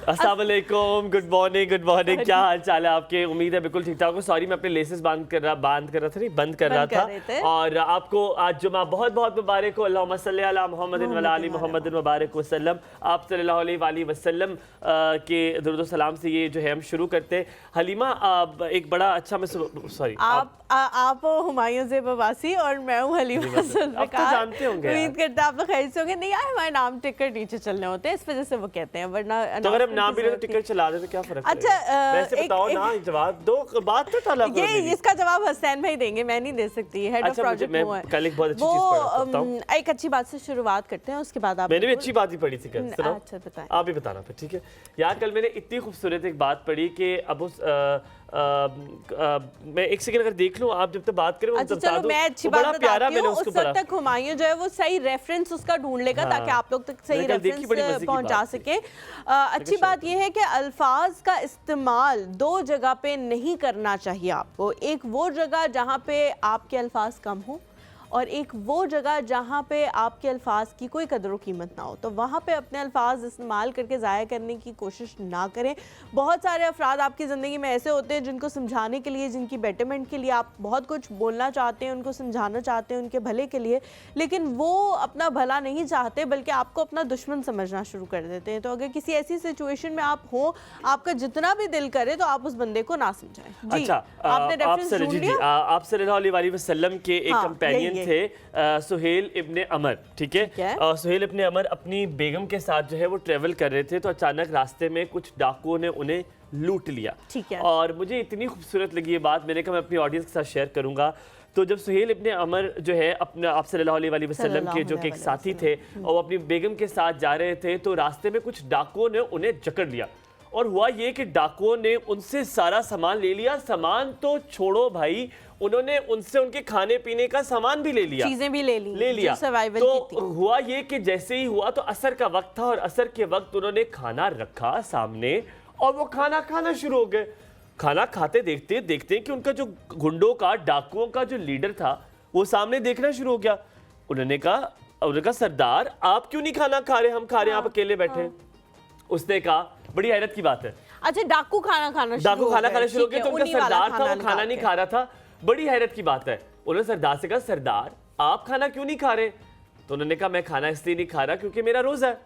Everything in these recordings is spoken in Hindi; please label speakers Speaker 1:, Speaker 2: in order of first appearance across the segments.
Speaker 1: अस्सलाम वालेकुम, गुड मॉर्निंग क्या हाल चाल है आपके? उम्मीद है बिल्कुल ठीक ठाक हो। सॉरी मैं अपने लेसेस बंद कर रहा था और आपको आज जुमा बहुत बहुत मुबारक हो। अल्लाहुम्मा सल्ली अला मुहम्मदिन व अला आलि मुहम्मदिन मुबारक वसल्लम। आप सल्लल्लाहु अलैहि वसल्लम के दुरूद व सलाम से ये जो है हम शुरू करते हैं। हलीमा एक बड़ा अच्छा
Speaker 2: आप हुमायूं से प्रवासी और मैं हूँ हलीमा जुल्फ़िकार।
Speaker 1: आप तो जानते होंगे,
Speaker 2: उम्मीद करते हैं आप लोग खैरियत से होंगे। नहीं यार, हमारे नाम टिकट नीचे चलने होते हैं, इस वजह से वो कहते हैं, वरना
Speaker 1: तो अगर हम नाम भी ले तो टिकट चला दे तो क्या फर्क
Speaker 2: अच्छा
Speaker 1: वैसे बताओ ना, जवाब दो, बात तो टाला करो।
Speaker 2: ये इसका जवाब हसैन भाई देंगे, मैं नहीं दे सकती। हेड ऑफ प्रोजेक्ट वो है।
Speaker 1: कल एक बहुत अच्छी चीज पढ़ा था।
Speaker 2: एक अच्छी बात से शुरुआत करते हैं, उसके बाद आप।
Speaker 1: मैंने भी अच्छी बात ही पढ़ी थी कल।
Speaker 2: अच्छा बताएं।
Speaker 1: आप भी बताना फिर, ठीक है यार। कल मैंने इतनी खूबसूरत एक बात पढ़ी कि अब उस मैं एक सेकंड अगर देख लूं, आप जब तक बात करें
Speaker 2: अच्छा चलो मैं अच्छी बात बताती हूँ। उस वक्त तक हुमायूं जो है वो सही रेफरेंस उसका ढूंढ लेगा ताकि आप लोग तक सही रेफरेंस पहुंचा सके। अच्छी बात यह है कि अल्फाज का इस्तेमाल दो जगह पे नहीं करना चाहिए आपको। एक वो जगह जहाँ पे आपके अल्फाज कम हो और एक वो जगह जहाँ पे आपके अल्फाज की कोई कदर व कीमत ना हो, तो वहाँ पे अपने अल्फाज इस्तेमाल करके ज़ाया करने की कोशिश ना करें। बहुत सारे अफराद आपकी ज़िंदगी में ऐसे होते हैं जिनको समझाने के लिए, जिनकी बेटरमेंट के लिए आप बहुत कुछ बोलना चाहते हैं, उनको समझाना चाहते हैं उनके भले के लिए, लेकिन वो अपना भला नहीं चाहते बल्कि आपको अपना दुश्मन समझना शुरू कर देते हैं। तो अगर किसी ऐसी सिचुएशन में आप हो, आपका जितना भी दिल करे तो आप उस बंदे को ना समझाएं।
Speaker 1: अच्छा,
Speaker 2: आपने रेफरेंस ढूंढ लिया?
Speaker 1: आप सल्लल्लाहु अलैहि वसल्लम के एक कंपेनियन थे सुहेल इब्ने अमर, ठीक है। सुहेल इब्ने अमर अपनी बेगम के साथ जो है वो ट्रेवल कर रहे थे, तो अचानक रास्ते में कुछ डाकुओं ने उन्हें लूट लिया।
Speaker 2: ठीक है।
Speaker 1: और मुझे इतनी खूबसूरत लगी ये बात, मैंने कहा मैं अपनी ऑडियंस के साथ शेयर करूंगा। तो जब सुहेल इब्ने अमर जो है अपने आप सल्लल्लाहु अलैहि वसल्लम के जो कि एक साथी थे और अपनी बेगम के साथ जा रहे थे, तो रास्ते में कुछ डाकुओं ने उन्हें जकड़ लिया। और हुआ ये कि डाकुओं ने उनसे सारा सामान ले लिया। सामान तो छोड़ो भाई, उन्होंने उनसे उनके खाने पीने का सामान भी ले लिया,
Speaker 2: चीजें भी ले लिया।
Speaker 1: तो हुआ ये कि जैसे ही हुआ तो असर का वक्त था और असर के वक्त उन्होंने खाना रखा सामने और वो खाना खाना शुरू हो गए। खाना खाते देखते देखते कि उनका जो गुंडों का, डाकुओं का जो लीडर था वो सामने देखना शुरू हो गया। उन्होंने कहा सरदार आप क्यों नहीं खाना खा रहे, हम खा रहे हैं, आप अकेले बैठे। उसने कहा बड़ी हैरत की बात है।
Speaker 2: अच्छा, डाकू खाना खाना शुरू
Speaker 1: हो गया, तो उनका सरदार था वो खाना नहीं खा रहा था। बड़ी हैरत की बात है। उन्होंने सरदार से कहा सरदार आप खाना क्यों नहीं खा रहे? तो उन्होंने कहा मैं खाना इसलिए नहीं खा रहा क्योंकि मेरा रोजा है।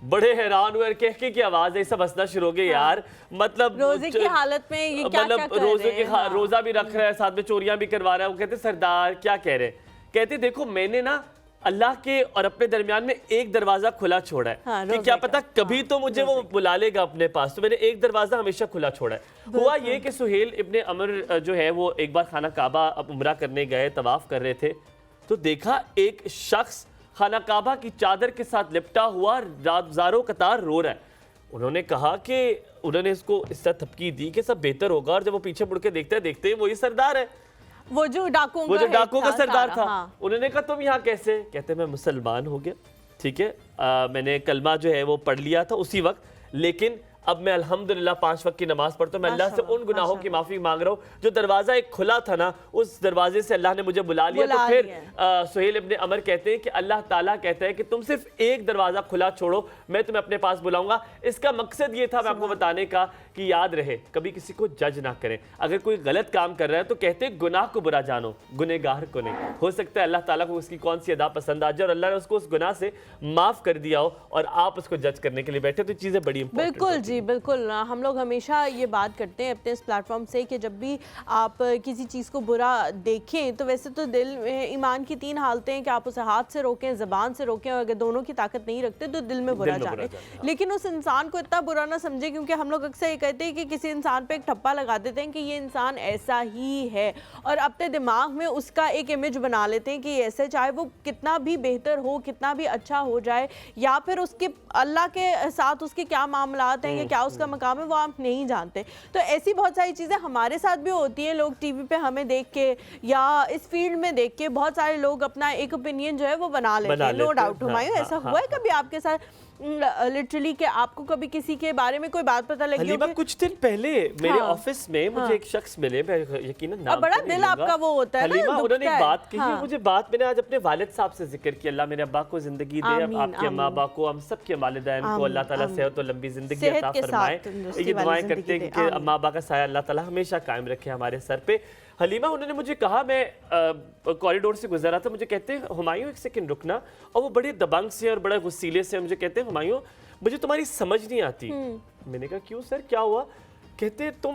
Speaker 1: बड़े हैरान हुए, कहके की आवाज है, सब हंसना शुरू हो गए। यार मतलब
Speaker 2: रोजे की हालत में ये क्या कर रहे हैं?
Speaker 1: रोजा भी रख रहा है, साथ में चोरियां भी करवा रहा है। वो कहते सरदार क्या कह रहे? कहते देखो मैंने ना अल्लाह के और अपने दरमियान में एक दरवाजा खुला छोड़ा है। कि क्या पता कभी तो मुझे वो बुला लेगा अपने पास, तो मैंने एक दरवाजा हमेशा खुला छोड़ा है। हुआ ये कि सुहेल इब्ने अमर जो है वो एक बार खाना काबा उम्रा करने गए, तवाफ कर रहे थे, तो देखा एक शख्स खाना काबा की चादर के साथ लिपटा हुआ ज़ारो कतार रो रहा है। उन्होंने कहा कि उन्होंने इसको इस तरह थपकी दी कि सब बेहतर होगा, और जब वो पीछे मुड़ के देखते वही सरदार है,
Speaker 2: वो जो डाकुओं
Speaker 1: का सरदार था। उन्होंने कहा तुम यहाँ कैसे? कहते मैं मुसलमान हो गया, ठीक है, मैंने कलमा जो है वो पढ़ लिया था उसी वक्त, लेकिन अब मैं अल्हम्दुलिल्लाह 5 वक्त की नमाज पढ़ता हूँ। मैं अल्लाह से उन गुनाहों की माफ़ी मांग रहा हूँ। जो दरवाज़ा एक खुला था ना, उस दरवाजे से अल्लाह ने मुझे बुला लिया। तो फिर सुहेल इब्ने अमर कहते हैं कि अल्लाह ताला कहता है कि तुम सिर्फ एक दरवाज़ा खुला छोड़ो, मैं तुम्हें अपने पास बुलाऊंगा। इसका मकसद ये था मैं आपको बताने का कि याद रहे कभी किसी को जज ना करें। अगर कोई गलत काम कर रहा है तो कहते हैं गुनाह को बुरा जानो, गुनहगार को नहीं। हो सकता है अल्लाह ताला को उसकी कौन सी अदा पसंद आ जाए और अल्लाह ने उसको उस गुनाह से माफ़ कर दिया हो और आप उसको जज करने के लिए बैठे, तो चीज़ें बड़ी
Speaker 2: बिल्कुल जी बिल्कुल। हम लोग हमेशा ये बात करते हैं अपने इस प्लेटफॉर्म से कि जब भी आप किसी चीज़ को बुरा देखें तो वैसे तो दिल में ईमान की 3 हालतें हैं कि आप उसे हाथ से रोकें, ज़बान से रोकें, और अगर दोनों की ताकत नहीं रखते तो दिल में बुरा जाने। लेकिन उस इंसान को इतना बुरा ना समझे, क्योंकि हम लोग अक्सर ये कहते हैं कि किसी इंसान पे एक ठप्पा लगा देते हैं कि ये इंसान ऐसा ही है, और अपने दिमाग में उसका एक इमेज बना लेते हैं कि ऐसे, चाहे वो कितना भी बेहतर हो, कितना भी अच्छा हो जाए, या फिर उसके अल्लाह के साथ उसके क्या मामलात हैं या क्या उसका मकाम है वो आप नहीं जानते। तो ऐसी बहुत सारी चीज़ें हमारे साथ भी होती हैं। लोग टीवी पे हमें देख के या इस फील्ड में देख के बहुत सारे लोग अपना एक ओपिनियन जो है वो बना लेते हैं। नो डाउट हुमायूं, ऐसा हुआ है कभी आपके साथ लिटरली कि आपको कभी किसी के बारे में कोई बात पता लगी?
Speaker 1: हलीमा, कुछ दिन पहले मेरे ऑफिस में मुझे एक शख्स मिले, मैं यकीनन नाम
Speaker 2: बड़ा दिल आपका वो होता है ना,
Speaker 1: हलीमा, उन्होंने एक बात कही, मुझे बात मैंने आज अपने वालिद साहब से जिक्र किया, अल्लाह मेरे अब्बा को जिंदगी दे, आपके अम्मा अब्बा को, हम सब के वालिदैन को अल्लाह ताला सेहत और लंबी जिंदगी अता फरमाए। ये दुआएं करते हैं कि अम्मा अब्बा का साया अल्लाह ताला हमेशा कायम रखे हमारे सर पे। हलीमा, उन्होंने मुझे कहा, मैं कॉरिडोर से गुजर रहा था, मुझे कहते हैं हुमायूं एक सेकंड रुकना, और वो बड़े दबंग से और बड़े गुस्सीले से मुझे कहते हैं हुमायूं मुझे तुम्हारी समझ नहीं आती। मैंने कहा क्यों सर, क्या हुआ? कहते तुम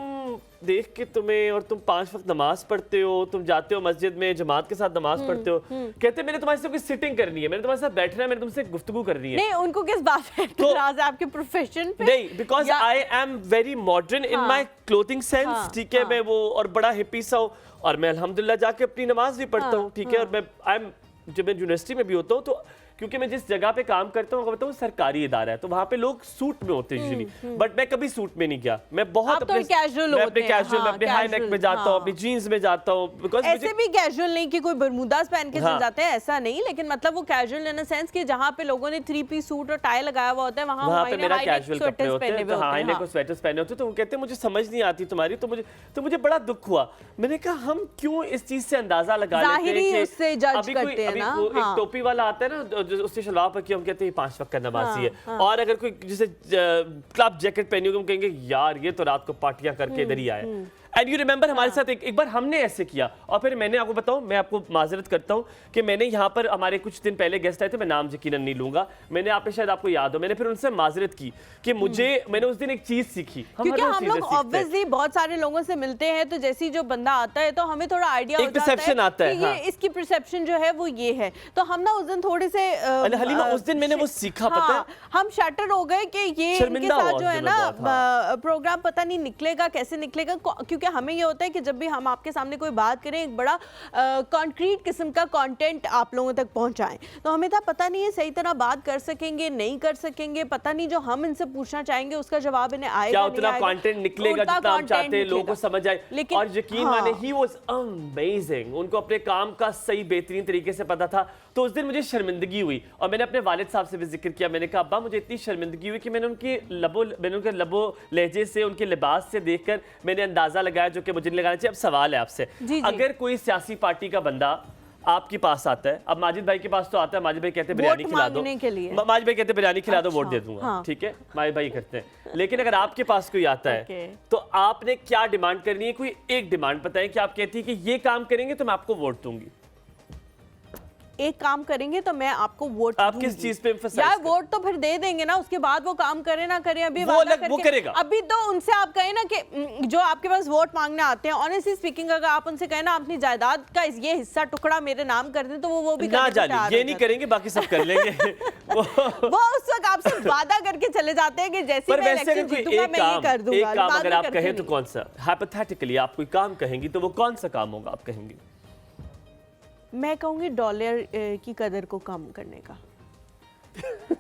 Speaker 1: देख के तुम्हें, और तुम 5 वक्त नमाज पढ़ते हो, तुम जाते हो मस्जिद में जमात के साथ नमाज पढ़ते हो, कहते मैंने तुम्हारे साथ कोई सिटिंग करनी है, मैंने तुम्हारे साथ बैठना है, मैंने तुमसे गुफ्तगू करनी है।
Speaker 2: नहीं, उनको किस बात पे इतराज है? आपके प्रोफेशन पे?
Speaker 1: नहीं, because I am very modern in my clothing sense, ठीक है, मैं वो और बड़ा हिप्पी सा हूँ, और मैं अल्हम्दुलिल्लाह जाके अपनी नमाज भी पढ़ता हूँ, ठीक है, और मैं जब मैं यूनिवर्सिटी में भी होता हूँ, तो क्योंकि मैं जिस जगह पे काम करता हूँ बताऊँ सरकारी इदारा है, तो वहाँ पे लोग सूट में होते हैं यूजुअली, बट मैं कभी सूट में नहीं गया, मैं बहुत
Speaker 2: अपने कैजुअल, मैं
Speaker 1: अपने हाई नेक में जाता हूँ, अपनी जीन्स में जाता हूँ, बिकॉज़
Speaker 2: ऐसे भी कैजुअल नहीं कि कोई बरमूदास पहन के चल जाते हैं, ऐसा नहीं, लेकिन मतलब वो कैजुअल इन द सेंस कि जहाँ पे लोगों ने 3 पीस सूट और टाई लगाया हुआ होता है, वहाँ पे मेरा कैजुअल कपड़े होते हैं,
Speaker 1: हाई नेक और स्वेटर्स पहने होते हैं, तो वो कहते हैं मुझे समझ नहीं आती तुम्हारी, तो मुझे बड़ा दुख हुआ। मैंने कहा हम क्यों इस चीज से अंदाजा लगा लेते हैं कि अभी एक टोपी वाला आता है ना, उससे शलवार पर हम कहते हैं 5 वक्त का नमाजी है, और अगर कोई जैसे क्लब जैकेट पहनी होगी हम कहेंगे यार ये तो रात को पार्टियां करके इधर ही आया। एंड यू रिमेंबर हमारे साथ एक बार हमने ऐसे किया, और फिर मैंने आपको बताऊं, मैं आपको माजरत करता हूं कि मैंने यहाँ पर हमारे कुछ दिन पहले गेस्ट आए थे, मैं नाम यकीनन नहीं लूंगा, मैंने आप शायद आपको याद हो, मैंने फिर उनसे माजरत की कि मैंने उस दिन एक चीज सीखी,
Speaker 2: क्योंकि हम लोग ऑब्वियसली बहुत सारे लोगों से मिलते हैं, तो जैसे जो बंदा आता है तो हमें थोड़ा आइडिया
Speaker 1: आता है
Speaker 2: ये इसकी परसेप्शन जो है वो ये है, तो हम ना उस दिन थोड़े से
Speaker 1: हलीमा उस दिन मैंने वो सीखा, पता है
Speaker 2: हम शटर हो गए कि ये इनके साथ जो है ना प्रोग्राम पता नहीं निकलेगा कैसे निकलेगा, क्योंकि हमें ये होता है कि जब भी हम आपके सामने कोई बात करें, एक बड़ा कॉन्क्रीट किस्म का कंटेंट आप लोगों तक पहुंचाएं, तो हमें था पता नहीं है सही तरह बात कर सकेंगे नहीं कर सकेंगे, पता नहीं जो हम इनसे पूछना चाहेंगे उसका जवाब इन्हें आएगा
Speaker 1: क्या उतना कंटेंट निकलेगा जितना हम चाहते हैं, लोगों को समझ आए। और यकीन माने ही वाज अमेजिंग, उनको अपने काम का सही बेहतरीन तरीके से पता था। तो उस दिन मुझे शर्मिंदगी हुई, और मैंने अपने वालिद साहब से भी जिक्र किया, मैंने कहा अब्बा मुझे इतनी शर्मिंदगी हुई कि मैंने उनके लबो लहजे से, उनके लिबास से देखकर मैंने अंदाजा लगाया जो कि मुझे लगाना चाहिए। अब सवाल है आपसे, अगर कोई सियासी पार्टी का बंदा आपके पास आता है, अब माजिद भाई के पास तो आता है, माजिद भाई कहते हैं बिरयानी खिला दो, माजिद भाई कहते हैं बिरयानी खिला दो, वोट दे दूंगा, ठीक है, माजिद भाई करते हैं। लेकिन अगर आपके पास कोई आता है तो आपने क्या डिमांड करनी है? कोई एक डिमांड बताएं कि आप कहती है कि ये काम करेंगे तो मैं आपको वोट दूंगी,
Speaker 2: एक काम करेंगे तो मैं आपको वोट,
Speaker 1: आप किस चीज पे एम्फसाइज
Speaker 2: यार वोट तो फिर दे देंगे ना, उसके बाद वो काम करे ना करे, अभी
Speaker 1: वो करेगा।
Speaker 2: अभी तो उनसे आप कहें ना कि जो आपके पास वोट मांगने आते हैं, ऑनेस्टली स्पीकिंग अगर आप उनसे कहें ना अपनी जायदाद का ये हिस्सा टुकड़ा मेरे नाम कर दें, तो वो भी
Speaker 1: ना जाने, ये नहीं करेंगे, बाकी सब कर लेंगे।
Speaker 2: वो उस वक्त आपसे वादा करके चले जाते हैं कि जैसे मैं इलेक्शन जीतूंगा मैं ये कर दूंगा।
Speaker 1: एक काम अगर आप कहें तो कौन सा, हाइपोथेटिकली आप कोई काम कहेंगी तो वो कौन सा काम होगा आप कहेंगी?
Speaker 2: मैं कहूंगी डॉलर की कदर को कम करने का।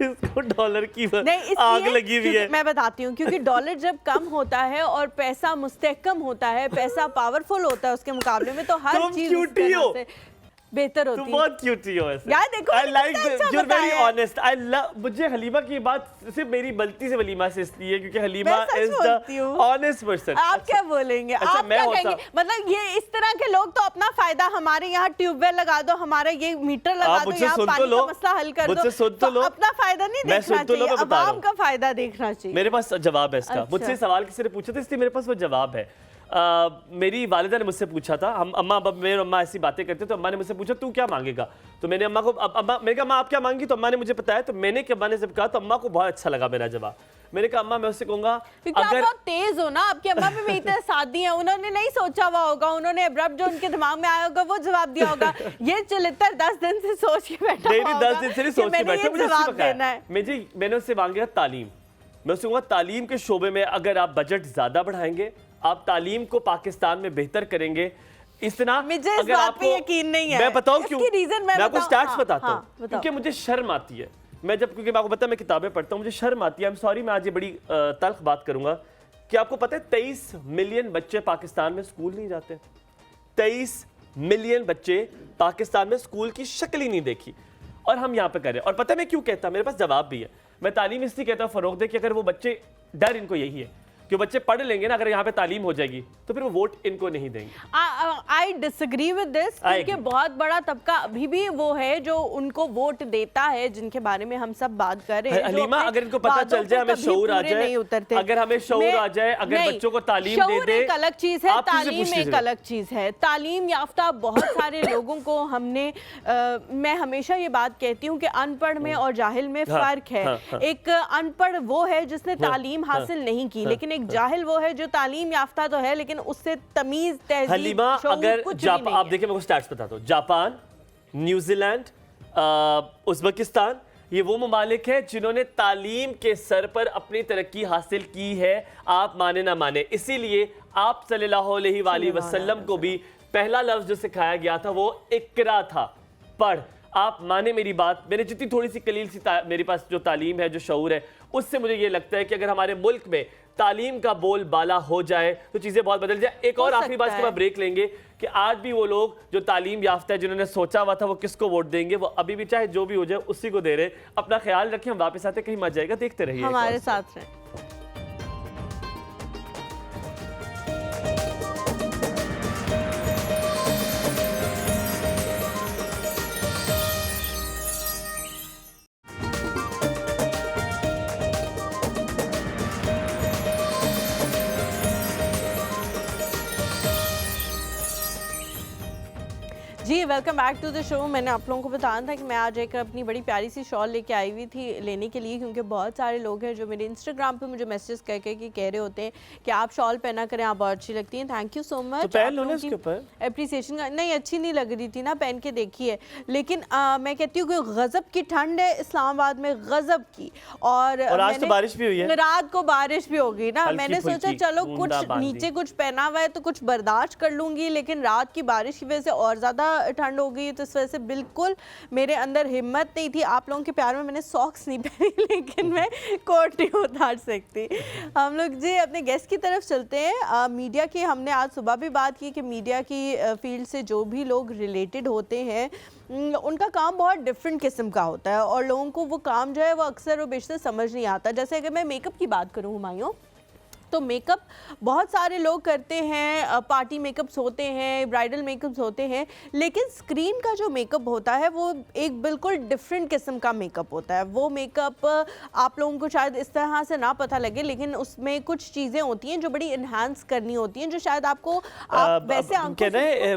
Speaker 1: इसको डॉलर की आग लगी हुई है।
Speaker 2: मैं बताती हूँ, क्योंकि डॉलर जब कम होता है और पैसा मुस्तहकम होता है, पैसा पावरफुल होता है उसके मुकाबले में, तो हर चीज बेहतर होती है।
Speaker 1: तुम बहुत क्यूट हो ऐसे।
Speaker 2: यार देखो,
Speaker 1: I like you're very honest. I love, मुझे हलीमा की बात सिर्फ मेरी गलती से हलीमा से इसलिए क्योंकि Halima is the honest person।
Speaker 2: आप क्या बोलेंगे? आप क्या कहेंगे? मतलब ये इस तरह के लोग तो अपना फायदा, हमारे यहाँ ट्यूबवेल लगा दो, हमारा ये मीटर लगा दो, यहाँ पानी का मसला हल कर दो, अपना फायदा नहीं देखना चाहिए, आवाम का फायदा देखना चाहिए।
Speaker 1: मेरे पास जवाब है इसका। मुझसे सवाल किसी ने पूछा था इसलिए मेरे पास वो जवाब है। मेरी वालिदा ने मुझसे पूछा था, हम मेरे अम्मा ऐसी बातें करते तो अम्मा ने मुझसे पूछा तू क्या मांगेगा, तो मैंने अम्मा को मैंने कहा अम्मा आप क्या मांगी, तो अम्मा ने मुझे बताया, तो मैंने अम्मा ने जब कहा तो अम्मा को बहुत अच्छा लगा मेरा जवाब। मैंने कहा अम्मा मैं उससे कहूंगा
Speaker 2: अगर आप तेज हो ना, आपकी अम्मा भी मेरी तरह सादी है, उन्होंने नहीं सोचा हुआ होगा, उन्होंने अब्रप्ट जो उनके दिमाग में आया होगा वो जवाब दिया होगा। ये चलित्र 10 दिन से सोच के बैठा होगा,
Speaker 1: 10 दिन से नहीं सोच के बैठा, मुझे जवाब देना है। मैंने उससे मांगा तालीम, मैं उससे कहूँगा तालीम के शोबे में अगर आप बजट ज्यादा बढ़ाएंगे, आप तालीम को पाकिस्तान में बेहतर करेंगे, इतना
Speaker 2: मुझे इस बात पे यकीन नहीं है।
Speaker 1: मैं बताऊं क्यों? मैं आपको स्टैट्स बताता हूं, क्योंकि मुझे शर्म आती है। मैं जब, क्योंकि मैं आपको पता है मैं किताबें पढ़ता हूं, मुझे शर्म आती है। आई एम सॉरी, मैं आज ये बड़ी तल्ख बात करूंगा कि आपको पता है 23 मिलियन बच्चे पाकिस्तान में स्कूल नहीं जाते। 23 मिलियन बच्चे पाकिस्तान में स्कूल की शक्ल ही नहीं देखी, और हम यहाँ पे कर रहे हैं। और पता है मैं क्यों कहता, मेरे पास जवाब भी है। मैं तालीम इसलिए कहता हूँ फरोग दे कि अगर वो बच्चे, डर इनको यही है कि बच्चे पढ़ लेंगे ना, अगर यहाँ पे तालीम हो जाएगी तो फिर वो वोट इनको नहीं देंगे।
Speaker 2: आई डिसएग्री विद दिस, क्योंकि बहुत बड़ा तबका अभी भी वो है जो उनको वोट देता है, जिनके बारे में हम सब बात कर रहे हैं।
Speaker 1: हलीमा, अगर इनको पता चल जाए, हमें शऊर आ जाए, अगर हमें शऊर आ जाए, अगर बच्चों को तालीम दे दे,
Speaker 2: एक अलग चीज है, तालीम एक अलग चीज है। तालीम याफ्ता बहुत सारे लोगों को हमने मैं हमेशा ये बात कहती हूँ कि अनपढ़ में और जाहिल में फर्क है। एक अनपढ़ वो है जिसने तालीम हासिल नहीं की, लेकिन एक जाहिल वो है जो तालीम याफ्ता तो है लेकिन उससे तमीज, तहजीब,
Speaker 1: हलीमा, अगर आप देखिए, मैं स्टैट्स बताता हूँ, जापान, न्यूजीलैंड, उज़्बेकिस्तान, ये वो ममालिक है जिन्होंने तालीम के सर पर अपनी तरक्की हासिल की है, आप माने ना माने। इसीलिए आप सल्लल्लाहु अलैहि वसल्लम को भी पहला लफ्ज जो सिखाया गया था वो इकरा था, पढ़। आप माने मेरी बात, मैंने जितनी थोड़ी सी कलील सी मेरे पास जो तालीम है, जो शऊर है, उससे मुझे ये लगता है कि अगर हमारे मुल्क में तालीम का बोल बाला हो जाए तो चीज़ें बहुत बदल जाए। एक और आखिरी बात के बाद ब्रेक लेंगे कि आज भी वो लोग जो तालीम याफ्ता है, जिन्होंने सोचा हुआ था वो किसको वोट देंगे, वो अभी भी चाहे जो भी हो जाए उसी को दे रहे। अपना ख्याल रखें, हम वापस आते, कहीं मत जाएगा, देखते रहिए,
Speaker 2: हमारे साथ रहें। जी welcome back to the show. मैंने आप लोगों को बताया था कि मैं आज एक अपनी बड़ी प्यारी सी शॉल लेके आई हुई थी लेने के लिए, क्योंकि बहुत सारे लोग हैं जो मेरे इंस्टाग्राम पे मुझे मैसेज करके कि कह रहे होते हैं कि आप शॉल पहना करें, आप बहुत अच्छी लगती हैं। Thank you so much. Appreciation का नहीं, अच्छी नहीं लग रही थी ना, पहन के देखी है, लेकिन मैं कहती हूँ कि गजब की ठंड है इस्लामाबाद में, गजब की। और
Speaker 1: आज तो बारिश भी हुई है,
Speaker 2: रात को बारिश भी होगी ना, मैंने सोचा चलो कुछ नीचे कुछ पहना हुआ है तो कुछ बर्दाश्त कर लूंगी, लेकिन रात की बारिश की वजह से और ज्यादा ठंड हो गई, तो इस वजह से बिल्कुल मेरे अंदर हिम्मत नहीं थी। आप लोगों के प्यार में मैंने सॉक्स नहीं पहनी, लेकिन मैं कोट नहीं उतार सकती। हम लोग जी अपने गेस्ट की तरफ चलते हैं। मीडिया की हमने आज सुबह भी बात की कि मीडिया की फील्ड से जो भी लोग रिलेटेड होते हैं उनका काम बहुत डिफरेंट किस्म का होता है और लोगों को वो काम जो है वो अक्सर और बेशतर समझ नहीं आता। जैसे अगर मैं मेकअप की बात करूँ हुमायूं, तो मेकअप बहुत सारे लोग करते हैं, पार्टी मेकअप्स होते हैं, ब्राइडल मेकअप्स होते हैं, लेकिन स्क्रीन का जो मेकअप होता है वो एक बिल्कुल डिफरेंट किस्म का मेकअप होता है। वो मेकअप आप लोगों को शायद इस तरह से ना पता लगे, लेकिन उसमें कुछ चीज़ें होती हैं जो बड़ी इन्हांस करनी होती हैं, जो शायद आपको आप वैसे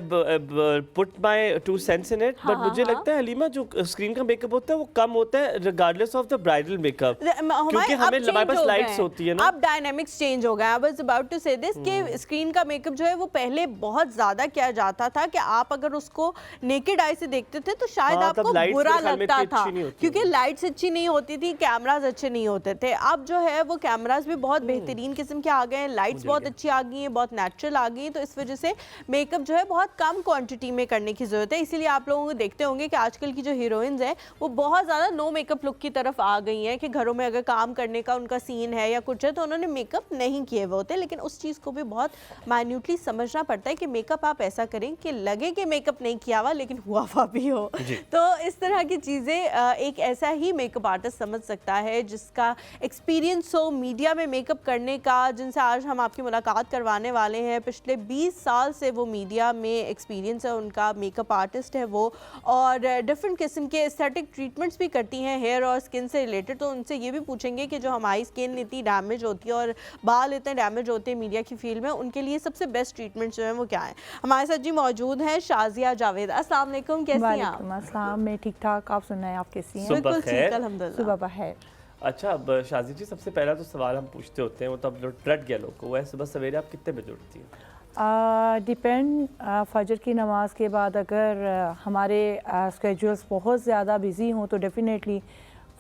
Speaker 1: put my 2 cents in it, but मुझे लगता है हलीमा जो स्क्रीन का मेकअप होता है वो कम होता है regardless of the bridal makeup, क्योंकि हमारे पास लाइट्स होती है ना,
Speaker 2: अब डायनामिक्स चेंज हो गया। आई वाज अबाउट टू से दिस कि स्क्रीन का मेकअप जो है वो पहले बहुत ज्यादा किया जाता था कि आप अगर उसको नेकेड आई से देखते थे तो शायद आपको बुरा लगता था, क्योंकि लाइट्स अच्छी नहीं होती थी, कैमरास अच्छे नहीं होते थे। अब जो है वो कैमरास भी बहुत बेहतरीन किस्म के आ गए हैं, लाइट्स बहुत अच्छी आ गई हैं, बहुत नेचुरल आ गई हैं, तो इस वजह से मेकअप जो है बहुत कम क्वांटिटी में करने की जरूरत है। इसीलिए आप लोगों को देखते होंगे कि आजकल की जो हीरोइंस हैं वो बहुत ज़्यादा नो मेकअप लुक की तरफ आ गई हैं कि घरों में अगर काम करने का उनका सीन है या कुछ है तो उन्होंने मेकअप नहीं किए हुए होते। लेकिन उस चीज़ को भी बहुत माइन्यूटली समझना पड़ता है कि मेकअप आप ऐसा करें कि लगे कि मेकअप नहीं किया हुआ लेकिन हुआ हुआ भी हो। तो इस तरह की चीज़ें एक ऐसा ही मेकअप आर्टिस्ट समझ सकता है जिसका एक्सपीरियंस हो मीडिया में मेकअप करने का, जिनसे आज हम आपकी मुलाकात करवाने वाले हैं। पिछले 20 साल से वो मीडिया में एक्सपीरियंस है उनका, मेकअप आर्टिस्ट है वो, और डिफरेंट किस्म के एस्थेटिक ट्रीटमेंट्स भी करती हैं हेयर और स्किन से रिलेटेड। तो उनसे ये भी पूछेंगे कि जो हमारी स्किन इतनी डैमेज होती है और बाल इतने डैमेज होते हैं मीडिया की फील्ड में, उनके लिए सबसे बेस्ट ट्रीटमेंट जो है वो क्या है। हमारे साथ जी मौजूद हैं शाजिया जावेद। अस्सलाम वालेकुम, कैसी हैं आप?
Speaker 3: अस्सलाम, मैं ठीक ठाक, आप सुनाएं आप कैसी हैं?
Speaker 2: बिल्कुल ठीक, अल्हम्दुलिल्लाह।
Speaker 3: सुबह बखैर।
Speaker 1: अच्छा, अब शाजी जी सबसे पहला तो सवाल हम पूछते होते हैं, वो तो अब रट गया लोग को, वो है सुबह सवेरे आप कितने बजे उठती हैं?
Speaker 3: डिपेंड, फजर की नमाज़ के बाद अगर हमारे स्केड्यूल्स बहुत ज़्यादा बिजी हों तो डेफिनेटली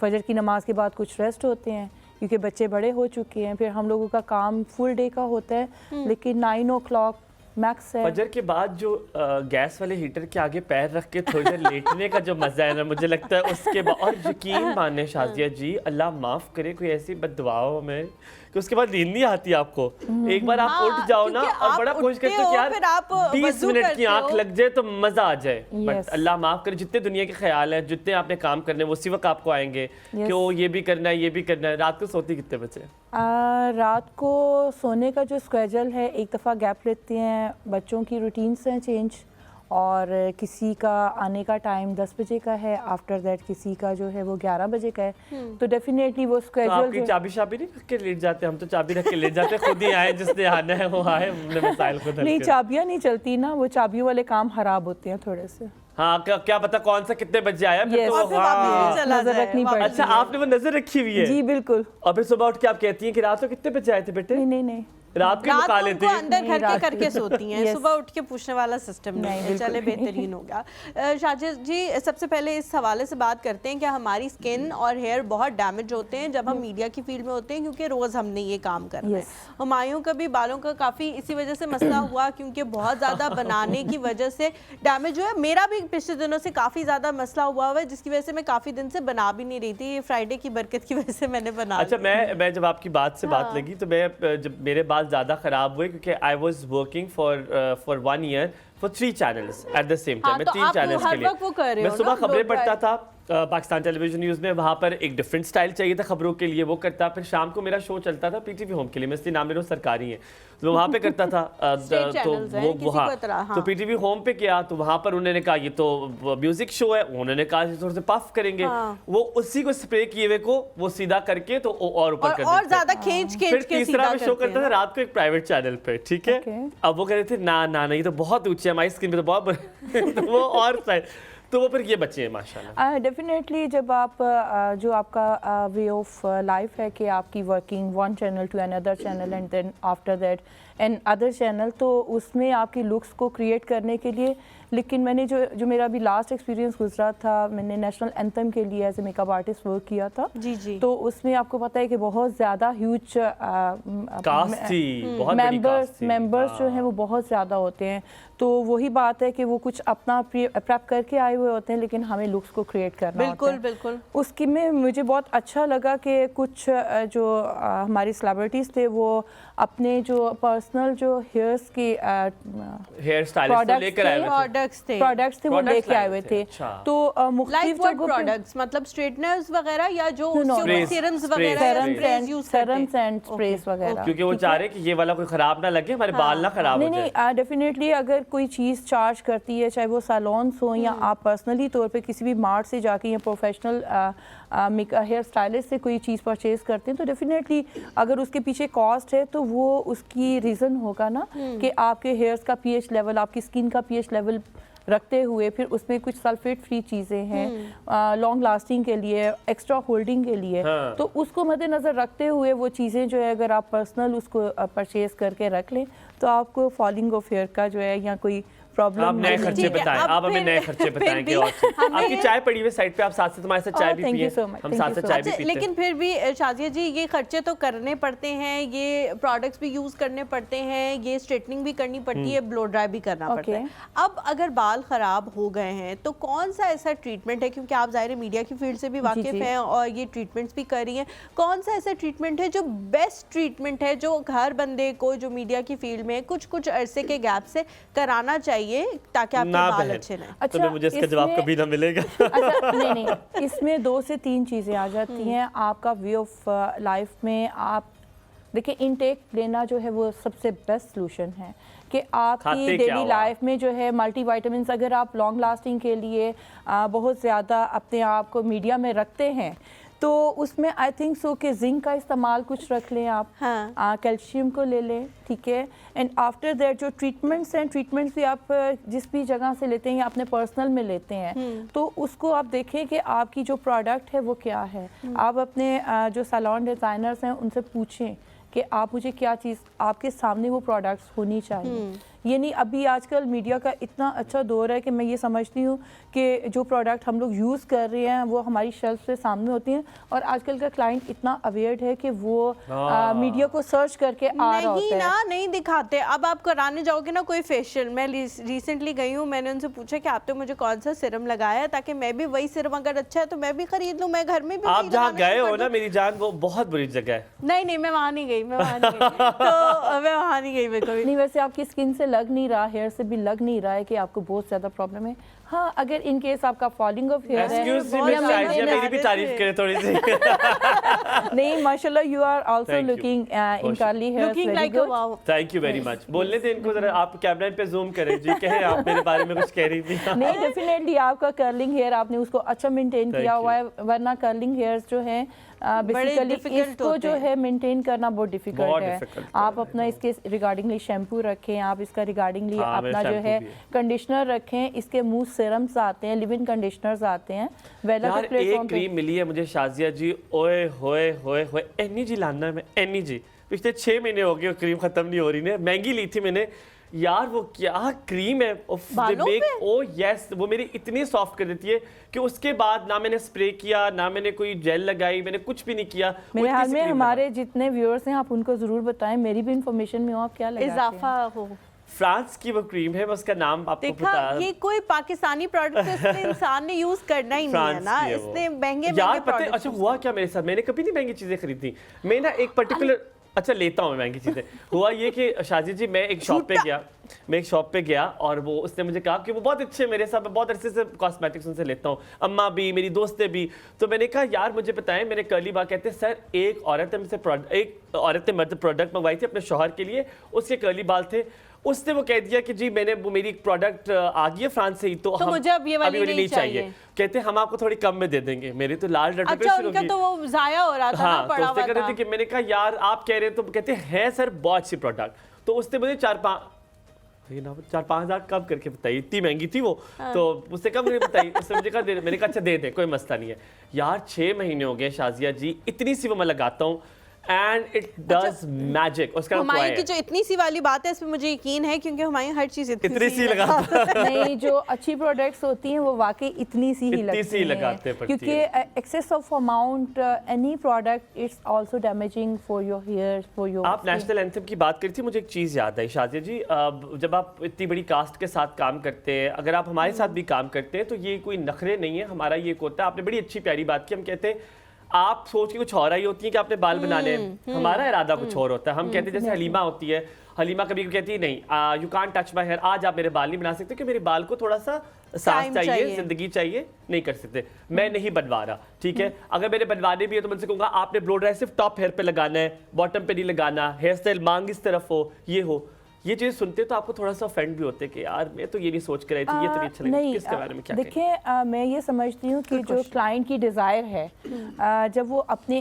Speaker 3: फजर की नमाज़ के बाद कुछ रेस्ट होते हैं, क्योंकि बच्चे बड़े हो चुके हैं, फिर हम लोगों का काम फुल डे का होता है, लेकिन 9 o'clock मैक्स है।
Speaker 1: फजर के बाद जो गैस वाले हीटर के आगे पैर रख के थोड़ी देर लेटने का जो मजा है ना, मुझे लगता है उसके बाद, और यकीन माने शाजिया जी, अल्लाह माफ़ करे कोई ऐसी बददुआओं में कि उसके बाद नींद नहीं आती आपको। एक बार आप उठ जाओ ना और बड़ा कोशिश करते हो कि यार 20 मिनट की आंख लग जाए तो मजा आ जाए, बट अल्लाह माफ करे जितने दुनिया के ख्याल है, जितने आपने काम करने वो उसी वक्त आपको आएंगे कि ओ ये भी करना है, ये भी करना है। रात को सोती कितने बजे?
Speaker 3: रात को सोने का जो स्केड्यूल है, एक दफ़ा गैप लेते हैं, बच्चों की रूटीन्स हैं चेंज, और किसी का आने का टाइम 10 बजे का है, आफ्टर दैट किसी का जो है वो 11 बजे का है, तो डेफिनेटली वो स्केड्यूल।
Speaker 1: तो आपकी चाबी शाबी नहीं रख के लेट जाते? हम तो चाबी रख के लेट जाते, खुद ही आए, जिसने आना है वो आए, हमने मिसाइल खुद
Speaker 3: नहीं, चाबियां नहीं चलती ना, वो चाबियों वाले काम खराब होते हैं थोड़े से।
Speaker 1: हाँ, क्या पता कौन सा कितने बजे आया, फिर तो
Speaker 3: नजर रखनी पड़ती है।
Speaker 1: अच्छा, आपने वो नजर रखी हुई है?
Speaker 3: जी बिल्कुल।
Speaker 1: और फिर सुबह उठ के आप कहती हैं कि रात को कितने बजे आए थे बेटे?
Speaker 3: नहीं
Speaker 1: रात को लुका लेती हैं,
Speaker 2: अंदर करके सोती हैं, सुबह उठ के पूछने वाला सिस्टम नहीं है। चले, बेहतरीन होगा। शाजिद जी, सबसे पहले इस हवाले से बात करते हैं कि हमारी स्किन और हेयर बहुत डैमेज होते हैं जब हम मीडिया की फील्ड में होते हैं, क्योंकि रोज हमने ये काम करना है। हुमायूं का भी बालों का काफी इसी वजह से मसला हुआ, क्योंकि बहुत ज्यादा बनाने की वजह से डैमेज हुआ। मेरा भी पिछले दिनों से काफी ज्यादा मसला हुआ है, जिसकी वजह से मैं काफी दिन से बना भी नहीं रही थी। फ्राइडे की बरकत की वजह से मैंने बना।
Speaker 1: अच्छा, मैं जब आपकी बात से बात लगी तो मैं जब मेरे बाल ज्यादा खराब हुए, क्योंकि I was working for 1 year for 3 channels at the same time. मैं 3 चैनल्स के लिए मैं सुबह खबरें पढ़ता था पाकिस्तान टेलीविजन न्यूज़ में, वहाँ पर एक डिफरेंट स्टाइल चाहिए था खबरों के लिए, वो करता। फिर शाम को मेरा शो चलता था पीटीवी होम के लिए, मैं इसलिए नाम ले रहा हूँ, सरकारी है, तो वहाँ पे करता था। तो वो वहाँ तो पीटीवी होम पे किया, तो वहाँ पर उन्होंने कहा ये तो म्यूजिक शो है, उन्होंने कहा थोड़ा सा पफ करेंगे, वो उसी को स्प्रे किए हुए को वो सीधा करके तो और ऊपर कर
Speaker 2: और ज्यादा खींच के
Speaker 1: फिर तीसरा मैं शो करता था रात को एक प्राइवेट चैनल पे, ठीक है। अब वो कह रहे थे ना ये तो बहुत ऊंचे है, हमारी स्किन पे तो बहुत तो वो और तो वो फिर ये बच्चे हैं माशाल्लाह।
Speaker 3: डेफिनेटली जब आप जो आपका वे ऑफ लाइफ है कि आपकी working one channel to another channel and then after that and other channel, तो उसमें आपकी लुक्स को क्रिएट करने के लिए, लेकिन मैंने जो मेरा अभी लास्ट एक्सपीरियंस गुजरा था, मैंने नेशनल एंथम के लिए as a makeup artist work किया था। जी। तो उसमें आपको पता है कि बहुत ज़्यादा ह्यूज मेंबर्स जो हैं वो बहुत ज़्यादा होते हैं। तो वही बात है कि वो कुछ अपना प्रेप करके आए हुए होते हैं, लेकिन हमें लुक्स को क्रिएट करना होता है।
Speaker 2: बिल्कुल।
Speaker 3: उसकी में मुझे बहुत अच्छा लगा कि कुछ जो हमारी सेलिब्रिटीज़ थे वो अपने जो पर्सनल जो हेयर्स के
Speaker 1: हेयर स्टाइलिस्ट लेकर आए
Speaker 3: प्रोडक्ट्स थे वो लेके आए हुए थे। तो
Speaker 2: मुख्तलिफ प्रोडक्ट्स मतलब स्ट्रेटनर्स वगैरह या जो सीरम्स वगैरह,
Speaker 3: सेरम्स एंड स्प्रेस वगैरह,
Speaker 1: क्योंकि वो चाह रहे कि ये वाला कोई खराब ना लगे, हमारे बाल ना खराब हो जाए।
Speaker 3: नहीं, डेफिनेटली अगर कोई चीज़ चार्ज करती है, चाहे वो सैलून्स हो या आप पर्सनली तौर पे किसी भी मार्ट से जाके या प्रोफेशनल हेयर स्टाइलिस्ट से कोई चीज़ परचेज करते हैं, तो डेफिनेटली अगर उसके पीछे कॉस्ट है तो वो उसकी रीज़न होगा ना कि आपके हेयर्स का पीएच लेवल, आपकी स्किन का पीएच लेवल रखते हुए, फिर उसमें कुछ सल्फेट फ्री चीज़ें हैं लॉन्ग लास्टिंग के लिए, एक्स्ट्रा होल्डिंग के लिए। तो उसको मद्देनज़र रखते हुए वो चीज़ें जो है अगर आप पर्सनल उसको परचेज करके रख लें तो आपको फॉलिंग ऑफ हेयर का जो है या कोई प्रॉब्लम।
Speaker 1: आप नए खर्चे बताएं, आप हमें नए खर्चे बताएंगे। और आपकी चाय पड़ी हुई साइड पे, आप साथ से हमारे साथ चाय भी पिए, हम साथ से चाय भी पीते हैं।
Speaker 2: लेकिन फिर भी शाजिया जी ये खर्चे तो करने पड़ते हैं, ये प्रोडक्ट्स भी यूज करने पड़ते हैं, ये स्ट्रेटनिंग भी करनी पड़ती है, ब्लो ड्राई भी करना पड़ता है। अब अगर बाल खराब हो गए हैं तो कौन सा ऐसा ट्रीटमेंट है, क्योंकि आप ज़ाहिर मीडिया की फील्ड से भी वाकिफ हैं और ये ट्रीटमेंट्स भी कर रही हैं, कौन सा ऐसा ट्रीटमेंट है जो बेस्ट ट्रीटमेंट है जो हर बंदे को जो मीडिया की फील्ड में कुछ अरसे के गैप से कराना चाहिए ताकि आपके बाल अच्छे रहें?
Speaker 1: अच्छा, तो मुझे इसका जवाब कभी ना मिलेगा।
Speaker 3: अच्छा, नहीं, इसमें 2 से 3 चीज़ें आ जाती हैं आपका वे ऑफ लाइफ में। आप देखिए, इनटेक लेना जो है वो सबसे बेस्ट सॉल्यूशन है कि आपकी डेली लाइफ में जो है मल्टीविटामिन्स, अगर आप लॉन्ग लास्टिंग के लिए बहुत ज़्यादा अपने आप को मीडिया में रखते हैं तो उसमें आई थिंक सो कि जिंक का इस्तेमाल कुछ रख लें आप, कैल्शियम को ले लें, ठीक है। एंड आफ्टर दैट जो ट्रीटमेंट्स हैं, ट्रीटमेंट्स भी आप जिस भी जगह से लेते हैं या अपने पर्सनल में लेते हैं, तो उसको आप देखें कि आपकी जो प्रोडक्ट है वो क्या है। आप अपने जो सैलून डिज़ाइनर्स हैं उनसे पूछें कि आप मुझे क्या चीज़, आपके सामने वो प्रोडक्ट्स होनी चाहिए, ये नहीं, अभी आजकल मीडिया का इतना अच्छा दौर है कि मैं ये समझती हूँ कि जो प्रोडक्ट हम लोग यूज़ कर रहे हैं वो हमारी शेल्फ से सामने होती हैं, और आजकल का क्लाइंट इतना अवेयर है कि वो मीडिया को सर्च करके आ रहा होता है।
Speaker 2: नहीं दिखाते। अब आप कराने जाओगे ना कोई फेशियल, मैं रिसेंटली गई हूँ, मैंने उनसे पूछा कि आपने मुझे कौन सा सीरम लगाया है ताकि मैं भी वही सीरम अगर अच्छा है तो मैं भी खरीद लूँ, मैं घर में भी।
Speaker 1: आप जहाँ गए हो ना मेरी जान, वो बहुत बुरी जगह है।
Speaker 2: नहीं मैं वहाँ नहीं गई, तो मैं वहाँ नहीं गई। मैं कभी
Speaker 3: नहीं, वैसे आपकी स्किन से लग नहीं रहा, हेयर से भी लग नहीं रहा है कि आपको बहुत ज़्यादा प्रॉब्लम है। हाँ, अगर इन केस आपका फॉलिंग ऑफ हेयर है,
Speaker 1: मेरी भी तारीफ करें थोड़ी सी।
Speaker 3: नहीं माशाल्लाह, you are also looking in curly hair,
Speaker 2: looking like a wow.
Speaker 1: Thank you very much. बोलने दें इनको जरा, आप कैमरा पे जूम करें जी, कहें आप मेरे बारे में कुछ कह रही थी।
Speaker 3: नहीं, डेफिनेटली आपका कर्लिंग हेयर आपने उसको अच्छा मेंटेन किया हुआ है, वरना कर्लिंग हेयर्स जो हैं बेसिकली इसको जो है मेंटेन करना बहुत डिफिकल्ट है। आप अपना इसके रिगार्डिंगली शैम्पू रखें, आप इसका रिगार्डिंगली अपना जो है कंडीशनर रखें, इसके मुंह सीरम्स आते हैं, लिव इन कंडीशनर्स आते हैं।
Speaker 1: यार एक क्रीम मिली है मुझे शाजिया जी, ओए होए होए होए, एनी जी लाना है मैं, एनी जी। पिछले 6 महीने हो गए क्रीम खत्म नहीं हो रही ने, महंगी ली थी मैंने यार, वो क्या क्रीम है, ओ यस, वो मेरी इतनी सॉफ्ट कर देती है कि उसके बाद ना मैंने स्प्रे किया, ना मैंने कोई जेल लगाई, मैंने कुछ भी नहीं किया।
Speaker 3: मेरे हाल में हमारे जितने व्यूअर्स हैं आप उनको जरूर बताएं, मेरी भी इंफॉर्मेशन में हो, आप क्या लगाते हैं?
Speaker 2: इजाफा हो।
Speaker 1: फ्रांस की वो क्रीम है, उसका नाम आपको पता है?
Speaker 2: ये कोई पाकिस्तानी प्रोडक्ट इसने इंसान ने यूज करना ही नहीं है ना, इसने महंगे
Speaker 1: यार पता है। अच्छा हुआ क्या मेरे साथ, मैंने कभी नहीं महंगी चीजें खरीदी। मैं ना एक पर्टिकुलर, अच्छा लेता हूँ महंगी चीज़ें। हुआ ये कि शाजी जी, मैं एक शॉप पे गया और वो उसने मुझे कहा कि वो बहुत अच्छे मेरे साथ, मैं बहुत अरसे से कॉस्मेटिक्स उनसे लेता हूँ, अम्मा भी, मेरी दोस्तें भी। तो मैंने कहा यार मुझे बताएं, मेरे कर्ली बा कहते हैं सर एक औरत ने मर्द प्रोडक्ट मंगवाई थी अपने शौहर के लिए, उसके कर्ली बाल थे, उसने वो कह दिया कि जी वो मेरी एक प्रोडक्ट आ गई है फ्रांस से ही, तो
Speaker 2: मुझे अब ये वाली नहीं चाहिए।
Speaker 1: कहते हम आपको थोड़ी कम में दे देंगे। मेरे तो लाल रटने
Speaker 2: अच्छा, उनका तो वो जाया हो रहा था ना, पड़ा हुआ था।
Speaker 1: कि मैंने कहा यार आप कह रहे हैं, तो कहते हैं सर बहुत अच्छी प्रोडक्ट। तो उसने मुझे 4-5 हज़ार कम करके बताई, इतनी महंगी थी वो। तो उससे कम करके बताई, उसने मुझे कहा मैंने कहा अच्छा दे दे, कोई मसला नहीं है। यार 6 महीने हो गए शाजिया जी, इतनी सी वो मैं लगाता हूँ एंड इट डज मैजिक। उसका
Speaker 2: हुमायूं की जो इतनी सी वाली बात है, इसमें मुझे यकीन है क्योंकि हुमायूं हर चीज
Speaker 1: इतनी सी लगाता है।
Speaker 3: नहीं, जो अच्छी प्रोडक्ट्स होती हैं वो वाकई इतनी सी ही लगती हैं, क्योंकि excess of amount any product it's also damaging for your hair, for your.
Speaker 1: आप नेशनल एंथम की बात करी थी, मुझे एक चीज़ याद आई शाजिया जी, जब आप इतनी बड़ी कास्ट के साथ काम करते हैं, अगर आप हमारे साथ भी काम करते हैं तो ये कोई नखरे नहीं है, हमारा ये होता है। आपने बड़ी अच्छी प्यारी बात की, हम कहते हैं आप सोच के कुछ और आई होती है कि आपने बाल बनाने, हमारा इरादा कुछ और होता है। हम कहते हैं जैसे हलीमा होती है, हलीमा कभी कहती है नहीं you can't touch my hair, आज आप मेरे बाल नहीं बना सकते क्योंकि मेरे बाल को थोड़ा सा सांस चाहिए, जिंदगी चाहिए, नहीं कर सकते, मैं नहीं बनवा रहा, ठीक है। अगर मेरे बनवाने भी है तो मैं उनसे कहूँगा आपने ब्लो ड्राई सिर्फ टॉप हेयर पे लगाना है, बॉटम पे नहीं लगाना, हेयर स्टाइल मांग इस तरफ हो, ये हो। ये चीज़ सुनते तो आपको थोड़ा सा ऑफेंड भी होते कि यार मैं तो ये नहीं सोच कर रही थी, ये तो नहीं अच्छा लगा, किसके बारे में क्या
Speaker 3: देखिए, मैं ये समझती हूँ कि जो क्लाइंट की डिज़ायर है, जब वो अपने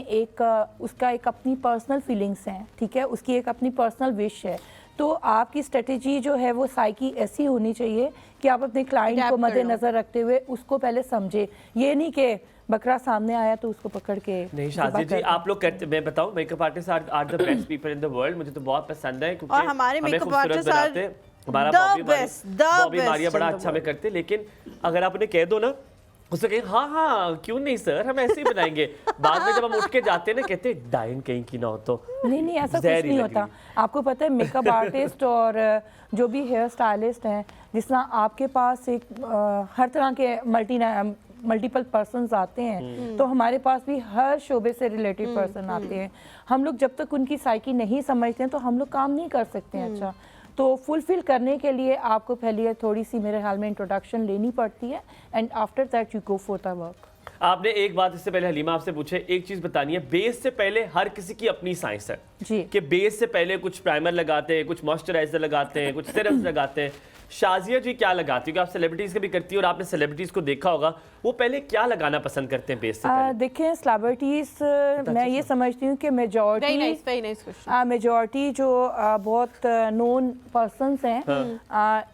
Speaker 3: उसका एक अपनी पर्सनल फीलिंग्स हैं, ठीक है, उसकी एक अपनी पर्सनल विश है, तो आपकी स्ट्रेटेजी जो है वो साइकी ऐसी होनी चाहिए कि आप अपने क्लाइंट को मद्देनजर रखते हुए उसको पहले समझे। ये नहीं कि बकरा सामने आया तो उसको पकड़ के
Speaker 1: नहीं। शाजी जी आप लोग करते, मैं बताऊं, makeup artist are the best people in the world, मुझे तो बहुत पसंद है क्योंकि
Speaker 2: हमारे मेकअप आर्टिस्ट बनाते,
Speaker 1: हमारा बॉबी मारिया बड़ा अच्छा में करते। लेकिन अगर आप उन्हें कह दो ना, उससे कहें हाँ क्यों नहीं सर, हम ऐसे ही बनाएंगे, बाद में जब हम उठ के जाते हैं ना कहते डाइन कहीं की ना हो तो
Speaker 3: नहीं ऐसा कुछ नहीं होता। आपको पता है मेकअप आर्टिस्ट और जो भी हेयर स्टाइलिस्ट हैं, जिस तरह आपके पास एक हर तरह के मल्टीपल पर्सन्स आते हैं, तो हमारे पास भी हर शोबे से रिलेटेड पर्सन आते हैं। हम लोग जब तक उनकी साइकी नहीं समझते हैं तो हम लोग काम नहीं कर सकते हैं। अच्छा, तो फुलफिल करने के लिए आपको पहले थोड़ी सी मेरे ख्याल में इंट्रोडक्शन लेनी पड़ती है, and after that you go for the work.
Speaker 1: आपने एक बात इससे पहले हलीमा आपसे पूछे, एक चीज बतानी है, बेस से पहले हर किसी की अपनी साइंस है
Speaker 3: जी,
Speaker 1: कि बेस से पहले कुछ प्राइमर लगाते हैं, कुछ मॉइस्चराइजर लगाते हैं, कुछ सिरम्स लगाते हैं। शाजिया जी क्या लगाती हो? आप सेलिब्रिटीज का भी करती हो और आपने सेलिब्रिटीज को देखा होगा, वो पहले क्या लगाना पसंद करते हैं बेस से पहले?
Speaker 3: देखें सेलिब्रिटीज मैं ये समझती हूँ कि मेजॉरिटी जो बहुत नोन पर्सन्स हैं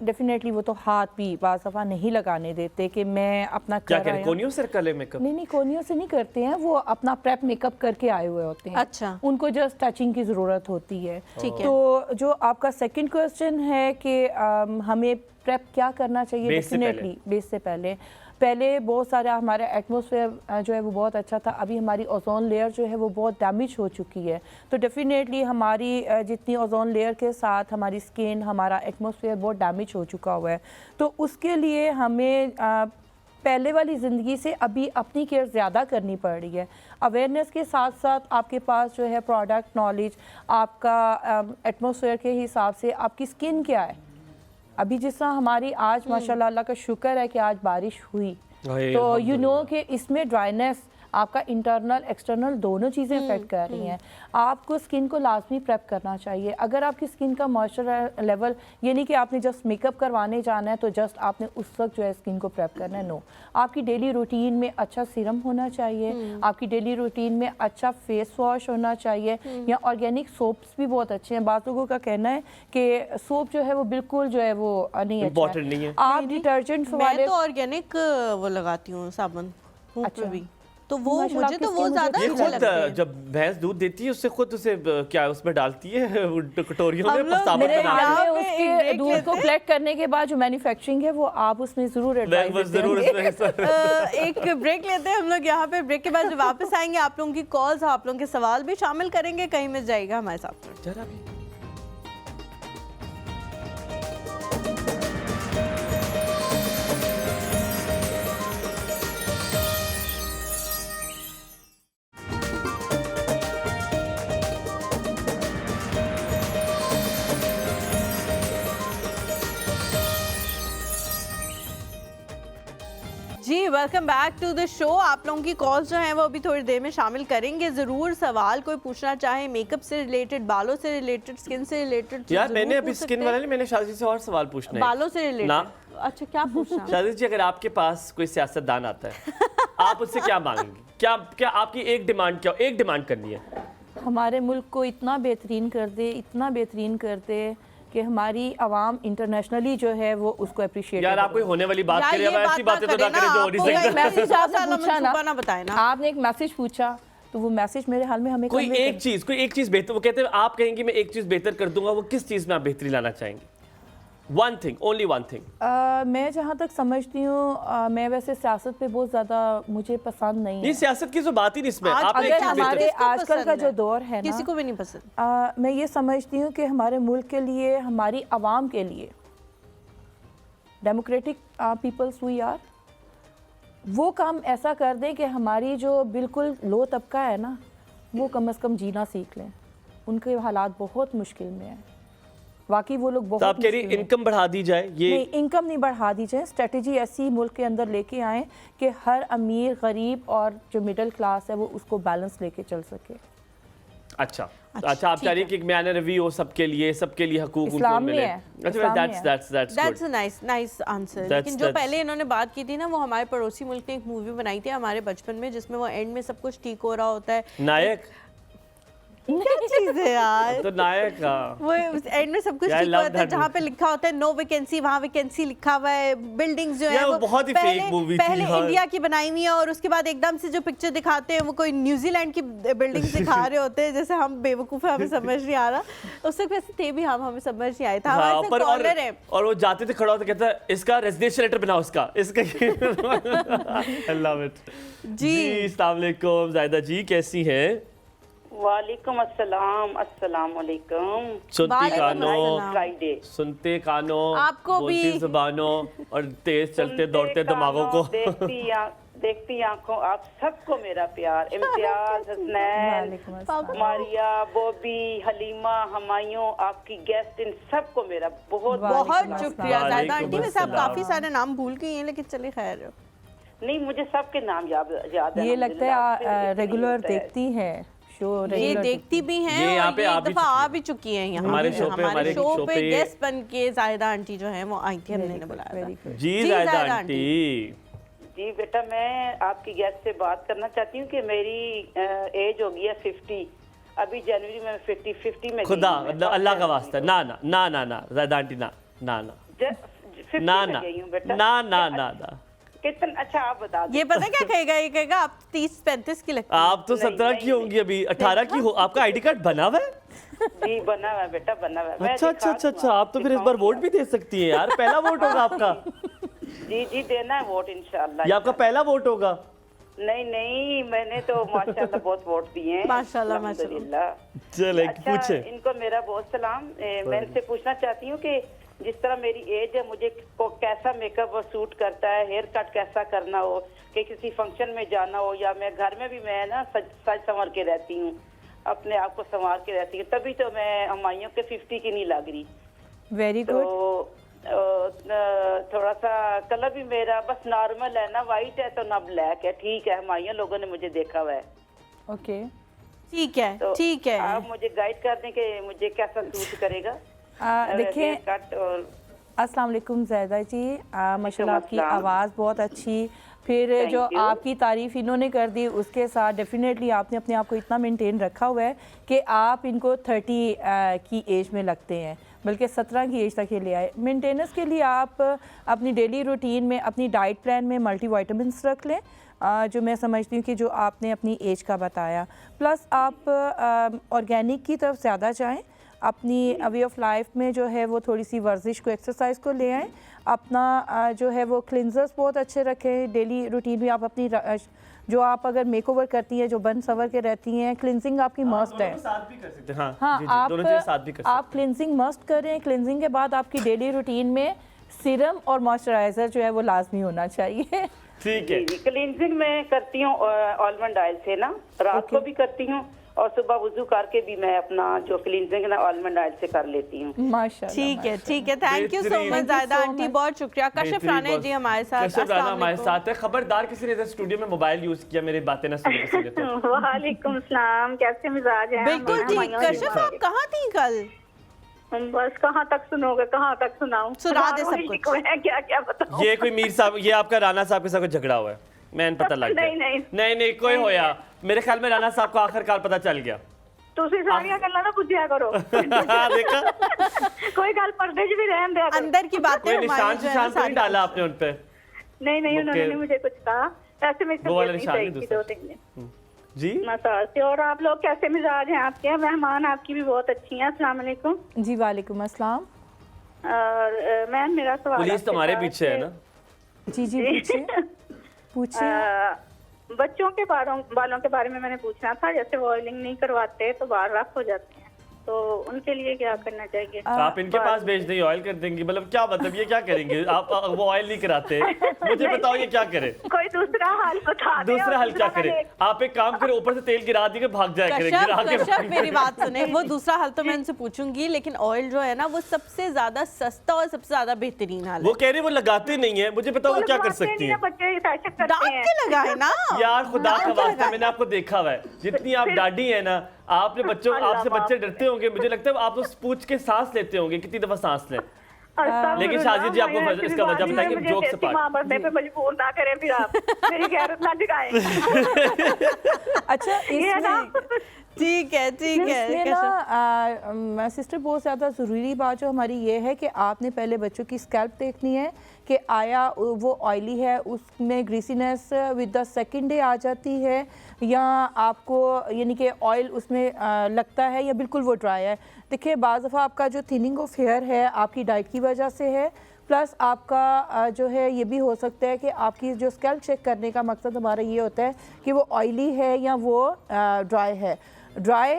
Speaker 3: डेफिनेटली वो तो हाथ भी बाज़ दफ़ा नहीं लगाने देते कि मैं अपना
Speaker 1: क्या करें, कोनियों से कर ले मेकअप?
Speaker 3: नहीं कोनियों से नहीं करते हैं, वो अपना प्रेप मेकअप करके आए हुए होते हैं।
Speaker 2: अच्छा,
Speaker 3: उनको जस्ट टचिंग की ज़रूरत होती है।
Speaker 2: ठीक है।
Speaker 3: तो जो आपका सेकंड क्वेश्चन है कि हमें प्रेप क्या करना चाहिए, डेफिनेटली बेस से पहले बहुत सारा हमारा एटमॉस्फेयर जो है वो बहुत अच्छा था, अभी हमारी ओजोन लेयर जो है वो बहुत डैमेज हो चुकी है। तो डेफिनेटली हमारी जितनी ओजोन लेयर के साथ हमारी स्किन, हमारा एटमॉस्फेयर बहुत डैमेज हो चुका हुआ है। तो उसके लिए हमें पहले वाली ज़िंदगी से अभी अपनी केयर ज़्यादा करनी पड़ रही है। अवेयरनेस के साथ साथ आपके पास जो है प्रोडक्ट नॉलेज, आपका एटमॉस्फेयर के हिसाब से आपकी स्किन क्या है। अभी जिस तरह हमारी आज माशाल्लाह अल्लाह का शुक्र है कि आज बारिश हुई, तो यू नो कि इसमें ड्राइनेस आपका इंटरनल एक्सटर्नल दोनों चीज़ें अफेक्ट कर रही हैं। आपको स्किन को लाजमी प्रेप करना चाहिए। अगर आपकी स्किन का मॉइस्चर लेवल, ये नहीं कि आपने जस्ट मेकअप करवाने जाना है तो जस्ट आपने उस वक्त जो है स्किन को प्रेप करना है, नो। आपकी डेली रूटीन में अच्छा सीरम होना चाहिए, आपकी डेली रूटीन में अच्छा फेस वॉश होना चाहिए, या ऑर्गेनिक सोप्स भी बहुत अच्छे हैं। बात लोगों का कहना है कि सोप जो है वो बिल्कुल जो है वो नहीं
Speaker 1: इम्पोर्टेंट नहीं है।
Speaker 3: आप डिटर्जेंट
Speaker 2: मैं तो ऑर्गेनिक वो लगाती हूँ साबुन पे भी, तो वो मुझे तो वो ज्यादा
Speaker 1: ये
Speaker 2: अच्छा
Speaker 1: खुद
Speaker 2: लगता है।
Speaker 1: जब भैंस दूध देती है उससे खुद उसे क्या उसमें डालती है कटोरियों में साबुन
Speaker 3: मेरे
Speaker 1: बना
Speaker 3: ख्याल
Speaker 1: के?
Speaker 3: में उसके दूध को कलेक्ट करने के बाद जो मैन्युफैक्चरिंग है वो आप उसमें जरूर एडवाइस
Speaker 1: बस जरूर उसमें
Speaker 2: एक ब्रेक लेते हैं हम लोग यहाँ पे। ब्रेक के बाद जब वापस आएंगे आप लोगों की कॉल्स, आप लोगों के सवाल भी शामिल करेंगे, कहीं मिस जाएगा हमारे साथ।
Speaker 1: जरा भी
Speaker 2: जी, welcome back to the show. आप लोगों की कॉल्स जो हैं वो अभी थोड़ी देर में शामिल करेंगे। ज़रूर सवाल कोई पूछना चाहे मेकअप से रिलेटेड, बालों से रिलेटेड, स्किन से रिलेटेड।
Speaker 1: यार मैंने अभी स्किन वाला नहीं, मैंने शादी से और सवाल पूछना है।
Speaker 2: बालों से रिलेटेड
Speaker 1: ना?
Speaker 2: अच्छा, क्या पूछना?
Speaker 1: शादी जी, अगर आपके पास कोई सियासतदान आता है आप उससे क्या मांगेंगे? क्या आपकी एक डिमांड, क्या एक डिमांड करनी है?
Speaker 3: हमारे मुल्क को इतना बेहतरीन कर दे, इतना बेहतरीन कर दे कि हमारी आवाम इंटरनेशनली जो है वो उसको अप्रिशिएट।
Speaker 1: यार आप कोई होने वाली बात करें, ऐसी बातें तो ना करें जो हो नहीं सकती।
Speaker 3: मैसेज आपने पूछा ना,
Speaker 2: बताए ना,
Speaker 3: आपने एक मैसेज पूछा तो वो मैसेज मेरे हाल में हमें
Speaker 1: कोई एक चीज बेहतर, वो कहते हैं आप कहेंगे मैं एक चीज बेहतर कर दूंगा, वो किस चीज में आप बेहतरी लाना चाहेंगे? One thing, only one thing.
Speaker 3: मैं जहाँ तक समझती हूँ, मैं वैसे सियासत पे बहुत ज़्यादा मुझे पसंद नहीं है।
Speaker 1: सियासत की जो बात ही नहीं इसमें।
Speaker 3: अगर हमारे आजकल का जो दौर है
Speaker 2: किसी को भी नहीं पसंद।
Speaker 3: मैं ये समझती हूँ कि हमारे मुल्क के लिए, हमारी आवाम के लिए, डेमोक्रेटिक पीपल्स वी आर, वो काम ऐसा कर दें कि हमारी जो बिल्कुल लो तबका है ना, वो कम से कम जीना सीख लें। उनके हालात बहुत मुश्किल में हैं वाकई, वो लोग बहुत।
Speaker 1: तो आप कह रही इनकम बढ़ा दी जाए? ये
Speaker 3: नहीं, इनकम नहीं बढ़ा दी जाए, स्ट्रेटजी ऐसी मुल्क के अंदर लेके आए कि हर अमीर, गरीब और जो मिडिल क्लास है वो उसको बैलेंस लेके चल सके।
Speaker 1: अच्छा, आप चाह रही हैं कि एक म्यान रवि हो सबके लिए हकूक उनको मिले। अच्छा,
Speaker 2: दैट्स अ नाइस आंसर। लेकिन जो पहले इन्होंने बात की थी ना, वो हमारे पड़ोसी मुल्क ने एक मूवी बनाई थी हमारे बचपन में, जिसमें वो एंड में सब कुछ ठीक हो रहा होता है।
Speaker 1: नायक
Speaker 2: क्या चीज है यार?
Speaker 1: तो नायक का
Speaker 2: वो एंड में सब कुछ ठीक होता है, जहाँ पे लिखा होता है नो वैकेंसी, वहाँ वैकेंसी लिखा हुआ है। बिल्डिंग्स जो है वो
Speaker 1: बहुत ही फेक मूवी थी।
Speaker 2: पहले इंडिया की बनाई हुई है और उसके बाद एकदम से जो पिक्चर दिखाते हैं वो कोई न्यूजीलैंड की बिल्डिंग्स दिखा रहे होते हैं। जैसे हम बेवकूफ है, हमें समझ नहीं आ रहा। उस वक्त वैसे थे भी हमें समझ नहीं आया था। हमारे कॉलर है
Speaker 1: और वो जाते थे, खड़ा होता कहता इसका रेजिडेंशियल लेटर बनाओ, इसका अल्लाह जी। अस्सलाम वालेकुम जायदा जी, कैसी हैं?
Speaker 4: वालेकुम अस्सलाम, अस्सलाम वालेकुम।
Speaker 1: सुनते कानों,
Speaker 2: आपको भी
Speaker 1: ज़ुबानों और तेज चलते दौड़ते दिमागों को,
Speaker 4: देखती आंखों, आप सबको मेरा प्यार। इम्तियाज, हसनैन, मारिया, बॉबी, हलीमा, हमायूं, आपकी गेस्ट, इन सबको मेरा बहुत
Speaker 2: बहुत शुक्रिया। ज़ायदा आंटी, वैसे आप काफी सारे नाम भूल गई हैं, लेकिन चले खैर।
Speaker 4: नहीं, मुझे सबके नाम याद है।
Speaker 3: ये लगता है रेगुलर देखती हैं जो
Speaker 2: ये
Speaker 3: regular
Speaker 2: देखती भी हैं
Speaker 1: ये यहाँ
Speaker 2: और
Speaker 1: पे
Speaker 2: ये
Speaker 1: आ
Speaker 2: एक
Speaker 1: भी
Speaker 2: दफा
Speaker 1: चुकी
Speaker 2: आ
Speaker 1: हैं।
Speaker 2: भी चुकी हैं यहाँ
Speaker 1: हमारे
Speaker 2: पे।
Speaker 1: शो पे,
Speaker 2: हमारे शो
Speaker 1: शो
Speaker 2: पे
Speaker 1: पे
Speaker 2: गेस्ट बन के जाहिदा आंटी जो है वो आई थी, हमने बुलाया था।
Speaker 1: जी
Speaker 2: जी,
Speaker 1: जायदा
Speaker 2: जायदा
Speaker 1: आंटी।
Speaker 4: जी बेटा, मैं आपकी गेस्ट से बात करना चाहती हूँ कि मेरी एज हो गई है 50। अभी जनवरी में 50 में
Speaker 1: खुदा
Speaker 4: गई हूँ मैं।
Speaker 1: अल्लाह का वास्ता, ना ना ना ना ना जायदा आंटी, ना ना ना
Speaker 4: 50
Speaker 1: ना
Speaker 4: में
Speaker 1: ना
Speaker 4: गई हूँ बेटा।
Speaker 1: ना ना ना ना।
Speaker 4: कितना अच्छा आप बता दो।
Speaker 2: ये पता क्या कहेगा, ये कहेगा आप 30-35 की लगती हैं।
Speaker 1: आप तो
Speaker 4: नहीं,
Speaker 1: 17 की
Speaker 4: नहीं,
Speaker 1: होंगी अभी, 18 की हो। आपका आईडी कार्ड बना हुआ है?
Speaker 4: जी बना हुआ है बेटा, बना हुआ है। मैं
Speaker 1: अच्छा अच्छा अच्छा अच्छा, आप तो फिर इस बार वोट भी दे सकती हैं यार, पहला वोट होगा आपका।
Speaker 4: जी जी देना है वोट इंशाल्लाह।
Speaker 1: ये आपका पहला वोट होगा?
Speaker 4: नहीं नहीं, मैंने तो माशाल्लाह बहुत वोट दिए हैं।
Speaker 2: माशाल्लाह,
Speaker 4: अल्हम्दुलिल्लाह।
Speaker 1: चले
Speaker 4: अच्छा,
Speaker 1: पूछे।
Speaker 4: इनको मेरा बहुत सलाम। मैं इनसे पूछना चाहती हूँ कि जिस तरह मेरी एज है, मुझे को कैसा मेकअप सूट करता है, हेयर कट कैसा करना हो, कि किसी फंक्शन में जाना हो, या मैं घर में भी मैं ना सज संवर के रहती हूँ, अपने आप को संवार के रहती हूँ, तभी तो मैं हमायूं के 50 की नहीं लग रही।
Speaker 3: वेरी
Speaker 4: तो
Speaker 3: गुड।
Speaker 4: थोड़ा सा कलर भी मेरा बस नॉर्मल है, ना वाइट है तो ना ब्लैक है, ठीक है। हमायूं लोगों ने मुझे देखा हुआ है।
Speaker 3: ओके,
Speaker 2: ठीक है,
Speaker 4: तो
Speaker 2: ठीक है।
Speaker 4: आप मुझे गाइड कर दें कि मुझे कैसा सूट करेगा।
Speaker 3: देखिए,
Speaker 4: हेयर कट और
Speaker 3: अस्सलाम वालेकुम ज़ैदा जी, माशाल्लाह आपकी
Speaker 4: अस्सलाम।
Speaker 3: आवाज़ बहुत अच्छी। फिर
Speaker 4: Thank
Speaker 3: जो
Speaker 4: you.
Speaker 3: आपकी तारीफ़ इन्होंने कर दी, उसके साथ डेफिनेटली आपने अपने आप को इतना मेंटेन रखा हुआ है कि आप इनको 30 की एज में लगते हैं, बल्कि 17 की एज तक ये ले आए। मेंटेनेंस के लिए आप अपनी डेली रूटीन में, अपनी डाइट प्लान में मल्टीविटामिन्स रख लें, जो मैं समझती हूँ कि जो आपने अपनी एज का बताया। प्लस आप ऑर्गेनिक की तरफ ज़्यादा जाएँ, अपनी वे ऑफ लाइफ में जो है वो थोड़ी सी वर्जिश को, एक्सरसाइज को ले आएँ। अपना जो है वो क्लिनजर्स बहुत अच्छे रखें डेली रूटीन में। आप अपनी जो आप अगर मेकओवर करती हैं, जो बन सवर के रहती हैं, क्लिनजिंग आपकी मस्ट है।
Speaker 1: साथ भी कर सकते हैं।
Speaker 3: हाँ,
Speaker 1: जी, जी, दोनों चीज़ें साथ भी कर सकते हैं।
Speaker 3: आप क्लिनजिंग मस्ट करें। क्लिनजिंग के बाद आपकी डेली रूटीन में सीरम और मॉइस्चराइज़र जो है वो लाजमी होना चाहिए।
Speaker 1: ठीक है।
Speaker 4: क्लींजिंग में करती हूँ आलमंड ऑयल से ना, रात को भी करती हूँ और सुबह वुजू करके भी मैं अपना जो क्लींजिंग ना आलमंड ऑयल से कर लेती हूँ।
Speaker 3: माशाल्लाह,
Speaker 2: ठीक है, ठीक है। थैंक यू सो मच जायदा आंटी, बहुत शुक्रिया। कशिफ राना जी हमारे साथ।
Speaker 1: कशिफ राना हमारे
Speaker 2: अस्सलाम
Speaker 1: साथ है। खबरदार किसी ने इधर स्टूडियो में मोबाइल यूज किया, मेरी बातें ना सुने तो।
Speaker 5: वालेकुम सलाम, कैसे मिजाज हैं?
Speaker 2: बिल्कुल ठीक। कशिफ आप कहाँ थी कल?
Speaker 5: बस कहाँ तक सुनोगे, कहाँ तक सुनाऊं?
Speaker 2: सुना दे सब कुछ।
Speaker 5: क्या क्या बताऊं?
Speaker 1: ये कोई मीर साहब, ये आपका राना साहब के साथ कोई झगड़ा हुआ है? मैंने पता लग गया।
Speaker 5: नहीं
Speaker 1: नहीं कोई होया। मेरे ख्याल में राना साहब को आखिरकार पता चल गया।
Speaker 5: ਤੁਸੀਂ ਸਾਰੀਆਂ ਗੱਲਾਂ ਨਾ ਪੁੱਛਿਆ ਕਰੋ।
Speaker 1: देखा,
Speaker 5: कोई गल पर्दे च भी रहन दिया करो।
Speaker 2: अंदर की बातें
Speaker 1: कोई
Speaker 2: हमारी
Speaker 1: निशान
Speaker 2: जो है
Speaker 1: निशान तो नहीं
Speaker 2: सारी-
Speaker 1: डाला आपने उन पे?
Speaker 5: नहीं उन्होंने नहीं मुझे कुछ कहा। ऐसे में
Speaker 1: वो वाला
Speaker 5: तबीयत नहीं
Speaker 1: निशान
Speaker 5: सही
Speaker 1: नहीं
Speaker 5: थी
Speaker 1: दूसरा।
Speaker 5: 2-3 दिन
Speaker 1: जी
Speaker 5: मसाज से। और आप लोग कैसे मिजाज हैं आपके? मेहमान आपकी भी बहुत अच्छी हैं। अस्सलाम वालेकुम।
Speaker 3: जी वालेकुम अस्सलाम।
Speaker 5: और मैम मेरा सवाल
Speaker 1: पुलिस
Speaker 5: आपसे
Speaker 1: तुम्हारे
Speaker 5: था
Speaker 1: पीछे है
Speaker 5: कि,
Speaker 1: ना?
Speaker 3: जी पूछिए पूछिए।
Speaker 5: बच्चों के बालों के बारे में मैंने पूछना था। जैसे वो ऑयलिंग नहीं करवाते तो बाल रफ हो जाते हैं, तो उनके लिए क्या करना चाहिए?
Speaker 1: आप इनके पास भेज देंगे, ऑयल कर देंगे? मतलब क्या मतलब, ये क्या करेंगे? आप वो ऑयल नहीं कराते, मुझे बताओ ये क्या करे?
Speaker 5: कोई दूसरा हल बता दे।
Speaker 1: दूसरा हल क्या करे? आप एक काम करें, ऊपर से तेल गिरा दी के भाग जाया करें, गिरा के
Speaker 2: कश्यप मेरी बात सुने। वो दूसरा हल तो मैं उनसे पूछूंगी, लेकिन ऑयल जो है ना वो सबसे ज्यादा सस्ता और सबसे ज्यादा बेहतरीन हल
Speaker 1: वो
Speaker 2: है।
Speaker 1: कह रहे वो लगाते नहीं है। मुझे बताओ वो क्या कर सकती है?
Speaker 5: बच्चे फैशन करते
Speaker 2: दांत
Speaker 5: हैं।
Speaker 2: के लगाए ना
Speaker 1: यार खुदा
Speaker 2: दांत
Speaker 1: का
Speaker 2: के
Speaker 1: वास्ता,
Speaker 2: लगाए।
Speaker 1: मैंने आपको देखा हुआ है, जितनी आप डाडी है ना, आपने बच्चों, आपसे बच्चे डरते होंगे। मुझे लगता है आप तो पूछ के सांस लेते होंगे, कितनी दफा सांस ले। लेकिन शाजिद जी आपको इसका वजह बताएंगे, जोक से
Speaker 5: मां बनने पे मजबूर ना करें फिर आप। मेरी गैरत ना जगाएं।
Speaker 3: अच्छा इसमें
Speaker 2: ठीक है
Speaker 3: इसमें
Speaker 2: कश्यप।
Speaker 3: ना सिस्टर बहुत ज़्यादा ज़रूरी बात जो हमारी ये है कि आपने पहले बच्चों की स्कैल्प देखनी है कि आया वो ऑयली है, उसमें greasiness with the second day आ जाती है, या आपको यानी कि ऑयल उसमें लगता है, या बिल्कुल वो ड्राई है। देखिए बाज़ दफ़ा आपका जो थिनिंग ऑफ हेयर है आपकी डाइट की वजह से है, प्लस आपका जो है ये भी हो सकता है कि आपकी जो स्कैल्प चेक करने का मकसद हमारा ये होता है कि वो ऑयली है या वो ड्राई है। ड्राई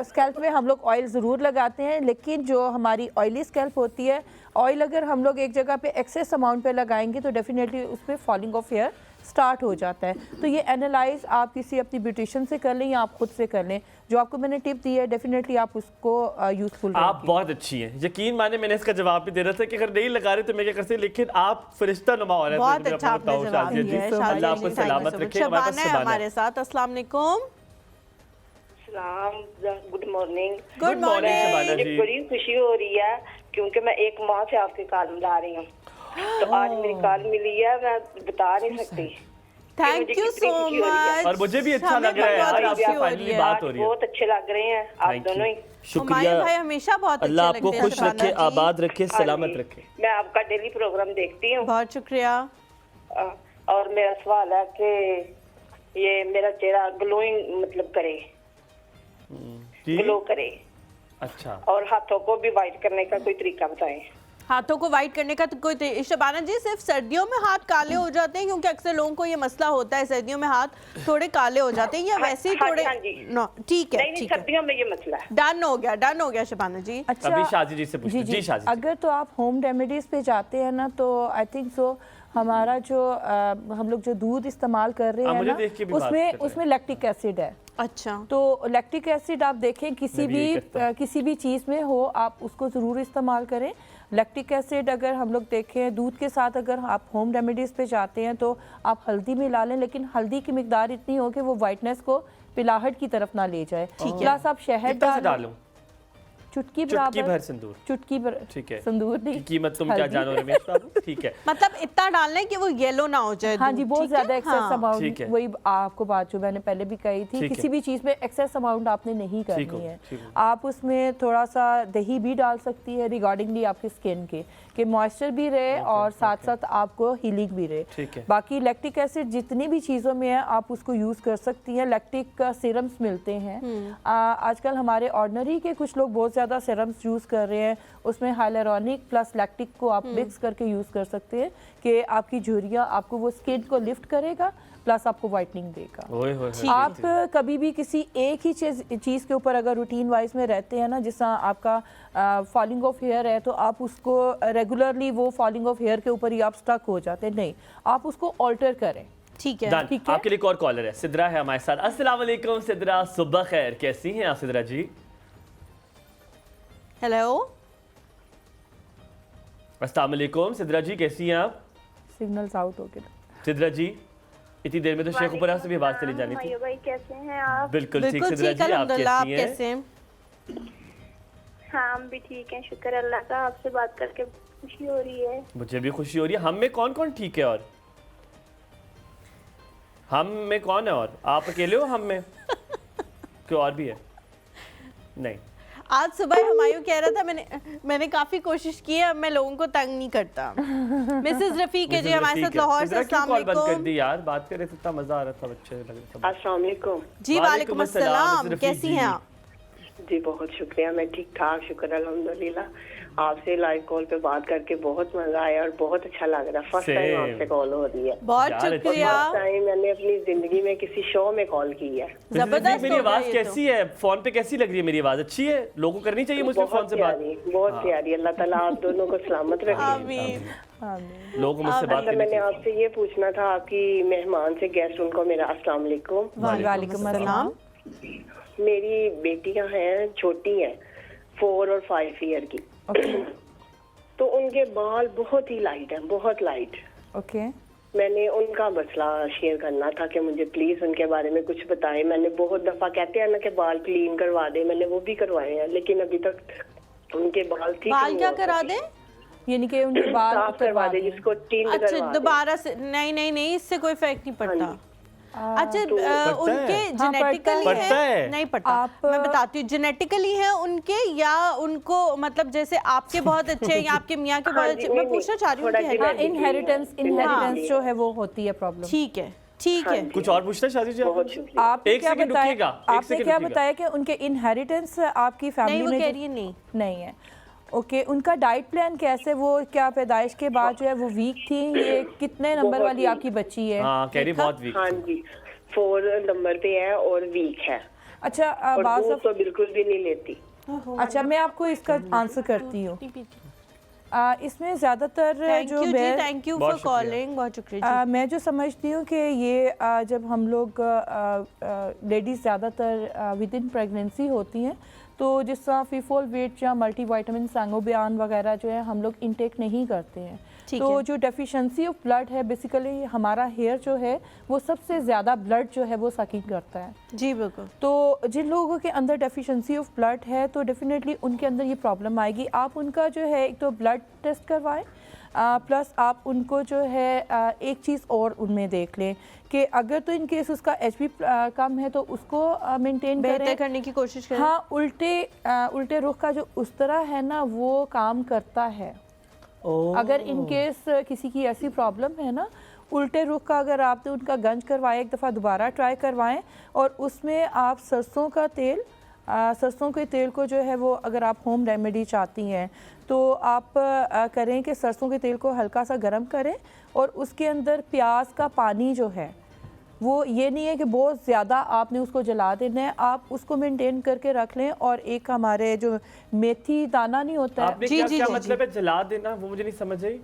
Speaker 3: स्कैल्प में हम लोग ऑयल ज़रूर लगाते हैं, लेकिन जो हमारी ऑयली स्कैल्प होती है, ऑयल अगर हम लोग एक जगह पे एक्सेस अमाउंट पे लगाएंगे तो डेफिनेटली उसमें फॉलिंग ऑफ हेयर स्टार्ट हो जाता है। तो ये एनालाइज आप किसी अपनी ब्यूटिशियन से कर लें या आप खुद से कर लें। जो आपको मैंने टिप दी है डेफिनेटली आप उसको यूजफुल।
Speaker 1: आप बहुत अच्छी हैं, यकीन माने। मैंने इसका जवाब भी दे रहा था कि अगर नहीं लगा रहे तो मैं क्या कर सकती, लेकिन आप फरिश्ता नुमा हो रहे हैं।
Speaker 2: बहुत अच्छा आपने जवाब दिया है।
Speaker 1: अल्लाह आपको सलामत रखे। हमारे
Speaker 2: शबाना है हमारे साथ। अस्सलाम वालेकुम।
Speaker 6: सलाम, good morning.
Speaker 2: Good morning
Speaker 1: Shabana
Speaker 6: मुझे
Speaker 1: जी।
Speaker 6: बड़ी खुशी हो रही है क्योंकि मैं 1 माह से आपके कॉल मिला रही हूँ, तो आज मेरी कॉल मिली है, मैं बता नहीं सकती।
Speaker 2: थैंक
Speaker 6: मुझे
Speaker 2: यू
Speaker 6: कितनी
Speaker 2: सो
Speaker 6: खुशी हो रही है।
Speaker 2: मच।
Speaker 1: और मुझे भी अच्छा लग रहा है यार, आपसे फाइनली बात हो रही है।
Speaker 6: बहुत अच्छे लग रहे हैं आप
Speaker 1: Thank
Speaker 6: दोनों
Speaker 1: you.
Speaker 6: ही।
Speaker 1: शुक्रिया,
Speaker 2: भाई हमेशा बहुत
Speaker 1: अल्लाह
Speaker 2: अच्छे
Speaker 1: आपको
Speaker 2: लगते हैं
Speaker 1: खुश
Speaker 2: शबाना
Speaker 1: रखे,
Speaker 2: जी।
Speaker 1: आबाद रखे,
Speaker 6: हाँ
Speaker 1: सलामत
Speaker 6: जी,
Speaker 1: रखे।
Speaker 6: मैं आपका डेली प्रोग्राम देखती हूँ।
Speaker 2: बहुत शुक्रिया।
Speaker 6: और मेरा सवाल है कि ये मेरा चेहरा ग्लोइंग मतलब करे,
Speaker 1: जी
Speaker 6: ग्लो करे,
Speaker 1: अच्छा,
Speaker 6: और हाथों को भी वाइट करने का कोई तरीका बताएं।
Speaker 2: हाथों को वाइट करने का तो कोई शबाना जी, सिर्फ सर्दियों में हाथ काले हो जाते हैं क्योंकि अक्सर लोगों को ये मसला होता है, सर्दियों में हाथ थोड़े काले हो जाते हैं, या वैसे ही
Speaker 6: हाँ
Speaker 2: थोड़े?
Speaker 6: हाँ जी।
Speaker 2: नो, ठीक है
Speaker 6: नहीं
Speaker 2: ठीक है,
Speaker 6: सर्दियों में ये मसला है।
Speaker 2: डन हो गया शबाना जी।
Speaker 3: अच्छा,
Speaker 1: अभी शाजी जी से पूछते जी शाजी जी।
Speaker 3: अगर तो आप होम रेमेडीज पे जाते हैं ना, तो आई थिंक सो हमारा जो हम लोग जो दूध इस्तेमाल कर रहे हैं
Speaker 1: मुझे
Speaker 3: ना,
Speaker 1: देख के भी बात कर रहे हैं।
Speaker 3: उसमें लैक्टिक एसिड है।
Speaker 2: अच्छा,
Speaker 3: तो लैक्टिक एसिड आप देखें
Speaker 1: मैं भी यही करता हूँ।
Speaker 3: किसी भी चीज़ में हो, आप उसको ज़रूर इस्तेमाल करें। लैक्टिक एसिड अगर हम लोग देखें दूध के साथ, अगर आप होम रेमेडीज़ पे जाते हैं तो आप हल्दी मिला लें, लेकिन हल्दी की मिकदार इतनी हो कि वो वाइटनेस को पिलाहट की तरफ ना ले जाए। प्लस आप शहद
Speaker 1: कितना से डालूं?
Speaker 3: चुटकी
Speaker 1: चुटकी भर सिंदूर।
Speaker 3: चुटकी भर,
Speaker 1: ठीक है।
Speaker 3: संदूर
Speaker 1: की
Speaker 3: नहीं,
Speaker 1: कीमत तुम क्या
Speaker 3: हल्दी।
Speaker 1: जानो रमेश बाबू? ठीक है।
Speaker 2: मतलब इतना डालना है कि वो येलो ना हो जाए
Speaker 3: हाँ
Speaker 2: दूध,
Speaker 3: जी, बहुत
Speaker 2: ठीक है?
Speaker 3: ज्यादा एक्सेस
Speaker 2: हाँ।
Speaker 1: ठीक
Speaker 3: अमाउंट,
Speaker 1: है।
Speaker 3: वही आपको बात जो मैंने पहले भी कही थी,
Speaker 1: ठीक
Speaker 3: किसी
Speaker 1: है।
Speaker 3: भी चीज़ में एक्सेस अमाउंट आपने नहीं
Speaker 1: ठीक हो,
Speaker 3: करनी है।
Speaker 1: ठीक हो।
Speaker 3: आप उसमें थोड़ा सा दही भी डाल सकती है रिगार्डिंगली आपकी स्किन के, कि मॉइस्चर भी रहे और साथ साथ आपको हीलिंग भी रहे।
Speaker 1: ठीक है।
Speaker 3: बाकी लैक्टिक एसिड जितनी भी चीज़ों में है आप उसको यूज़ कर सकती हैं। लैक्टिक सिरम्स मिलते हैं आजकल, हमारे ऑर्डिनरी के कुछ लोग बहुत ज़्यादा सिरम्स यूज़ कर रहे हैं, उसमें हाइलुरोनिक प्लस लैक्टिक को आप मिक्स करके यूज़ कर सकते हैं कि आपकी झुर्रियाँ, आपको वो स्किन को लिफ्ट करेगा प्लस आपको वाइटनिंग देगा।
Speaker 1: ओए होए होए।
Speaker 3: आप कभी भी किसी एक ही चीज़ के ऊपर अगर रूटीन वाइज में रहते हैं ना, जिस तरह आपका फॉलिंग ऑफ हेयर है, तो आप उसको रेगुलरली वो फॉलिंग ऑफ हेयर के ऊपर ही आप स्टक हो जाते हैं, नहीं, आप उसको ऑल्टर करें।
Speaker 2: ठीक है,
Speaker 1: डन।
Speaker 3: ठीक है।
Speaker 1: आपके लिए एक और कॉलर है, सिद्रा है हमारे साथ। अस्सलाम वालेकुम सिद्रा, सुबह खैर, कैसी हैं आप सिद्रा जी?
Speaker 2: हेलो,
Speaker 1: अस्सलाम वालेकुम सिद्रा जी, कैसी हैं आप?
Speaker 3: सिग्नल्स आउट हो गए।
Speaker 1: सिद्रा जी, इतनी देर में तो शेख ऊपर से भी आवाज चली जानी थी।
Speaker 5: भाई कैसे हैं आप?
Speaker 1: बिल्कुल ठीक
Speaker 2: बिल्कुल
Speaker 1: सिद्रा
Speaker 2: ठीक,
Speaker 1: जी, आप
Speaker 2: अल्हम्दुलिल्लाह। आप
Speaker 1: कैसी हैं?
Speaker 2: कैसे हैं?
Speaker 5: हाँ हम भी ठीक हैं, शुक्र अल्लाह का। आपसे बात करके खुशी हो रही है।
Speaker 1: मुझे भी खुशी हो रही है। हम में कौन कौन ठीक है? और हम में कौन है? और आप अकेले हो हम में? क्यों और भी है? नहीं।
Speaker 2: आज सुबह हुमायूं कह रहा था, मैंने काफी कोशिश की है, अब मैं लोगों को तंग नहीं करता। मिसेस रफीक है जी हमारे साथ लाहौर से।
Speaker 1: सिद्रा, क्यों कॉल बंद कर
Speaker 2: अस्सलाम
Speaker 1: दी यार? बात कर रहे थे, इतना मजा आ रहा था, बच्चे लग रहे थे।
Speaker 6: अस्सलाम वालेकुम।
Speaker 2: जी, वालेकुम अस्सलाम,
Speaker 1: मिसेस रफीक
Speaker 2: कैसी
Speaker 1: जी।
Speaker 2: हैं आप?
Speaker 6: जी बहुत शुक्रिया, मैं ठीक ठाक, शुक्र अल्हम्दुलिल्लाह। आपसे लाइव कॉल पे बात करके बहुत मजा आया और बहुत अच्छा लग रहा है। First time
Speaker 1: Same.
Speaker 6: आपसे कॉल हो रही है।
Speaker 2: बहुत
Speaker 1: यार,
Speaker 2: शुक्रिया,
Speaker 6: फर्स्ट टाइम मैंने अपनी जिंदगी में किसी शो में कॉल की है।
Speaker 2: जबरदस्त
Speaker 1: मेरी
Speaker 2: हो गया
Speaker 1: आवाज
Speaker 2: ये
Speaker 1: कैसी है? फोन पे कैसी लग रही है मेरी आवाज? अच्छी है? लोगों को करनी चाहिए मुझसे फोन
Speaker 6: बहुत
Speaker 1: से बात?
Speaker 6: प्यारी, बहुत प्यारी। अल्लाह ताला आप दोनों को सलामत रखे।
Speaker 2: आमीन।
Speaker 1: लोगों को मुझसे बात
Speaker 6: अच्छा,
Speaker 1: करनी
Speaker 6: मैंने
Speaker 1: चाहिए।
Speaker 6: आपसे ये पूछना था, आपकी मेहमान से गेस्ट, उनको मेरा अस्सलाम वालेकुम।
Speaker 3: वालेकुम अस्सलाम।
Speaker 6: मेरी बेटियां हैं, छोटी हैं, 4 और 5 ईयर की। तो उनके बाल बहुत ही लाइट हैं, बहुत लाइट।
Speaker 3: ओके,
Speaker 6: मैंने उनका मसला शेयर करना था कि मुझे प्लीज उनके बारे में कुछ बताएं। मैंने बहुत दफा, कहते हैं ना कि बाल क्लीन करवा दे, मैंने वो भी करवाए हैं, लेकिन अभी तक उनके बाल ठीक
Speaker 2: बाल
Speaker 6: नहीं
Speaker 2: क्या
Speaker 6: हो
Speaker 2: करा
Speaker 6: सके।
Speaker 2: दें?
Speaker 3: यानी कि उनके बाल
Speaker 6: साफ करवा दे, जिसको टिंड
Speaker 2: अच्छा,
Speaker 6: करवा दे।
Speaker 2: दोबारा से? नहीं, इससे कोई फर्क नहीं पड़ता। अच्छा,
Speaker 1: पड़ता
Speaker 2: उनके
Speaker 1: है?
Speaker 3: हाँ,
Speaker 2: जेनेटिकली
Speaker 1: पड़ता है।
Speaker 2: नहीं पड़ता।
Speaker 3: आप-
Speaker 2: मैं बताती हूँ, जेनेटिकली है उनके, या उनको मतलब जैसे आपके बहुत अच्छे हैं या आपके मियाँ के बहुत
Speaker 6: हाँ
Speaker 2: अच्छे?
Speaker 6: जी,
Speaker 2: मैं
Speaker 6: नहीं,
Speaker 2: पूछना चाह रही हूँ
Speaker 6: थोड़ा
Speaker 2: कि है
Speaker 3: हाँ,
Speaker 2: ना?
Speaker 3: इनहेरिटेंस जो है वो होती है प्रॉब्लम।
Speaker 2: ठीक है, ठीक है।
Speaker 1: कुछ और पूछना है शादी जी?
Speaker 6: बहुत
Speaker 1: आप?
Speaker 6: शुक्रिया।
Speaker 3: आपने
Speaker 1: एक
Speaker 3: क्या
Speaker 1: सेकंड
Speaker 3: बताया?
Speaker 1: रुकिएगा, एक
Speaker 3: आपने
Speaker 1: सेकंड
Speaker 3: क्या
Speaker 1: रुकिएगा।
Speaker 3: बताया कि उनके इनहेरिटेंस आपकी फैमिली
Speaker 2: नहीं, वो
Speaker 3: में
Speaker 2: कह
Speaker 3: जो-
Speaker 2: रही है
Speaker 3: नहीं है। ओके, उनका डाइट प्लान कैसे? वो क्या पैदाइश के बाद जो है वो वीक थी? ये कितने नंबर
Speaker 6: बहुत
Speaker 3: वाली
Speaker 6: weak।
Speaker 3: आपकी बच्ची है?
Speaker 1: हाँ, कह रही बहुत वीक।
Speaker 6: हाँ जी, 4 नंबर पे है और वीक है,
Speaker 3: अच्छा,
Speaker 6: और
Speaker 3: बात
Speaker 6: दूध तो बिल्कुल भी नहीं लेती।
Speaker 3: अच्छा, मैं आपको इसका आंसर करती हूँ। इसमें ज़्यादातर
Speaker 2: थैंक
Speaker 3: जो
Speaker 2: यू जी,
Speaker 3: मैं
Speaker 2: थैंक यू
Speaker 1: बहुत
Speaker 2: फॉर
Speaker 1: शुक्रिया।
Speaker 2: कॉलिंग, बहुत शुक्रिया जी।
Speaker 3: मैं जो समझती हूँ कि ये जब हम लोग लेडीज़ ज़्यादातर विद इन प्रेगनेंसी होती हैं, तो जिस तरह फीफोल वेट या मल्टीविटामिन सांगोबियान वगैरह जो है हम लोग इनटेक नहीं करते हैं, तो जो डेफिशिएंसी ऑफ ब्लड है, बेसिकली हमारा हेयर जो है वो सबसे ज़्यादा ब्लड जो है वो सकिंग करता है।
Speaker 2: जी बिल्कुल।
Speaker 3: तो जिन लोगों के अंदर डेफिशिएंसी ऑफ ब्लड है तो डेफिनेटली उनके अंदर ये प्रॉब्लम आएगी। आप उनका जो है एक तो ब्लड टेस्ट करवाएं, प्लस आप उनको जो है एक चीज़ और उनमें देख लें कि अगर तो इन केस उसका एचबी कम है तो उसको मेंटेन
Speaker 2: बेहतर करने की कोशिश करें।
Speaker 3: हाँ, उल्टे रुख का जो उस तरह है ना वो काम करता है। अगर इन केस किसी की ऐसी प्रॉब्लम है ना, उल्टे रुख का अगर आपने उनका गंज करवाया, एक दफ़ा दोबारा ट्राई करवाएं और उसमें आप सरसों का तेल, सरसों के तेल को जो है वो अगर आप होम रेमेडी चाहती हैं तो आप करें कि सरसों के तेल को हल्का सा गर्म करें और उसके अंदर प्याज का पानी जो है वो, ये नहीं है कि बहुत ज़्यादा आपने उसको जला देना है, आप उसको मेंटेन करके रख लें। और एक हमारे जो मेथी दाना नहीं होता है,
Speaker 1: क्या मतलब है जला देना, वो मुझे नहीं समझ आई।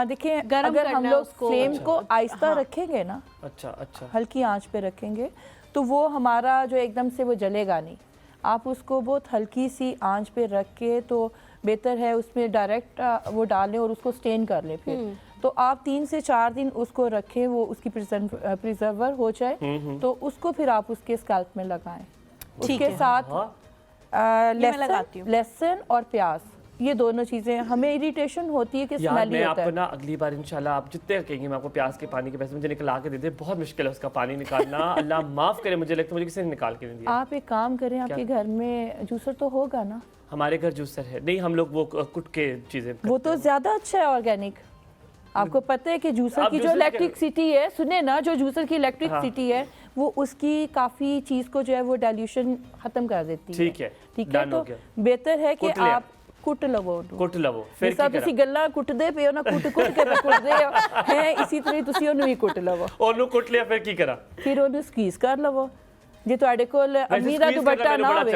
Speaker 3: देखिए अगर हम लोग फ्लेम को आहिस्ता रखेंगे ना,
Speaker 1: अच्छा
Speaker 3: हल्की आंच पे रखेंगे तो वो हमारा जो एकदम से वो जलेगा नहीं। आप उसको बहुत हल्की सी आंच पे रख के तो बेहतर है उसमें डायरेक्ट वो डालें और उसको स्टेन कर लें। फिर तो आप 3 से 4 दिन उसको रखें, वो उसकी प्रिजर्वर हो जाए तो उसको फिर आप उसके स्कैल्प में लगाएं। उसके साथ लहसुन और प्याज, ये दोनों चीज़ें, हमें इरिटेशन होती है कि स्मेल होता है।
Speaker 1: मैं आपको ना अगली बार इंशाल्लाह आप जितने कहेंगे मैं आपको प्याज के पानी के पैसे मुझे निकाल के दे दे। बहुत मुश्किल है उसका पानी निकालना। अल्लाह माफ़ करे, मुझे लगता है मुझे किसी ने निकाल के नहीं दिया।
Speaker 3: आप एक काम करें, आपके घर में जूसर तो होगा ना?
Speaker 1: हमारे घर जूसर है नहीं, हम लोग वो कुट के चीज़ें,
Speaker 3: वो तो ज़्यादा अच्छा है ऑर्गेनिक। आपको पता है कि जूसर की जो इलेक्ट्रिसिटी है, सुने ना, जो जूसर की इलेक्ट्रिसिटी है वो उसकी काफ़ी चीज़ को जो है वो डाइल्यूशन ख़त्म कर देती है। ठीक है, तो बेहतर है कि आप कुट लवो फिर सब ਤੁਸੀਂ ਗੱਲਾਂ ਕੁੱਟਦੇ ਪਿਓ ਨਾ, ਕੁੱਟ ਕੇ ਕੁੱਟਦੇ ਹੈ, ਇਸੇ ਤਰ੍ਹਾਂ ਤੁਸੀਂ ਉਹਨੂੰ ਵੀ ਕੁੱਟ ਲਵੋ।
Speaker 1: ਉਹਨੂੰ ਕੁੱਟ ਲਿਆ ਫਿਰ ਕੀ ਕਰਾਂ?
Speaker 3: ਫਿਰ ਉਹਨੂੰ ਸਕਵੀਜ਼ ਕਰ ਲਵੋ। ਜੇ ਤੁਹਾਡੇ ਕੋਲ ਅੰਮੀ ਦਾ ਦੁਪੱਟਾ ਨਾ ਹੋਵੇ,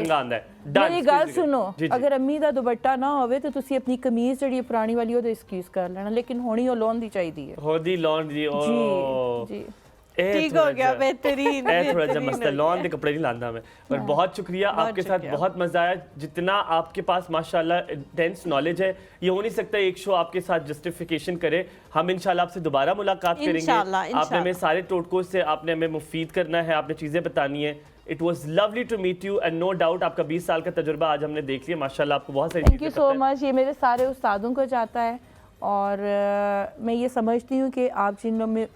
Speaker 3: ਮੇਰੀ ਗੱਲ ਸੁਣੋ, ਅਗਰ ਅੰਮੀ ਦਾ ਦੁਪੱਟਾ ਨਾ ਹੋਵੇ ਤਾਂ ਤੁਸੀਂ ਆਪਣੀ ਕਮੀਜ਼ ਜਿਹੜੀ ਪੁਰਾਣੀ ਵਾਲੀ ਉਹਦੇ ਸਕਵੀਜ਼ ਕਰ ਲੈਣਾ, ਲੇਕਿਨ ਹੋਣੀ ਉਹ ਲਾਉਣ ਦੀ ਚਾਹੀਦੀ ਹੈ। ਹੋਦੀ ਲਾਉਣ ਦੀ। ਜੀ
Speaker 2: ठीक हो गया, बेहतरीन।
Speaker 1: थोड़ा सा मसला लॉन के कपड़े नहीं लाना मैं, पर बहुत शुक्रिया, आपके साथ बहुत मजा आया। जितना आपके पास माशाल्लाह डेंस नॉलेज है, ये हो नहीं सकता एक शो आपके साथ जस्टिफिकेशन करे। हम इंशाल्लाह आपसे दोबारा मुलाकात करेंगे। आपने हमें सारे टोटकों से आपने हमें मुफीद करना है, आपने चीज़ें बतानी है। It was lovely to meet you and no doubt आपका 20 साल का तजुर्बा आज हमने देख लिया माशाल्लाह, आपको बहुत सारी
Speaker 3: थैंक यू सो मच। ये मेरे सारे उस्तादों को जाता है और मैं ये समझती हूँ कि आप जिन में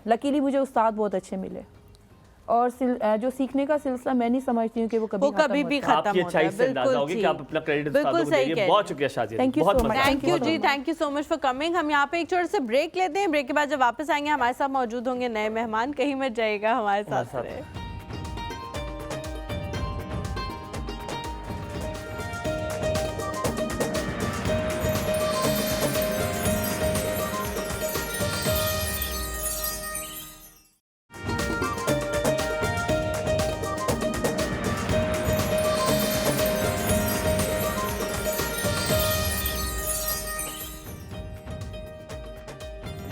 Speaker 3: लकीली मुझे उस्ताद बहुत अच्छे मिले और जो सीखने का सिलसिला मैं नहीं समझती हूँ कि वो कभी
Speaker 2: भी खत्म होता है।
Speaker 1: बिल्कुल सही है। बहुत शुक्रिया Shazia,
Speaker 3: thank you so much.
Speaker 2: Thank you जी, thank you so much for coming. हम यहाँ पे एक छोटे से ब्रेक लेते हैं। ब्रेक के बाद जब वापस आएंगे हमारे साथ मौजूद होंगे नए मेहमान, कहीं मत जाइएगा, हमारे साथ रहे।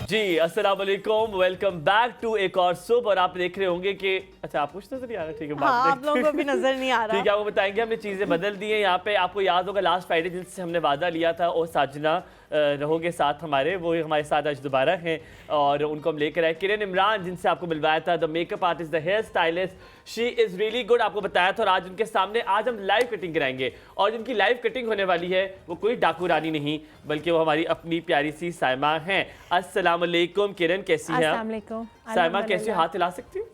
Speaker 1: जी अस्सलाम वालेकुम, वेलकम बैक टू एक और सुबह। और आप देख रहे होंगे कि अच्छा आप कुछ नजर नहीं आ रहा, ठीक है,
Speaker 2: हाँ, आप लोगों को भी नजर नहीं आ रहा,
Speaker 1: ठीक है, आपको बताएंगे हमने चीजें बदल दी हैं। यहाँ पे आपको याद होगा लास्ट फ्राइडे जिनसे हमने वादा लिया था और साजना रहोगे साथ हमारे, वो हमारे साथ आज दोबारा हैं और उनको हम लेकर आए किरण इमरान, जिनसे आपको मिलवाया था, the makeup artist, the hair stylist, she is really good, आपको बताया था। और आज उनके सामने आज हम लाइव कटिंग कराएंगे और जिनकी लाइव कटिंग होने वाली है वो कोई डाकू रानी नहीं बल्कि वो हमारी अपनी प्यारी सी सायमा हैं। अस्सलाम वालेकुम किरण, कैसी हैं आप? सायमा कैसी, हाथ हिला सकती हूँ?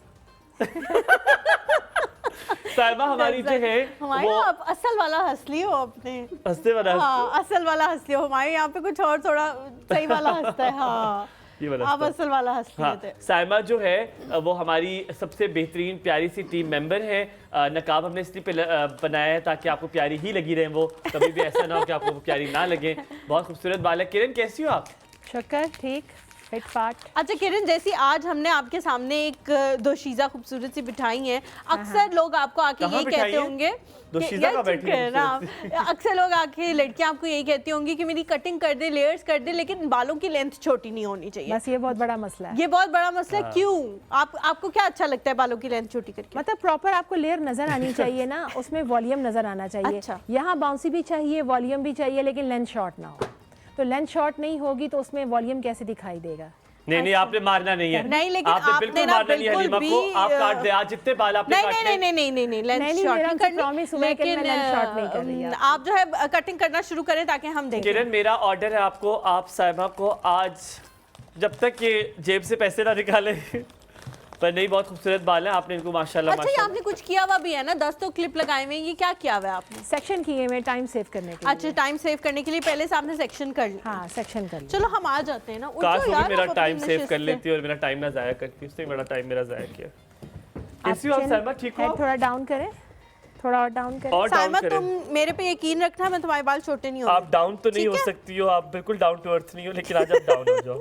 Speaker 1: सायमा हमारी जो है
Speaker 2: वो आप असल वाला हंस लियो अपने,
Speaker 1: हंसते वाला,
Speaker 2: हाँ असल वाला हंस लियो। हमारे यहाँ पे कुछ और थोड़ा सही वाला हंसता है, हाँ आप असल वाला हंस लिए थे।
Speaker 1: सायमा जो है वो हमारी सबसे बेहतरीन प्यारी सी टीम मेंबर है। नकाब हमने इसलिए बनाया है ताकि आपको प्यारी ही लगी रहे, वो कभी भी ऐसा ना हो कि आपको प्यारी ना लगे। बहुत खूबसूरत बाल है। किरण कैसी हो आप?
Speaker 3: शुक्र, ठीक, फिट फाट।
Speaker 2: अच्छा किरण, जैसी आज हमने आपके सामने एक दोशीज़ा खूबसूरत सी बिठाई है, अक्सर लोग आपको आके यही कहते होंगे, अक्सर लोग आके लड़कियां आपको यही कहती होंगी कि मेरी कटिंग कर दे, लेयर्स कर दे, लेकिन बालों की लेंथ छोटी नहीं होनी चाहिए।
Speaker 3: बस ये बहुत बड़ा मसला है।
Speaker 2: ये बहुत बड़ा मसला है। क्यों? आपको क्या अच्छा लगता है बालों की लेंथ छोटी करके?
Speaker 7: मतलब प्रॉपर आपको लेयर नजर आनी चाहिए ना, उसमें वॉल्यूम नजर आना चाहिए।
Speaker 2: अच्छा।
Speaker 7: यहाँ बाउंसी भी चाहिए, वॉल्यूम भी चाहिए, लेकिन लेंथ शॉर्ट ना हो। तो लेंथ शॉर्ट नहीं होगी तो उसमें वॉल्यूम कैसे दिखाई देगा?
Speaker 1: नहीं आपने मारना नहीं है।
Speaker 2: नहीं, लेकिन
Speaker 1: आपने
Speaker 2: आपने
Speaker 1: बिल्कुल
Speaker 2: ना
Speaker 1: मारना नहीं है हलीमा को। आप काट दे आज जितने बाल आपने काटने।
Speaker 2: नहीं लेंथ
Speaker 7: नहीं,
Speaker 2: शॉर्ट
Speaker 7: मेरा
Speaker 2: नहीं
Speaker 7: तो
Speaker 2: करनी,
Speaker 7: promise हुआ है कि मैं
Speaker 2: लेकिन
Speaker 7: length short नहीं कर रही
Speaker 2: आप जो है कटिंग करना शुरू करें ताकि हम देखें।
Speaker 1: किरण मेरा ऑर्डर है आपको, आप साइमा को आज जब तक ये जेब से पैसे ना निकाले पर नहीं बहुत खूबसूरत बाल हैं आपने इनको माशाल्लाह।
Speaker 2: अच्छा, ये आपने कुछ किया हुआ भी है ना, 10 तो क्लिप लगाए हुए हैं, ये क्या किया हुआ है आपने?
Speaker 7: सेक्शन किए मैं टाइम सेव करने के लिए।
Speaker 2: अच्छा, टाइम सेव करने के लिए पहले से आपने सेक्शन कर लिया।
Speaker 7: हाँ, सेक्शन कर लिया।
Speaker 2: चलो हम आ जाते हैं ना।
Speaker 1: काश
Speaker 2: उठो
Speaker 1: वो
Speaker 2: यार,
Speaker 1: भी मेरा
Speaker 2: आप अपनी
Speaker 1: टाइम सेव
Speaker 2: नशिस्त
Speaker 1: कर
Speaker 2: से।
Speaker 1: लेती और मेरा टाइम ना जाया करती, उसने मेरा टाइम मेरा जाया किया। कैसी हो आप
Speaker 7: chin,
Speaker 1: साइमा, ठीक हो?
Speaker 7: head थोड़ा डाउन करें, थोड़ा और डाउन करें।
Speaker 1: और डाउन
Speaker 2: साइमा,
Speaker 1: करें।
Speaker 2: तुम मेरे पे यकीन रखना, मैं तुम्हारे बाल छोटे नहीं होंगे।
Speaker 1: आप डाउन तो नहीं
Speaker 2: ठीक
Speaker 1: हो
Speaker 2: है?
Speaker 1: सकती हो, आप बिल्कुल डाउन टू अर्थ नहीं हो, लेकिन आज आप डाउन हो जाओ।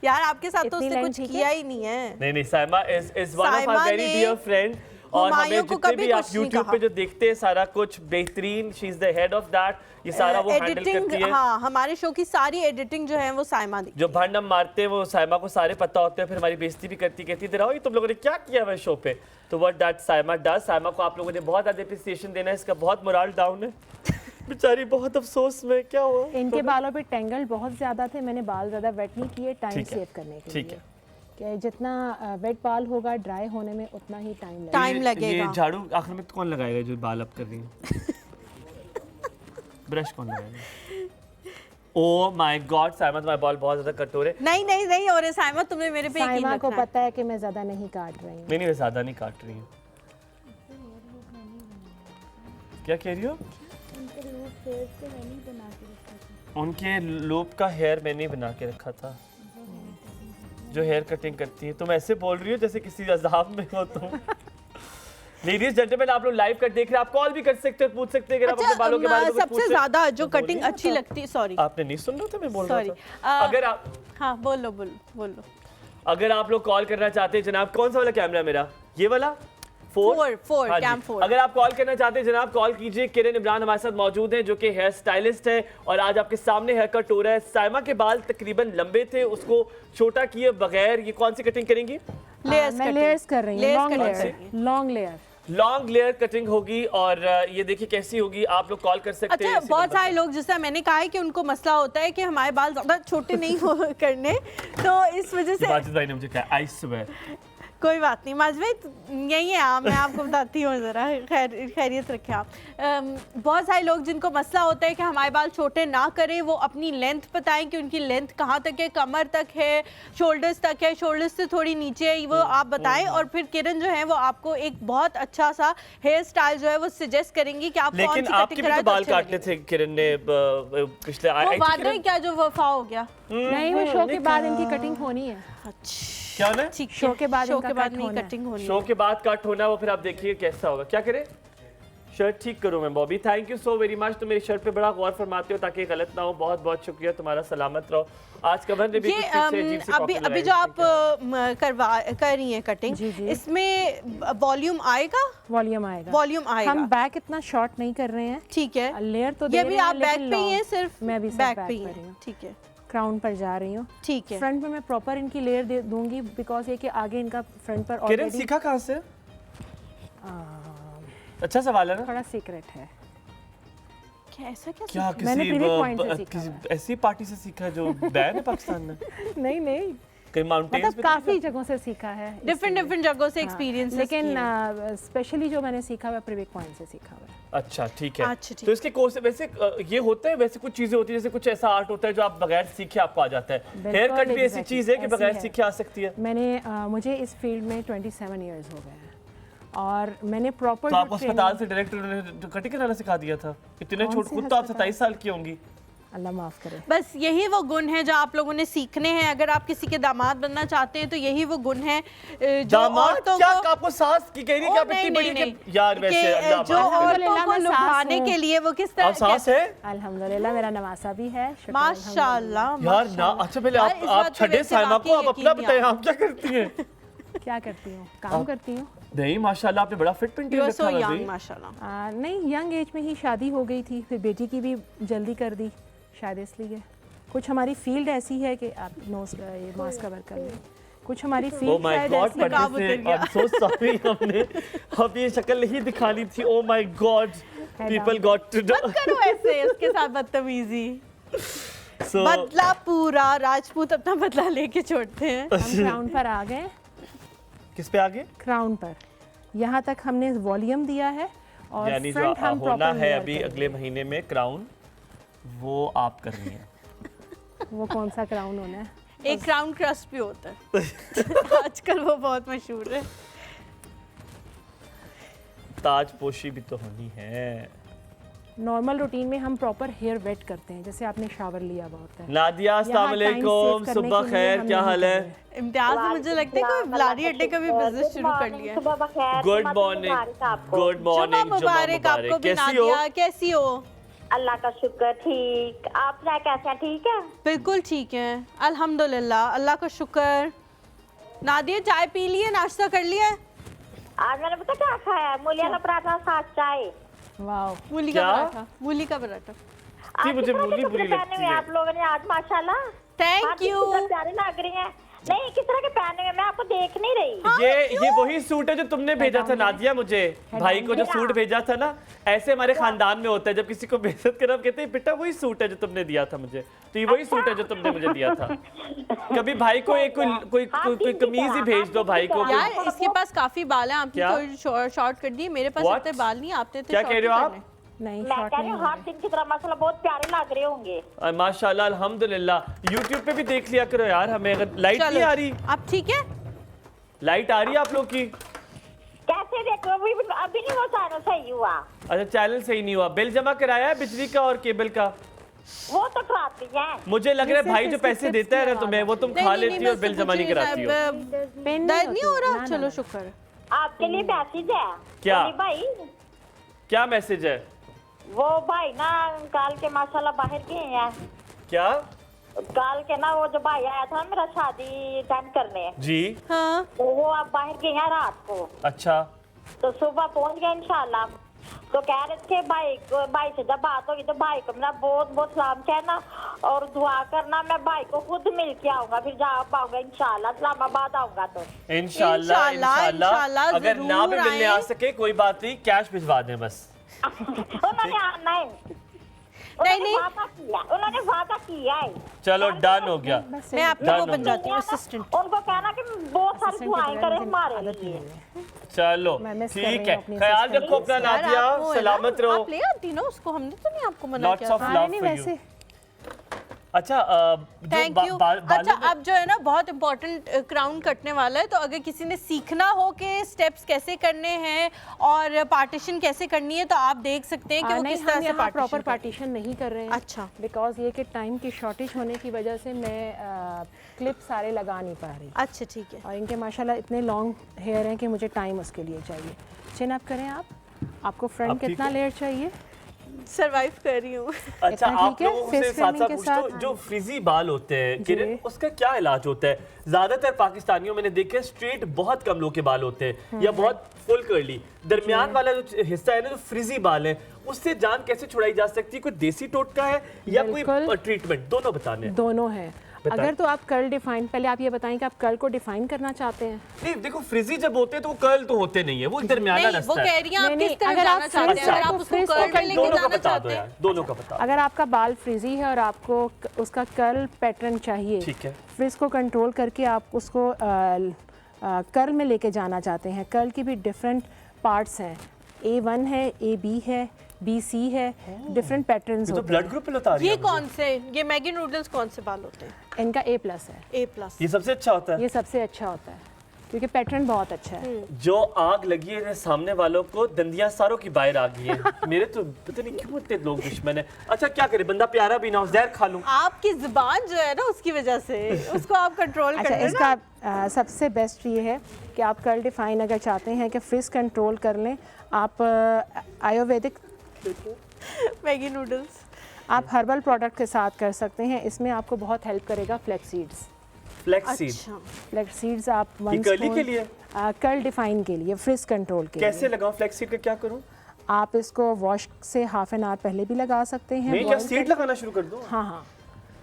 Speaker 2: यार आपके साथ तो
Speaker 7: इतनी
Speaker 2: उसने
Speaker 7: लाइन
Speaker 2: कुछ
Speaker 7: ठीक
Speaker 2: किया
Speaker 7: है?
Speaker 2: ही नहीं है।
Speaker 1: नहीं Saima is one of
Speaker 2: Saima
Speaker 1: our very
Speaker 2: ने
Speaker 1: डियर फ्रेंड, और हमें
Speaker 2: हुमायूं को
Speaker 1: जितने
Speaker 2: कभी
Speaker 1: भी आप
Speaker 2: कुछ नहीं
Speaker 1: YouTube
Speaker 2: कहा।
Speaker 1: पे जो देखते हैं सारा कुछ बेहतरीन, she is the head of that, ये सारा वो हैंडल
Speaker 2: एडिटिंग,
Speaker 1: करती है।
Speaker 2: हाँ, हमारे शो की सारी एडिटिंग जो है वो साइमा दी।
Speaker 1: जो भंड हम मारते हैं वो साइमा को सारे पता होते हैं, फिर हमारी बेइज्जती भी करती कहती इधर आओ, ये तुम लोगों ने क्या किया हुआ शो पे। तो what that Saima does, Saima को आप लोगों ने बहुत ज़्यादा एप्रिसिएशन देना है, इसका बहुत मोरल डाउन है बेचारी, बहुत अफसोस में। क्या हुआ
Speaker 7: इनके बालों पे टेंगल बहुत ज़्यादा थे, मैंने बाल ज़्यादा वेट नहीं किए टाइम
Speaker 1: ठीक है,
Speaker 7: सेव करने के
Speaker 1: ठीक
Speaker 7: लिए।
Speaker 1: है।
Speaker 7: कि जितना वेट बाल होगा ड्राई होने में उतना ही टाइम लगेगा।
Speaker 2: टाइम लगेगा।
Speaker 1: ये झाड़ू आखिर में कौन लगाएगा जो बाल अब कर रही है? ब्रश कौन लगाएगा? ओह माय गॉड साइमा, तुम्हारे बाल बहुत ज्यादा कट हो रहे।
Speaker 2: नहीं हो रहे साइमा, तुमने मेरे पे यकीन
Speaker 7: साइमा को
Speaker 2: रखना है।
Speaker 7: पता है कि मैं ज़्यादा नहीं काट रही हूँ।
Speaker 1: नहीं मैं ज्यादा नहीं काट रही हूँ। क्या कह रही हो? उनके लूप का हेयर मैंने बना के रखा था, जो हेयर कटिंग करती है। तुम ऐसे बोल रही हो जैसे किसी अजाब में हो तुम। लेडीज जेंटलमैन, आप लोग लाइव कर देख रहे हैं, आप कॉल भी कर सकते हो, पूछ सकते हैं अगर आप अपने बालों के बारे में कुछ
Speaker 2: सबसे
Speaker 1: पूछे।
Speaker 2: ज्यादा जो कटिंग अच्छी लगती है, सॉरी
Speaker 1: आपने नहीं सुन रहा था मैं बोल रहा
Speaker 2: सॉरी,
Speaker 1: था। अगर आप
Speaker 2: हाँ बोलो।
Speaker 1: अगर आप लोग कॉल करना चाहते हैं जनाब, कौन सा वाला कैमरा है मेरा? ये वाला? फोर,
Speaker 2: हाँ कैम 4।
Speaker 1: अगर आप कॉल करना चाहते हैं जनाब, कॉल कीजिए। किरण इमरान हमारे साथ मौजूद हैं जो कि हेयर स्टाइलिस्ट है, और आज आपके सामने हेयर कट हो रहा है। साइमा के बाल तकरीबन लंबे थे, उसको छोटा किए बगैर ये कौन सी कटिंग करेंगी?
Speaker 7: मैं लेयर्स कर रही हूँ, long layer.
Speaker 1: Long layer cutting होगी, और ये देखिए कैसी होगी, आप लोग कॉल कर सकते हैं।
Speaker 2: अच्छा, बहुत सारे लोग, जैसा मैंने कहा है कि उनको मसला होता है कि हमारे बाल ज्यादा छोटे नहीं हो करने, तो इस वजह से
Speaker 1: माजिद भाई ने मुझे कहा आई स्वेयर।
Speaker 2: कोई बात नहीं माजिद भाई, यही है आप, मैं आपको बताती हूँ ज़रा, खैरियत रखें आप। बहुत सारे लोग जिनको मसला होता है कि हमारे बाल छोटे ना करें, वो अपनी लेंथ बताएं कि उनकी लेंथ कहाँ तक है, कमर तक है, शोल्डर्स तक है, शोल्डर्स से थोड़ी नीचे है, वो आप बताएं, और फिर किरण जो है वो आपको एक बहुत अच्छा सा हेयर स्टाइल जो है वो सजेस्ट करेंगी कि आप कौन सी
Speaker 1: लेकिन आपके
Speaker 2: कटिंग
Speaker 1: भी
Speaker 2: कराएं
Speaker 1: तो
Speaker 2: तो
Speaker 1: बाल
Speaker 2: अच्छे
Speaker 1: काटने थे किरण ने पिछले
Speaker 2: लगेंगे। वो वादा ही क्या जो वफा हो गया।
Speaker 7: नहीं, वो शो के बाद इनकी कटिंग होनी है।
Speaker 1: क्या होना है?
Speaker 2: ठीक,
Speaker 7: शो के बाद इनका
Speaker 2: बाद
Speaker 7: कट
Speaker 2: नहीं
Speaker 7: होना है।
Speaker 2: कटिंग होनी
Speaker 1: शो के बाद कट होना है, वो फिर आप देखिए कैसा होगा। क्या करें? शर्ट ठीक करूं मैं Bobby, thank you so very much. तुम मेरी शर्ट पे बड़ा गौर फरमाते हो ताकि गलत ना हो, बहुत बहुत शुक्रिया, तुम्हारा सलामत रहो। आज कवर ने भी कुछ पीछे अजीब सी
Speaker 2: अभी
Speaker 1: कॉपी
Speaker 2: अभी जो आप कर रही हैं कटिंग,
Speaker 7: जी, जी।
Speaker 2: इसमें वॉल्यूम आएगा?
Speaker 7: वॉल्यूम आएगा।
Speaker 2: वॉल्यूम आएगा।
Speaker 7: हम बैक इतना शॉर्ट नहीं कर रहे हैं,
Speaker 2: ठीक है,
Speaker 7: लेयर तो
Speaker 2: ये
Speaker 7: दे
Speaker 2: भी
Speaker 7: रहे हैं,
Speaker 2: आप बैक
Speaker 7: लेकिन
Speaker 2: पे ही
Speaker 7: long।
Speaker 2: हैं, सिर्फ
Speaker 7: मैं भी सिर्फ
Speaker 2: बैक
Speaker 7: बैक
Speaker 2: पे ही
Speaker 7: पर ही
Speaker 2: हैं,
Speaker 7: हूँ।
Speaker 2: ठीक है,
Speaker 7: क्राउन पर जा रही हूँ।
Speaker 2: ठीक है।
Speaker 7: फ्रंट में मैं प्रॉपर इनकी लेयर दे दूंगी, बिकॉज ये कि आगे इनका फ्रंट पर
Speaker 1: किरण
Speaker 7: ऑलरेडी
Speaker 1: सीखा कहाँ से? अच्छा सवाल है ना।
Speaker 7: थोड़ा सीक्रेट है।
Speaker 2: क्या ऐसा क्या?
Speaker 1: क्या
Speaker 7: मैंने
Speaker 1: किसी
Speaker 7: प्रीवियस पॉइंट से सीखा
Speaker 1: किसी
Speaker 7: हुआ
Speaker 1: ऐसी पार्टी से सीखा है जो बैन है पाकिस्तान में?
Speaker 7: नहीं नहीं,
Speaker 1: कहीं माउंटेन्स
Speaker 7: मतलब काफी जगहों से सीखा है,
Speaker 2: डिफरेंट जगहों से एक्सपीरियंस,
Speaker 7: लेकिन स्पेशली जो मैंने सीखा हुआ प्रीवियस पॉइंट से सीखा हुआ है।
Speaker 1: अच्छा ठीक है।
Speaker 2: अच्छा, ठीक।
Speaker 1: तो इसके कोर्स वैसे ये होता है, वैसे कुछ चीजें होती है, जैसे कुछ ऐसा आर्ट होता है जो आप बगैर सीखे आपको आ जाता है।
Speaker 7: बिल्कुल,
Speaker 1: हेयर कट भी ऐसी
Speaker 7: exactly,
Speaker 1: चीज है कि
Speaker 7: ऐसी
Speaker 1: बगैर
Speaker 7: है।
Speaker 1: सीखे आ सकती है।
Speaker 7: मैंने मुझे इस फील्ड में 27 इयर्स हो गए हैं, और मैंने प्रॉपर
Speaker 1: तो आपको अस्पताल से डायरेक्ट कटिंग कराना सिखा दिया था? इतने
Speaker 7: कौन
Speaker 1: छोटे,
Speaker 7: से
Speaker 1: खुद तो आप
Speaker 7: अस्पताल?
Speaker 1: 27 साल की होंगी।
Speaker 7: अल्लाह माफ करे।
Speaker 2: बस यही वो गुण है जो आप लोगों ने सीखने हैं। अगर आप किसी के दामाद बनना चाहते हैं तो यही वो गुण है जो
Speaker 1: दामाद
Speaker 2: औरतों
Speaker 1: क्या
Speaker 2: को,
Speaker 1: आपको सास की कह रही है कि आप इतनी बड़ी कि यार वैसे
Speaker 2: कि
Speaker 1: अल्लाह
Speaker 2: जो
Speaker 1: माफ करे।
Speaker 2: औरतों
Speaker 7: अल्हम्दुलिल्लाह
Speaker 2: को
Speaker 7: मैं सास
Speaker 2: लुभाने
Speaker 7: हूँ।
Speaker 2: के लिए वो किस
Speaker 1: आप
Speaker 2: तरह
Speaker 1: सास है?
Speaker 7: अल्हम्दुलिल्लाह मेरा नवासा भी है, शुक्र
Speaker 2: माशाल्लाह
Speaker 1: यार ना,
Speaker 2: माशाल्लाह।
Speaker 1: अच्छा पहले
Speaker 2: यार, इस
Speaker 1: आप
Speaker 2: बात पे
Speaker 1: छठे
Speaker 2: वैसे
Speaker 1: साइमा को
Speaker 2: वाकई
Speaker 1: आप अपना
Speaker 2: यकीन
Speaker 1: बताएं,
Speaker 2: नहीं
Speaker 1: आप क्या करती हैं?
Speaker 7: अल्हम्दुलिल्लाह। क्या करती हूँ? काम करती हूँ।
Speaker 1: नहीं माशाल्लाह, आपने बड़ा फिट पेंटिंग
Speaker 2: You are
Speaker 1: रखा
Speaker 2: so
Speaker 1: है
Speaker 2: young,
Speaker 1: भाई।
Speaker 2: माशाल्लाह।
Speaker 7: नहीं, यंग एज में ही शादी हो गई थी, फिर बेटी की भी जल्दी कर दी शायद, इसलिए कुछ हमारी फील्ड ऐसी है कि आप नोज ये मास्क कवर कर लें, कुछ हमारी
Speaker 1: ओह
Speaker 7: फील्ड
Speaker 1: माय
Speaker 7: शायद
Speaker 1: गॉड,
Speaker 7: ऐसी
Speaker 2: नकाब
Speaker 1: पढ़ने से
Speaker 2: उतर गया।
Speaker 1: आई एम सो सॉरी, हमने अब ये शक्ल नहीं दिखानी थी। Oh my God, people got to know.
Speaker 2: मत करो ऐसे उसके साथ बदतमीजी। बदला पूरा, राजपूत अपना बदला लेके छोड़ते हैं।
Speaker 7: हम क्राउन पर आ गए।
Speaker 1: किस पे आगे?
Speaker 7: क्राउन पर यहाँ तक हमने वॉल्यूम दिया है और
Speaker 1: यानी जो
Speaker 7: फ्रंट हम
Speaker 1: होना
Speaker 7: प्रॉपर
Speaker 1: है अभी अगले महीने में क्राउन, वो आप कर रही हैं।
Speaker 7: वो कौन सा क्राउन होना है?
Speaker 2: एक क्राउन क्रस्ट भी होता है आजकल, वो बहुत मशहूर है।
Speaker 1: ताजपोशी भी तो होनी है।
Speaker 7: नॉर्मल रूटीन में हम प्रॉपर हेयर वेट करते हैं, जैसे आपने शावर लिया हुआ होता है।
Speaker 1: नादिया अस्सलाम वालेकुम, सुबह खैर, क्या हाल है?
Speaker 2: इम्तियाज से मुझे लगता है कोई ब्लाडी अड्डे का भी बिजनेस शुरू कर लिया है।
Speaker 1: गुड मॉर्निंग, गुड मॉर्निंग, जुम्मा
Speaker 2: मुबारक आपको भी।
Speaker 1: कैसी हो?
Speaker 2: नादिया कैसी हो?
Speaker 8: अल्लाह का शुक्र, ठीक। आप कैसे हैं? ठीक है,
Speaker 2: बिल्कुल ठीक है, अल्हम्दुलिल्लाह, अल्लाह का शुक्र। नादिया चाय पी लिए, नाश्ता कर लिया?
Speaker 8: आज मैंने पता क्या खाया? मूली वाला पराठा साथ चाय।
Speaker 7: वाह,
Speaker 2: मूली का पराठा, मूली का पराठा।
Speaker 1: जी, मुझे मूली बुरी लगती है।
Speaker 8: आप लोगों ने आज माशाल्लाह,
Speaker 2: थैंक यू।
Speaker 8: प्यारे लग रही हैं। नहीं, किस तरह के पहने हुए, मैं आपको देख नहीं रही।
Speaker 1: ये वही सूट है जो तुमने भेजा था नादिया मुझे, भाई को जो सूट भेजा था ना। ऐसे हमारे खानदान में होता है, जब किसी को बेइज्जत करना कहते हैं बेटा वही सूट है जो तुमने दिया था मुझे, तो ये वही सूट है जो तुमने मुझे दिया था। कभी भाई को एक कोई कमीज ही भेज दो भाई को।
Speaker 2: यार इसके पास काफी बाल हैं, आपने शॉर्ट कर दिए, मेरे पास इतने बाल नहीं, आपने
Speaker 1: क्या कह रहे हो आप?
Speaker 7: नहीं,
Speaker 8: मैं कह रही हूँ हर दिन की तरह माशाल्लाह बहुत प्यारे लग रहे होंगे।
Speaker 1: माशाल्लाह, अल्हम्दुलिल्लाह। YouTube पे भी देख लिया करो यार हमें, अगर लाइट नहीं आ रही।
Speaker 2: आप ठीक है?
Speaker 1: लाइट आ रही है आप लोग की?
Speaker 8: कैसे देखो, अभी नहीं वो चैनल सही हुआ।
Speaker 1: अच्छा, चैनल सही नहीं हुआ। बिल जमा कराया है बिजली का और केबल का?
Speaker 8: वो तो कराती है।
Speaker 1: मुझे लग रहा है भाई जो पैसे देता है ना तुम्हें, वो तुम खा लेती हो और बिल जमा नहीं कराती हो।
Speaker 2: दर्द नहीं हो रहा? चलो शुक्र।
Speaker 8: आपके लिए मैसेज है।
Speaker 1: क्या
Speaker 8: भाई?
Speaker 1: क्या मैसेज है?
Speaker 8: वो भाई ना काल के माशाल्लाह बाहर गए हैं।
Speaker 1: क्या?
Speaker 8: काल के ना वो जो भाई आया था मेरा शादी अटेंड करने
Speaker 1: जी
Speaker 2: हाँ।
Speaker 8: तो वो अब बाहर गए हैं रात को।
Speaker 1: अच्छा,
Speaker 8: तो सुबह पहुंच गए इंशाल्लाह। तो कह रहे थे भाई से जब बात होगी तो भाई को मेरा बहुत बहुत सलाम कहना और दुआ करना। मैं भाई को खुद मिल के आऊंगा, फिर जा पाऊंगा इंशाल्लाह। इस्लामाबाद आऊंगा तो
Speaker 1: इंशाल्लाह अगर ना भी मिलने आ सके कोई बात नहीं, कैश भिजवा दें बस।
Speaker 8: उन्होंने आना है, उन्होंने वादा किया है।
Speaker 1: चलो डन हो गया।
Speaker 2: मैं आपको वो बन जाती हूँ असिस्टेंट।
Speaker 8: उनको कहना कि बहुत सारी दुआएं करें हमारे लिए।
Speaker 1: चलो ठीक है, ख्याल रखो अपना नादिया, सलामत रहो।
Speaker 2: आप ले आती ना उसको, हमने तो नहीं आपको मना किया।
Speaker 1: Lots of love for you. अच्छा,
Speaker 2: थैंक यू। अच्छा, अब जो है ना बहुत इंपॉर्टेंट क्राउन कटने वाला है, तो अगर किसी ने सीखना हो कि स्टेप्स कैसे करने हैं और पार्टीशन कैसे करनी है, तो आप देख सकते हैं कि वो किस तरह से
Speaker 7: प्रॉपर पार्टीशन नहीं कर रहे हैं।
Speaker 2: अच्छा,
Speaker 7: बिकॉज ये कि टाइम की शॉर्टेज होने की वजह से मैं क्लिप सारे लगा नहीं पा रही।
Speaker 2: अच्छा ठीक है।
Speaker 7: और इनके माशाल्लाह इतने लॉन्ग हेयर हैं कि मुझे टाइम उसके लिए चाहिए। चिन अप करें आप। आपको फ्रंट कितना लेयर चाहिए?
Speaker 2: सरवाइव कर रही हूँ।
Speaker 1: अच्छा, आप लोगों से साथ साथ पूछता हूँ, जो फ्रिजी बाल होते हैं किरण, उसका क्या इलाज होता है? ज्यादातर पाकिस्तानियों मैंने देखे स्ट्रेट बहुत कम लोग के बाल होते हैं या बहुत फुल कर्ली। दरमियान वाला जो हिस्सा है ना, जो फ्रिजी बाल है, उससे जान कैसे छुड़ाई जा सकती है? कोई देसी टोटका है या कोई ट्रीटमेंट? दोनों बताने हैं।
Speaker 7: दोनों है। अगर तो आप कर्ल डिफाइन, पहले आप ये बताएं कि आप कर्ल को डिफाइन करना चाहते हैं।
Speaker 1: नहीं देखो, फ्रिजी जब होते हैं तो वो कर्ल तो होते नहीं है, वो दरमियाना रास्ता है।
Speaker 2: वो कह रही हैं आप किस तरह
Speaker 7: अगर
Speaker 2: जाना चाहते हैं, अगर आप उसको कर्ल लेके जाना चाहते हैं।
Speaker 1: दोनों का बता।
Speaker 7: अगर आपका बाल फ्रिजी है और आपको उसका कर्ल पैटर्न चाहिए,
Speaker 1: ठीक है,
Speaker 7: फ्रिज को कंट्रोल करके आप उसको कर्ल में लेके जाना चाहते हैं। कर्ल की भी डिफरेंट पार्ट्स हैं, A1 है, AB है, BC है, डिफरेंट पैटर्न्स होते हैं।
Speaker 1: तो ब्लड ग्रुप पे बता रही है।
Speaker 2: ये कौन से, ये मैगी नूडल्स कौन से बाल होते हैं?
Speaker 7: इनका A+ है।
Speaker 2: A+।
Speaker 1: ये सबसे अच्छा होता है?
Speaker 7: ये सबसे अच्छा होता है क्योंकि पैटर्न बहुत अच्छा है।
Speaker 1: जो आग लगी है सामने वालों को, दंदियां सारों की बाहर आ गई है। मेरे तो पता नहीं क्यों इतने लोग दुश्मन है। अच्छा क्या करे, बंदा प्यारा भी ना हो, जहर खा लूं।
Speaker 2: आपकी जुबान जो है ना उसकी वजह से उसको आप कंट्रोल
Speaker 7: अच्छा,
Speaker 2: कर
Speaker 7: इसका सबसे बेस्ट ये है कि आप कर्ल डिफाइन अगर चाहते हैं कि फ्रिज कंट्रोल कर लें, आप आयुर्वेदिक
Speaker 2: मैगी नूडल्स
Speaker 7: आप हर्बल प्रोडक्ट के साथ कर सकते हैं। इसमें आपको बहुत हेल्प करेगा फ्लैक्स सीड्स। फ्लैक्स सीड्स आप
Speaker 1: कर्ली के लिए,
Speaker 7: कर्ल डिफाइन के लिए, फ्रिज कंट्रोल के
Speaker 1: कैसे
Speaker 7: लिए।
Speaker 1: लगाऊं फ्लैक्स सीड का, क्या करूं?
Speaker 7: आप इसको वॉश से हाफ एन आवर पहले भी लगा सकते हैं।
Speaker 1: नहीं, क्या सीड लगाना शुरू कर दूं?
Speaker 7: हाँ हाँ,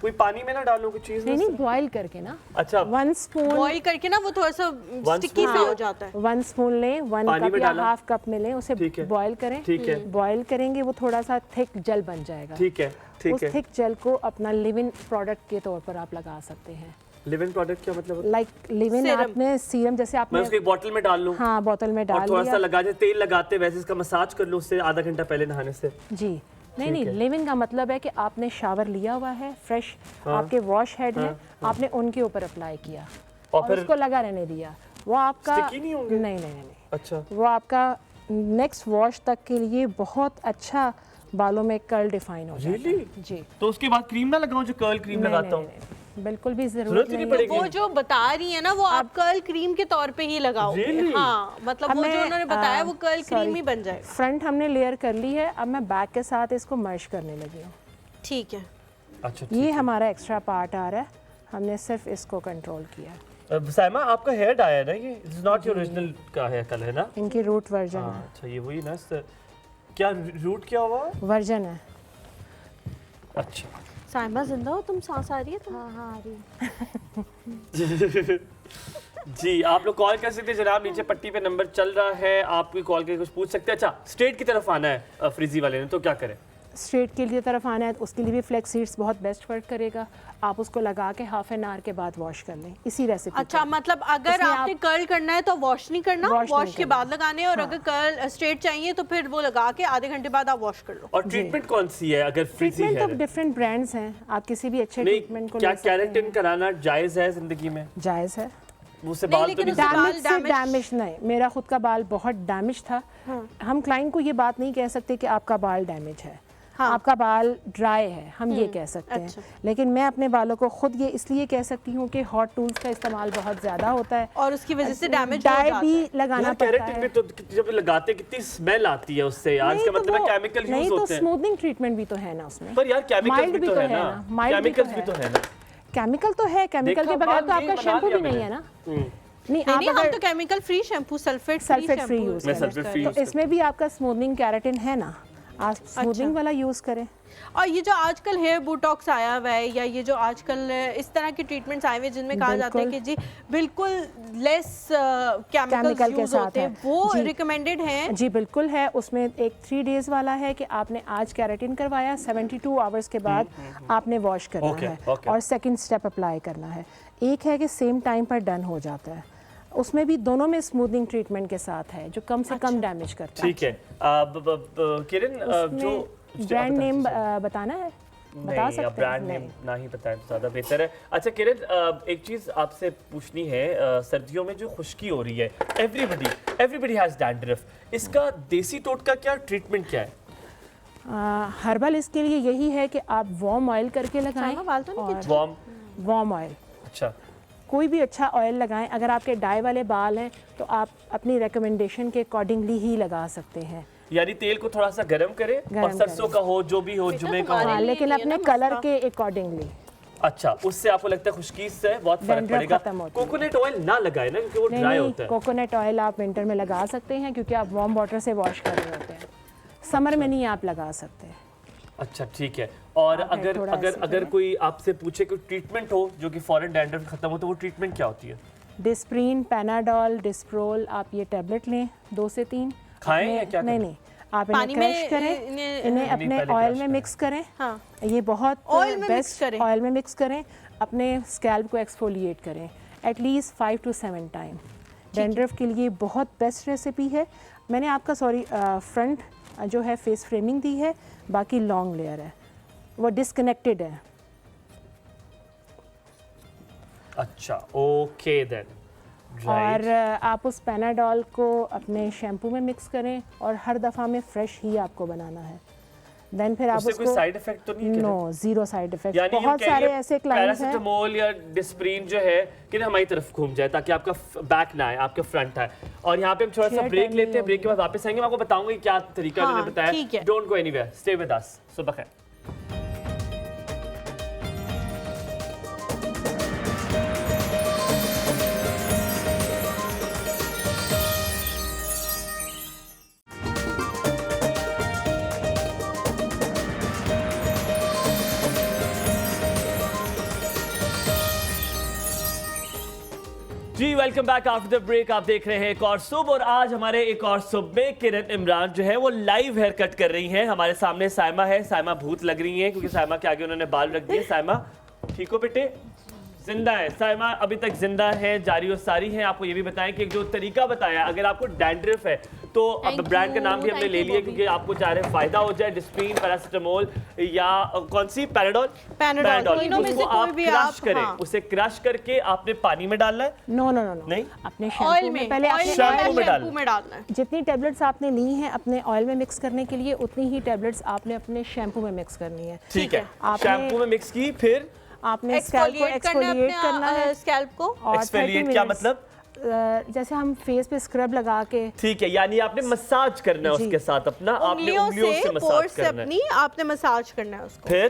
Speaker 1: कोई पानी में ना डालो कोई चीज?
Speaker 7: नहीं, बॉईल करके ना।
Speaker 1: अच्छा,
Speaker 7: 1 स्पून
Speaker 2: बॉईल करके ना वो थोड़ा सा स्टिकी सा हो जाता है।
Speaker 7: 1 स्पून लें, 1 कप या हाफ कप में लें, उसे बॉईल करें।
Speaker 1: ठीक है।
Speaker 7: बॉईल करेंगे वो थोड़ा सा थिक जेल बन जाएगा।
Speaker 1: ठीक है, ठीक
Speaker 7: उस
Speaker 1: है।
Speaker 7: थिक जेल को अपना लिविंग प्रोडक्ट के तौर पर आप लगा सकते हैं।
Speaker 1: लिविंग प्रोडक्ट क्या मतलब?
Speaker 7: लाइक लिविंग आपने सीरम जैसे आपने
Speaker 1: मैं उसको एक बोतल में डाल लूं?
Speaker 7: हाँ, बोतल में डाल
Speaker 1: थोड़ा सा लगा दे, तेल लगाते वैसे इसका मसाज कर लूं उससे आधा घंटा पहले नहाने से?
Speaker 7: जी नहीं, लिविंग का मतलब है कि आपने शावर लिया हुआ है, फ्रेश आपके वॉश हेड है, आपने उनके ऊपर अप्लाई किया और
Speaker 1: फिर
Speaker 7: उसको लगा रहने दिया। वो आपका
Speaker 1: स्टिकी नहीं होंगे?
Speaker 7: नहीं।
Speaker 1: अच्छा,
Speaker 7: वो आपका नेक्स्ट वॉश तक के लिए बहुत अच्छा बालों में कर्ल डिफाइन हो जाता है। जी।
Speaker 1: तो उसके बाद क्रीम ना लगाऊं जो कर्ल क्रीम लगाता हूं?
Speaker 7: बिल्कुल भी जरूरत नहीं
Speaker 1: पड़ेगी।
Speaker 2: वो जो बता रही है ना वो आप कर्ल क्रीम के तौर पे ही लगाओ। हाँ, मतलब वो जो उन्होंने बताया वो कर्ल क्रीम ही बन जाएगा।
Speaker 7: फ्रंट हमने लेयर कर ली है, अब मैं बैक के साथ इसको मर्ज करने लगी हूँ।
Speaker 2: ठीक है।
Speaker 1: अच्छा,
Speaker 7: ये हमारा एक्स्ट्रा पार्ट आ रहा है, हमने सिर्फ इसको कंट्रोल किया।
Speaker 1: साइमा आपका हेयर डाई है ना ये? इट्स नॉट योर ओरिजिनल का हेयर कलर है ना?
Speaker 7: इनकी रूट वर्जन है।
Speaker 1: अच्छा, ये वही ना क्या रूट क्या हुआ?
Speaker 7: वर्जन है।
Speaker 1: अच्छा,
Speaker 2: साइमा जिंदा हो? तुम सांस आ रही है?
Speaker 7: हाँ आ रही
Speaker 1: है। जी, आप लोग कॉल कर सकते हैं जनाब, नीचे पट्टी पे नंबर चल रहा है, आप भी कॉल करके कुछ पूछ सकते हैं। अच्छा, स्ट्रेट की तरफ आना है फ्रीजी वाले ने, तो क्या करें?
Speaker 7: स्ट्रेट के लिए तरफ आना है तो उसके लिए भी फ्लेक्स सीड्स बहुत बेस्ट वर्क करेगा। आप उसको लगा के हाफ एन आवर के बाद वॉश कर लें, इसी रेसिपी।
Speaker 2: अच्छा, मतलब अगर आपने कर्ल करना है तो वॉश नहीं करना, वॉश के बाद लगाने, और अगर कर्ल स्ट्रेट चाहिए तो फिर वो लगा के आधे घंटे बाद आप वॉश कर लो।
Speaker 1: और ट्रीटमेंट कौन सी है अगर फ्रीजी है?
Speaker 7: ट्रीटमेंट डिफरेंट ब्रांड्स हैं, आप किसी भी अच्छे ट्रीटमेंट को
Speaker 1: क्या केराटिन कराना जायज है जिंदगी में?
Speaker 7: जायज है।
Speaker 1: मुझसे बाल तो नहीं
Speaker 7: डैमेज नहीं, मेरा खुद का बाल बहुत डैमेज था। हम क्लाइंट को ये बात नहीं कह सकते कि आपका बाल डैमेज है। हाँ। आपका बाल ड्राई है, हम ये कह सकते हैं। लेकिन मैं अपने बालों को खुद ये इसलिए कह सकती हूँ कि हॉट टूल्स का इस्तेमाल बहुत ज्यादा होता है
Speaker 2: और उसकी वजह से डैमेज
Speaker 7: डाई भी लगाना पड़ता है।
Speaker 1: भी तो जब लगाते कितनी स्मेल आती है उससे यार, इसका मतलब केमिकल यूज होते हैं।
Speaker 7: स्मूथनिंग ट्रीटमेंट भी तो है ना उसमें।
Speaker 1: पर यार केमिकल भी तो है ना, केमिकल्स भी तो है ना।
Speaker 7: केमिकल तो है, केमिकल के बगैर तो आपका शैम्पू भी नहीं है ना।
Speaker 2: नहीं, हम तो chemical free shampoo, sulphate free use
Speaker 7: करते हैं। तो इसमें भी आपका स्मूथनिंग केराटिन है ना, आप स्मूथनिंग वाला यूज करें।
Speaker 2: और ये जो आजकल हेयर बोटॉक्स आया हुआ है, या ये जो आजकल इस तरह के ट्रीटमेंट्स आए हुए हैं जिनमें कहा जाता है कि जी बिल्कुल लेस केमिकल्स यूज होते हैं, वो रिकमेंडेड हैं?
Speaker 7: जी बिल्कुल है। उसमें एक 3 डेज वाला है कि आपने आज केराटिन करवाया, 72 आवर्स के बाद आपने वॉश करना है और सेकंड स्टेप अप्लाई करना है। एक है कि सेम टाइम पर डन हो जाता है, उसमें भी दोनों में स्मूथनिंग ट्रीटमेंट के साथ है जो कम से कम डैमेज करता है।
Speaker 1: ठीक है। किरण, जो
Speaker 7: ब्रांड नेम बताना है? बता सकते हैं?
Speaker 1: ब्रांड नेम ना ही बताएं तो ज़्यादा बेहतर है। अच्छा किरण, एक चीज़ आपसे पूछनी है, सर्दियों में जो खुश्की हो रही है, एवरीबडी हैज़ डैंड्रफ, इसका देसी टोटका क्या ट्रीटमेंट क्या है?
Speaker 7: हर्बल इसके लिए यही है कि आप वार्म ऑयल करके लगाएं। वार्म ऑयल,
Speaker 1: अच्छा,
Speaker 7: कोई भी अच्छा ऑयल लगाएं। अगर आपके डाई वाले बाल हैं तो आप अपनी रिकमेंडेशन के अकॉर्डिंगली ही लगा सकते हैं।
Speaker 1: यानी तेल को थोड़ा सा गर्म करें और सरसों का हो, जो भी हो, जुमे का हो,
Speaker 7: लेकिन अपने कलर के अकॉर्डिंगली।
Speaker 1: अच्छा, उससे आपको लगता है खुश्की से बहुत फर्क पड़ेगा? कोकोनट ऑयल ना लगाए ना, क्योंकि वो ड्राई होता है।
Speaker 7: कोकोनट ऑयल आप विंटर में लगा सकते हैं क्योंकि आप वार्म वाटर से वॉश कर रहे होते हैं। समर में नहीं आप लगा सकते।
Speaker 1: अच्छा ठीक है। और अगर कोई आपसे पूछे कोई ट्रीटमेंट हो जो कि फौरन डैंड्रफ खत्म हो, तो वो ट्रीटमेंट क्या होती है?
Speaker 7: डिस्प्रीन, पैनाडोल, डिस्प्रोल, आप ये टैबलेट लें 2 से 3।
Speaker 1: खाएं या क्या?
Speaker 7: नहीं, आप इन्हें क्रश करें, इन्हें अपने ऑयल में मिक्स करें। हाँ। ये बहुत बेस्ट, ऑयल में मिक्स करें, अपने स्कैल्प को एक्सफोलिएट करें एटलीस्ट 5 to 7 टाइम। डैंड्रफ के लिए बहुत बेस्ट रेसिपी है। मैंने आपका फ्रंट जो है फेस फ्रेमिंग दी है, बाकी लॉन्ग लेयर है, वो डिस्कनेक्टेड है।
Speaker 1: अच्छा, ओके देन।
Speaker 7: और आप उस पैनाडोल को अपने शैम्पू में मिक्स करें और हर दफ़ा में फ्रेश ही आपको बनाना है। देन फिर आप उसको,
Speaker 1: कोई साइड इफेक्ट तो नहीं?
Speaker 7: No, 0 side effect. बहुत सारे ऐसे क्लाइंट्स हैं,
Speaker 1: पैरासिटामोल या डिस्प्रीन जो है कि हमारी तरफ घूम जाए ताकि आपका बैक ना आए, आपका फ्रंट आए। और यहाँ पे हम थोड़ा सा ब्रेक लेते हैं, ब्रेक के बाद वापस आएंगे, मैं आपको बताऊंगा क्या तरीका मैंने बताया। Don't go anywhere, stay with us. सुबह खैर। Welcome back after the break. आप देख रहे हैं एक और सुबह, और आज हमारे एक और सुबह में किरण इमरान जो है वो लाइव हेयर कट कर रही हैं। हमारे सामने साइमा है। साइमा भूत लग रही है क्योंकि साइमा के आगे उन्होंने बाल रख दिए। साइमा ठीक हो बेटे? जिंदा है साइमा, अभी तक जिंदा है, जारी और सारी है। आपको ये भी बताएं कि जो तरीका बताया, अगर आपको डैंड्रफ है तो अब ब्रांड का नाम भी हमने ले लिया क्योंकि आपको चाह रहे फायदा हो जाए। डिस्प्रीन, पैरासिटामोल या कौन सी पैराडोल, उसको आप क्रश करें। उसे क्रश करके आपने पानी में डालना है।
Speaker 7: नो
Speaker 1: नहीं,
Speaker 7: अपने शैम्पू में पहले
Speaker 1: शैम्पू में डालना है।
Speaker 7: जितनी टेबलेट्स आपने ली हैं अपने ऑयल में मिक्स करने के लिए, उतनी ही टेबलेट्स आपने अपने शैम्पू में मिक्स करनी है।
Speaker 1: ठीक है, शैम्पू में मिक्स की, फिर
Speaker 7: आपने स्कैल्प को एक्सफोलिएट करना है।
Speaker 2: स्कैल्प को
Speaker 1: एक्सफोलिएट क्या मतलब?
Speaker 7: जैसे हम फेस पे स्क्रब लगा के,
Speaker 1: ठीक है, यानी आपने मसाज करना है उसके साथ अपना, आपने उंगलियों से मसाज करना है,
Speaker 2: आपने मसाज करना है उसको।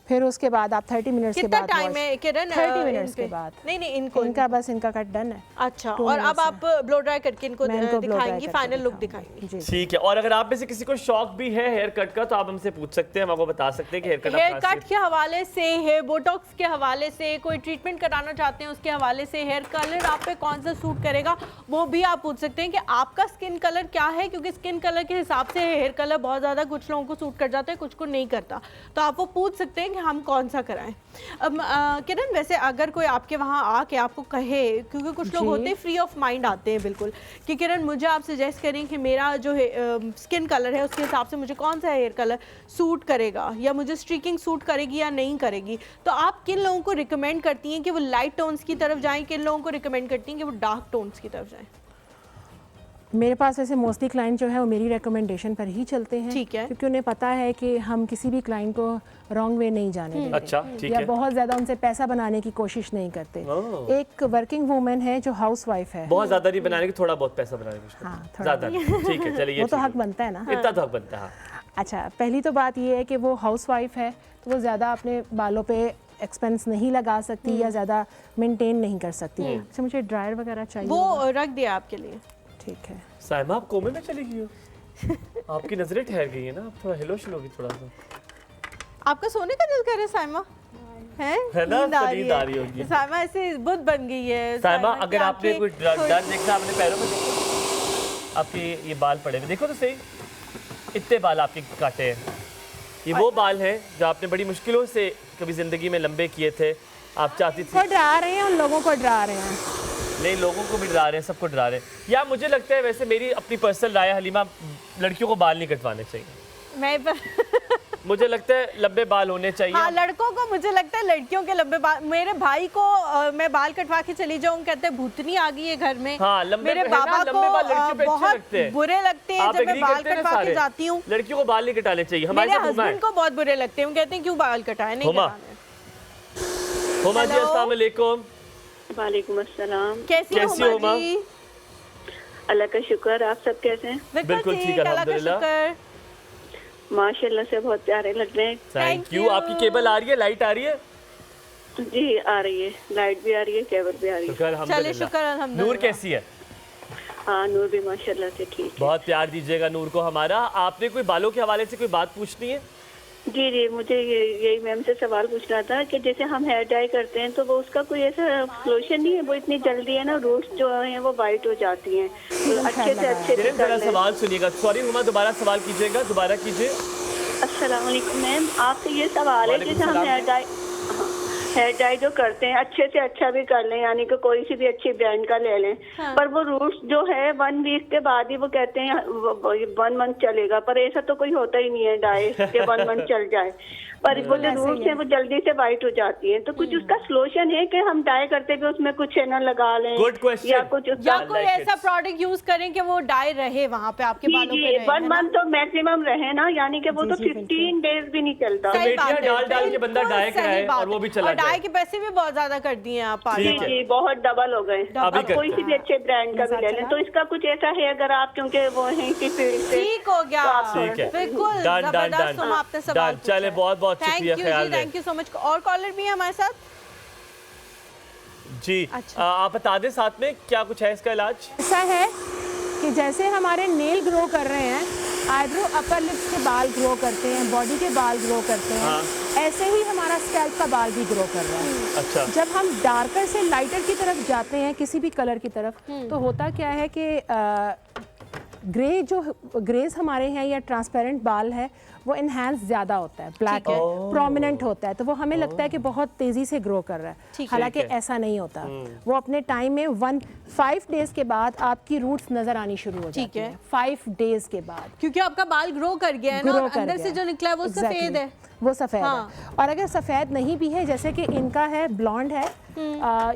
Speaker 7: फिर उसके बाद आप 30 मिनट्स के बाद,
Speaker 2: कितना टाइम है किरण?
Speaker 7: 30 मिनट्स के बाद।
Speaker 2: नहीं
Speaker 7: इनका बस इनका कट डन है।
Speaker 2: अच्छा, और अब आप ब्लो ड्राई करके इनको दिखाएंगी, फाइनल लुक दिखाएंगी।
Speaker 1: ठीक है, और अगर आप में से किसी को शौक भी है हेयर कट का तो आप हमसे पूछ सकते हैं, हम आपको बता सकते हैं कि
Speaker 2: हेयर कट के हवाले से, हेयर बोटॉक्स के हवाले से, कोई ट्रीटमेंट कराना चाहते हैं उसके हवाले से, हेयर कलर आप पे कौन सा सूट करेगा वो भी आप पूछ सकते हैं कि आपका स्किन कलर क्या है, क्योंकि स्किन कलर के हिसाब से हेयर कलर बहुत ज़्यादा कुछ लोगों को सूट कर जाता है, कुछ को नहीं करता। तो आप वो पूछ सकते हैं कि हम कौन सा कराएं। अब किरण, वैसे अगर कोई आपके वहाँ आके आपको कहे, क्योंकि कुछ लोग होते हैं फ्री ऑफ माइंड आते हैं बिल्कुल, कि किरण मुझे आप सजेस्ट करें कि मेरा जो है स्किन कलर है उसके हिसाब से मुझे कौन सा हेयर कलर सूट करेगा, या मुझे स्ट्रीकिंग सूट करेगी या नहीं करेगी, तो आप किन लोगों को रिकमेंड करती हैं कि वो लाइट टोन्स की तरफ जाएं, किन लोगों को रिकमेंड करती हैं कि वो डार्क टोन्स की तरफ जाएं?
Speaker 7: मेरे पास ऐसे मोस्टली क्लाइंट जो है वो मेरी रिकमेंडेशन पर ही चलते हैं।
Speaker 2: ठीक है,
Speaker 7: क्योंकि उन्हें पता है कि हम किसी भी क्लाइंट को रॉन्ग वे नहीं जाने देते।
Speaker 1: अच्छा, ठीक
Speaker 7: या
Speaker 1: है।
Speaker 7: बहुत ज्यादा उनसे पैसा बनाने की कोशिश नहीं करते। एक वर्किंग वुमेन है जो हाउस वाइफ है,
Speaker 1: बहुत ज्यादा नहीं बनाने की, थोड़ा बहुत पैसा बनाने की,
Speaker 7: हाँ,
Speaker 1: ज्यादा ठीक है, चलिए
Speaker 7: वो तो हक बनता है ना,
Speaker 1: इतना तो हक बनता है।
Speaker 7: अच्छा, पहली तो बात ये है कि वो हाउस वाइफ है तो वो ज़्यादा अपने बालों पे एक्सपेंस नहीं लगा सकती या ज़्यादा मेंटेन नहीं कर सकती। अच्छा, मुझे ड्रायर वगैरह चाहिए,
Speaker 2: वो रख दिया आपके लिए।
Speaker 7: ठीक है।
Speaker 1: साइमा, आप कोमे में चली गई हो? आपकी नजरें ठहर गई है ना, आप थोड़ा हिलो शिलो होगी थोड़ा सा।
Speaker 2: आपका सोने का दिल करे साइमा? है
Speaker 1: ना, नींद आ रही होगी।
Speaker 2: साइमा ऐसे बुद्ध बन गई है।
Speaker 1: साइमा, अगर आपने कोई डर देखना, आपने पैरों में देखो, आपके ये बाल पड़े हुए देखो तो सही, इतने बाल आपके काटे हैं। ये वो बाल हैं जो आपने बड़ी मुश्किलों से कभी जिंदगी में लंबे किए थे। आप चाहती थी,
Speaker 7: डरा रहे हैं, उन लोगों को डरा रहे हैं।
Speaker 1: नहीं, लोगों को भी डरा रहे हैं, सबको डरा रहे हैं। या मुझे लगता है, वैसे मेरी अपनी पर्सनल राय, हलीमा, लड़कियों को बाल नहीं कटवाने चाहिए। मुझे लगता है लंबे बाल होने चाहिए।
Speaker 2: हाँ, लड़कों को, मुझे लगता है लड़कियों के लंबे बाल। मेरे भाई को मैं बाल कटवा के चली जाऊँ, कहते हैं भूतनी आ गई है घर में।
Speaker 1: हाँ,
Speaker 2: मेरे बाबा को बहुत बुरे लगते हैं जब मैं बाल कटवा के जाती हूँ।
Speaker 1: लड़कियों को बाल नहीं कटाने चाहिए।
Speaker 2: हमारे हस्बैंड को बहुत बुरे लगते हैं, वो कहते हैं क्यों बाल कटाए, नहीं कटाने।
Speaker 1: हुमा जी, अस्सलाम वालेकुम।
Speaker 5: वालेकुम अस्सलाम।
Speaker 2: कैसी हो हुमा जी?
Speaker 5: अल्लाह का शुक्र, आप सब कैसे हैं?
Speaker 1: बिल्कुल ठीक है, अल्हम्दुलिल्लाह,
Speaker 5: माशाल्लाह से बहुत प्यारे लग रहे हैं।
Speaker 1: Thank you. आपकी केबल आ रही है, लाइट आ रही है?
Speaker 5: जी आ रही है, लाइट भी आ रही है, केबल भी आ रही है।
Speaker 2: चलिए, शुक्र अल्हम्दुलिल्लाह।
Speaker 1: नूर कैसी है?
Speaker 5: हाँ, नूर भी माशाल्लाह से ठीक है।
Speaker 1: बहुत प्यार दीजिएगा नूर को हमारा। आपने कोई बालों के हवाले से कोई बात पूछनी है?
Speaker 5: जी जी, मुझे यही मैम से सवाल पूछना था कि जैसे हम हेयर डाई करते हैं तो वो उसका कोई ऐसा सोल्यूशन नहीं है? वो इतनी जल्दी है ना, रूट्स जो हैं वो वाइट हो जाती हैं, तो अच्छे से अच्छे।
Speaker 1: सवाल सुनिएगा। सॉरी हुमा, दोबारा सवाल कीजिएगा, दोबारा कीजिए।
Speaker 5: अस्सलाम वालेकुम मैम, आपसे ये सवाल है, जैसे हम हेयर डाई जो करते हैं अच्छे से अच्छा भी कर लें, यानी कि कोई सी भी अच्छी ब्रांड का ले लें, हाँ। पर वो रूट्स जो है 1 वीक के बाद ही वो कहते हैं 1 मंथ चलेगा, पर ऐसा तो कोई होता ही नहीं है डाई के 1 मंथ चल जाए, पर वो जो रूट्स है वो जल्दी से वाइट हो जाती है। तो कुछ उसका सोल्यूशन है कि हम डाई करते भी उसमें कुछ है ना लगा लें, या कुछ
Speaker 2: या कोई ऐसा प्रोडक्ट यूज करें कि वो डाई रहे वहाँ पे आपके बालों पे?
Speaker 5: 1 मंथ तो मैक्सिमम रहे ना, यानी कि वो तो 15 डेज भी नहीं चलता।
Speaker 1: डाल के बंदा डाई कराए और वो भी चला।
Speaker 2: डाई के पैसे भी बहुत ज्यादा कर दिए हैं आप।
Speaker 5: जी, बहुत डबल हो गए। अब कोई सी भी अच्छे ब्रांड का भी ले लें, तो इसका कुछ ऐसा है अगर आप, क्योंकि वो है कि फील्ड से
Speaker 2: ठीक हो गया, बिल्कुल जबरदस्त। हम आपने सवाल
Speaker 1: चले, बहुत बहुत शुक्रिया, ख्याल रखें।
Speaker 2: Thank you so much. और कॉलर भी है हमारे साथ
Speaker 1: जी। अच्छा, आप बता दें साथ में क्या कुछ है इसका इलाज?
Speaker 7: ऐसा है कि जैसे हमारे नेल ग्रो कर रहे हैं, आईब्रो अपर लिप्स के बाल ग्रो करते हैं, बॉडी के बाल ग्रो करते हैं, ऐसे ही हमारा स्कैल्प का बाल भी ग्रो कर रहा है।
Speaker 1: अच्छा।
Speaker 7: जब हम डार्कर से लाइटर की तरफ जाते हैं किसी भी कलर की तरफ, तो होता क्या है कि ग्रेज हमारे हैं या ट्रांसपेरेंट बाल है वो इनहेंस ज़्यादा होता है, ब्लैक है, प्रोमिनेंट होता है, तो वो हमें लगता है कि बहुत तेज़ी से ग्रो कर रहा है, हालांकि ऐसा नहीं होता। वो अपने टाइम में 5 डेज़ के बाद आपकी रूट्स नज़र आनी शुरू हो जाती है। 5 डेज़ के बाद,
Speaker 2: क्योंकि आपका बाल ग्रो कर गया है ना, और अंदर से जो निकला है वो सफ़ेद है,
Speaker 7: वो सफ़ेद है। और अगर सफ़ेद नहीं भी है, जैसे कि इनका है ब्लॉन्ड है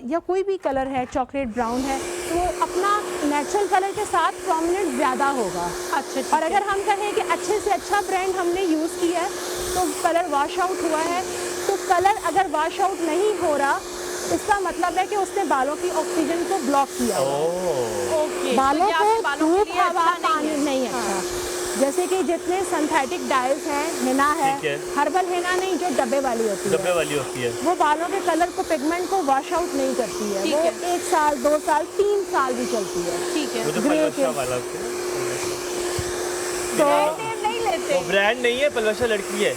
Speaker 7: या कोई भी कलर है, चॉकलेट ब्राउन है, तो अपना नेचुरल कलर के साथ प्रोमिनेंट ज़्यादा होगा।
Speaker 2: अच्छा।
Speaker 7: और अगर हम कहें कि अच्छे से अच्छा ब्रांड हमने यूज़ किया है तो कलर वॉश आउट हुआ है, तो कलर अगर वॉश आउट नहीं हो रहा, इसका मतलब है कि उसने बालों की ऑक्सीजन को ब्लॉक किया। बालों को धूप, हवा, पानी नहीं अच्छा। जैसे कि जितने सिंथेटिक डाइज हैं, हिना है, हर्बल हिना नहीं, जो डब्बे वाली होती है, वो बालों के कलर को, पिगमेंट को वॉश आउट नहीं करती है। वो 1 साल, 2 साल, 3 साल भी चलती है।
Speaker 2: ठीक है।
Speaker 1: ग्रे के
Speaker 2: तो नहीं लेते,
Speaker 1: ब्रांड नहीं है, पलवशा लड़की है